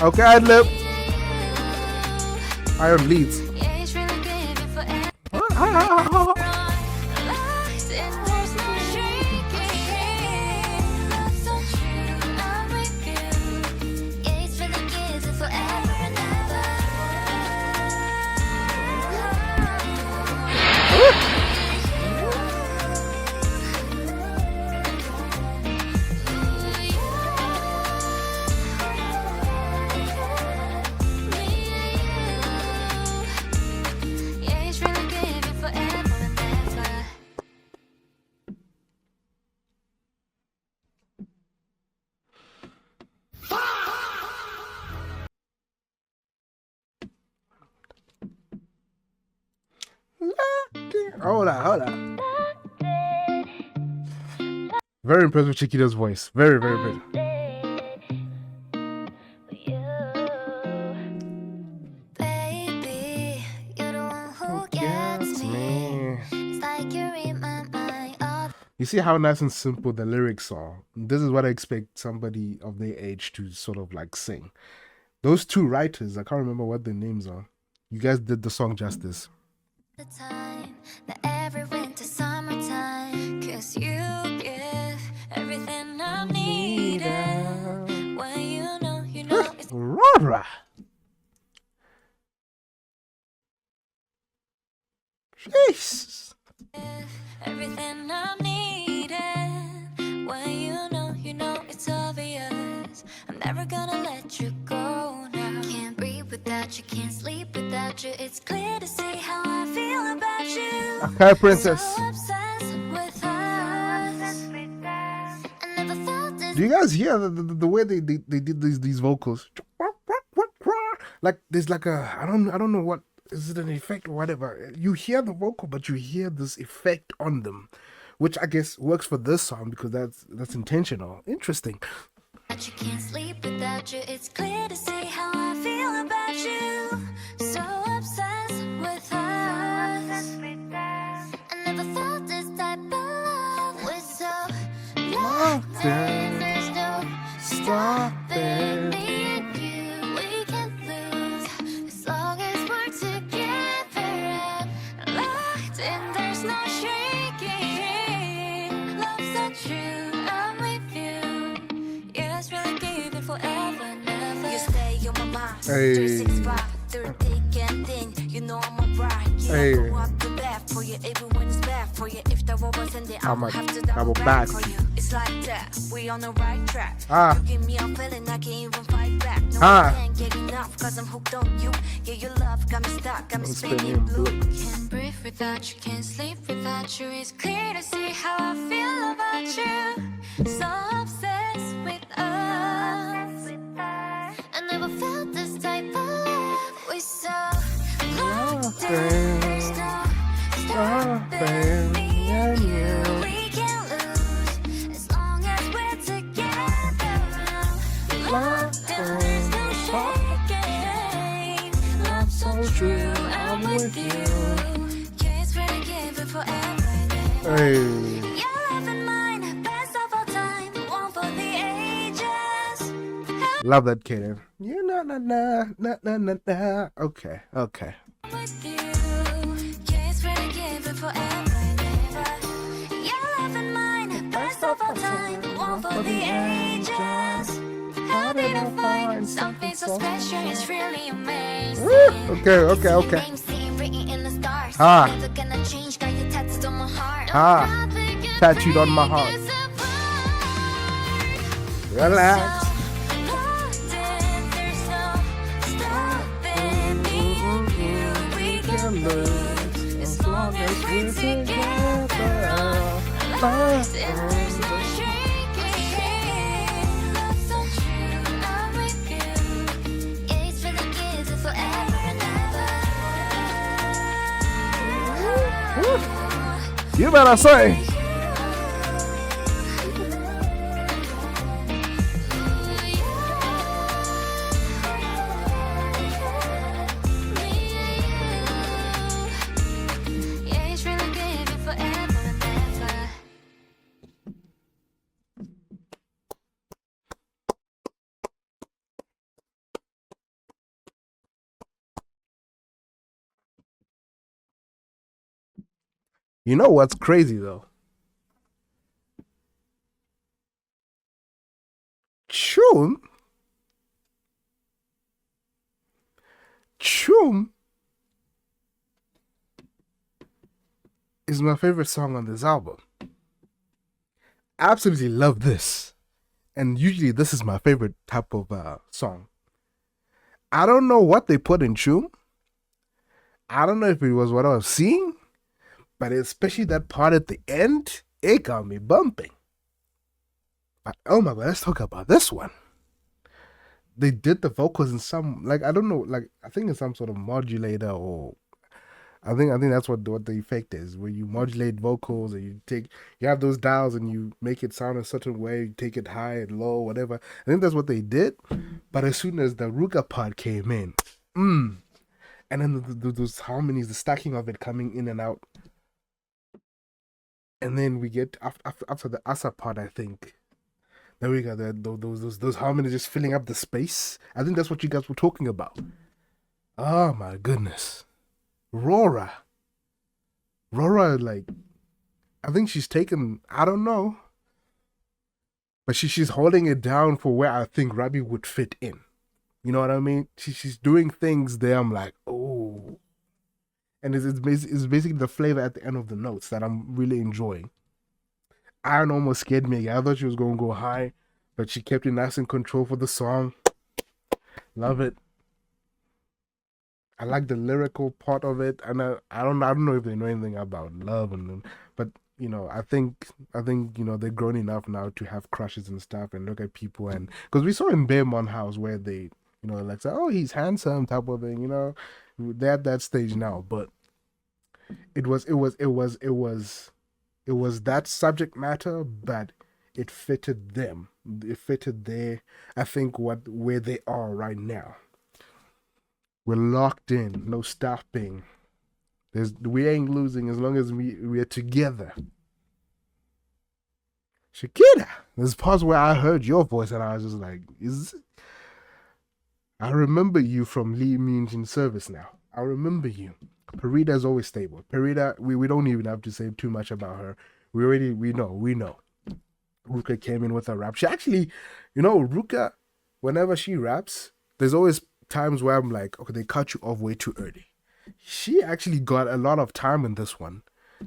Okay, ad lib. Iron leads. Hold on. Very impressed with Chiquita's voice. Very good. Baby, you're the one who gets me. It's like you're in my mind. You see how nice and simple the lyrics are. This is what I expect somebody of their age to sort of like sing. Those two writers, I can't remember what their names are. You guys did the song justice. The time, the every winter, summertime. 'Cause you give everything I needed. When you know it's Rora. Jesus. everything I needed. When you know it's obvious. I'm never gonna let you go now. Can't breathe without you, can't sleep without you. It's clear to see how I feel about you. Okay, princess. So obsessed with us. I never felt this. Do you guys hear the way they did these vocals? Like there's like a I don't know what is it, an effect or whatever. You hear the vocal, but you hear this effect on them, which I guess works for this song because that's intentional. Interesting. You can't sleep without you. It's clear to see how I feel about you. So obsessed with us. there's no stopping me and you. We can lose as long as we're together and locked in. There's no shrinking. Love's so true. I'm with you. Yeah, it's really giving forever and ever. You stay on my mind. Hey. 365, through thick and thin. You know I'm a ride. Yeah, Hey. go up the bat for you, even when it's bad for you. If the war was ended, I I'm will a have to double double back. back for you. It's like that, we on the right track. Ah. You give me a feeling I can't even fight back. No, Ah. I can't get enough, cause I'm hooked on you. Yeah, your love got me stuck, got me I'm spinning spinning blue. blue. Can't breathe without you, can't sleep without you. It's clear to see how I feel about you. So obsessed with us. I never felt this type of love. We so locked in. There's no stopping me and you. We can't lose as long as we're together. Locked in. There's no shaking. Love so true. I'm with you. Yeah, it's really giving forever and ever. Hey. Your love and mine, best of all time, one for the ages. Love that kid. Yeah, na na na na na na na. Okay, okay. With you, yeah, it's really giving forever and ever. Your love and mine, best of all time, one for the ages. How did I find something so special? It's really amazing. Okay, okay, okay. Name seen written in the stars. Ah. Never gonna change, got you tattooed on my heart. Ah. Nothing can Tattooed on my break heart. us apart. Relax. Locked in, there's no stopping me and you. We can lose as long as we're together. Locked in, there's no shrinking. Love's so true, I'm with you. Yeah, it's really giving forever and ever. You better say. Yeah, it's really giving forever and ever. You know what's crazy though? Choom. Choom is my favorite song on this album. Absolutely love this. And usually this is my favorite type of song. I don't know what they put in Choom. I don't know if it was what I was seeing, but especially that part at the end, it got me bumping. But oh my god, let's talk about this one. They did the vocals in some, like, I don't know, like, I think it's some sort of modulator, or I think that's what the effect is, where you modulate vocals and you have those dials and you make it sound a certain way, you take it high and low, whatever. I think that's what they did. But as soon as the Ruga part came in, and then those harmonies, the stacking of it coming in and out, and then we get after the Asa part, I think. There we go. Those harmonies just filling up the space. I think that's what you guys were talking about. Oh my goodness, Rora, like, I think she's taken. I don't know, but she's holding it down for where I think Rabi would fit in. You know what I mean? She's doing things there. I'm like, oh, and it's basically the flavor at the end of the notes that I'm really enjoying. Iron almost scared me. I thought she was going to go high, but she kept it nice and control for the song. Love it. I like the lyrical part of it, and I don't know if they know anything about love, but you know, I think you know, they're grown enough now to have crushes and stuff and look at people, and because we saw in BAEMON House where they, you know, like say, oh, he's handsome type of thing, you know, they're at that stage now, but it was that subject matter, but it fitted them. It fitted their, I think, where they are right now. We're locked in, no stopping. We ain't losing as long as we are together. Shakira. There's parts where I heard your voice and I was just like, I remember you from Lee Means in Service now. I remember you. Parida is always stable. Parida, we don't even have to say too much about her. We know. Ruka came in with a rap. She actually, Ruka, whenever she raps, there's always times where I'm like, okay, they cut you off way too early. She actually got a lot of time in this one.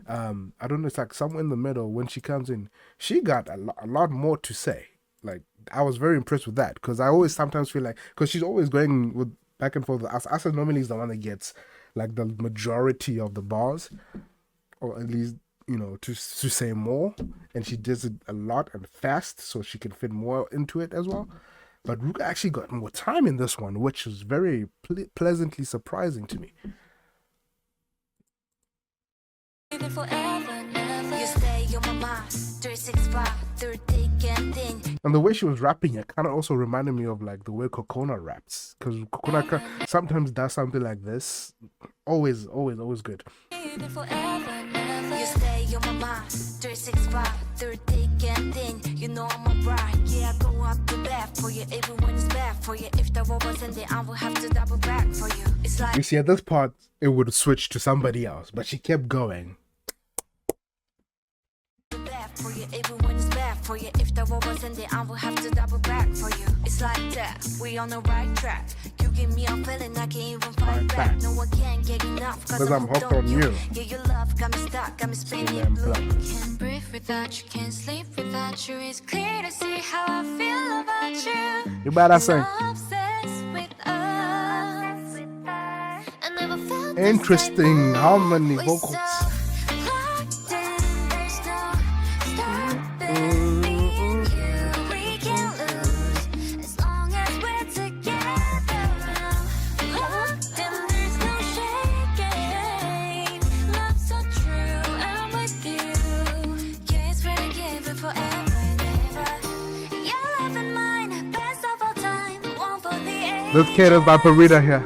I don't know, it's like somewhere in the middle when she comes in, she got a lot more to say. Like, I was very impressed with that because I always sometimes feel like, because she's always going with back and forth. Asa normally is the one that gets like the majority of the bars, or at least, to say more, and she does it a lot and fast so she can fit more into it as well. But Ruka actually got more time in this one, which was very pleasantly surprising to me. And the way she was rapping it kind of also reminded me of like the way Kokona raps, because Kokona sometimes does something like this. Always good. You stay on my mind, 365, through thick and thin. You know I'm a bride, yeah, I go up the bat for you. Everyone is bad for you. If there wasn't there, I will have to double back for you. It's like, you see, at this part, it would switch to somebody else, but she kept going. For you, everyone is bad for you. If there wasn't there, I will have to double back for you. It's like that, we on the right track. You give me a feeling I can't even fight back. No one can get enough, cause I'm hooked on you. Yeah, your love got me stuck, got me spinning blue. Can't breathe without you, can't sleep without you. It's clear to see how I feel about you. You better sing. Interesting harmony vocals. This kid is by Parida here.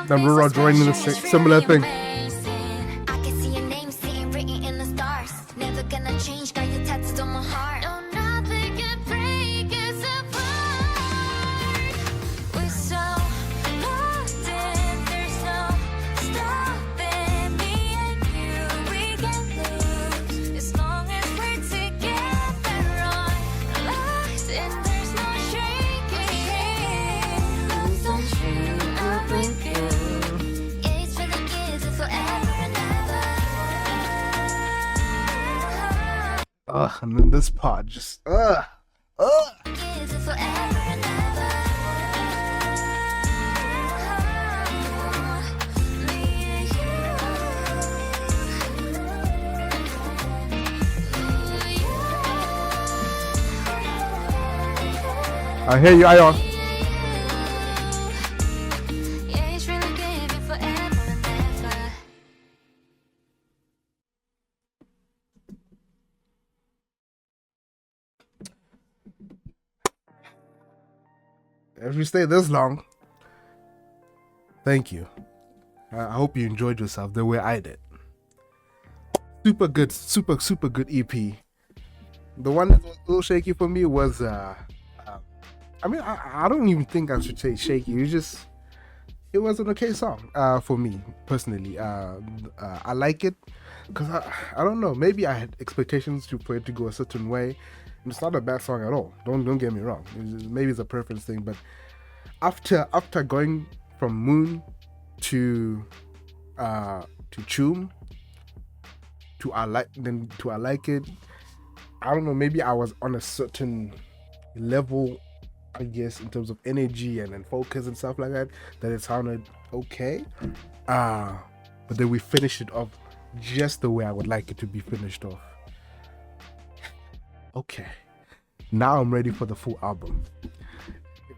Then we're all joining the similar thing. I can see your name sitting written in the stars. Never gonna change, got your tattooed on my heart. No, nothing can break us apart. We're so locked in, there's no stopping me and you. We can lose as long as we're together on locked in. There's no shrinking. Love's so true, I'm with you. Yeah, it's for the kids and forever and ever. Ugh, and then this part just kids and forever and ever. Me and you. I hear you, Ion. Yeah, it's really good and forever and ever. If you stay this long, thank you. I hope you enjoyed yourself the way I did. Super good, super good EP. The one that was a little shaky for me was, I don't even think I should say shaky. It was an okay song for me personally. I like it because I don't know. Maybe I had expectations for it to go a certain way. It's not a bad song at all. Don't get me wrong. Maybe it's a preference thing, but after going from Moon to Choom to I like it. I don't know. Maybe I was on a certain level, I guess, in terms of energy and focus and stuff like that. That it sounded okay. But then we finished it off just the way I would like it to be finished off. Okay, now I'm ready for the full album.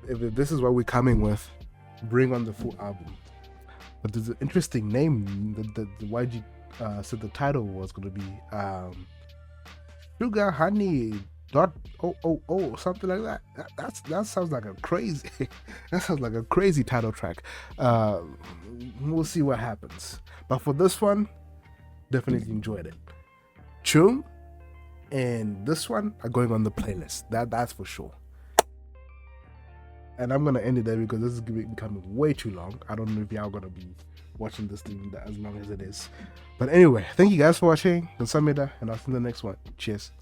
If this is what we're coming with, bring on the full album. But there's an interesting name. The YG said the title was going to be Sugar Honey .000 something like that. That sounds like a crazy. That sounds like a crazy title track. We'll see what happens. But for this one, definitely enjoyed it. Choom, and this one are going on the playlist. That's for sure. And I'm gonna end it there because this is becoming way too long. I don't know if y'all gonna be watching this thing as long as it is. But anyway, thank you guys for watching. And I'll see you in the next one. Cheers.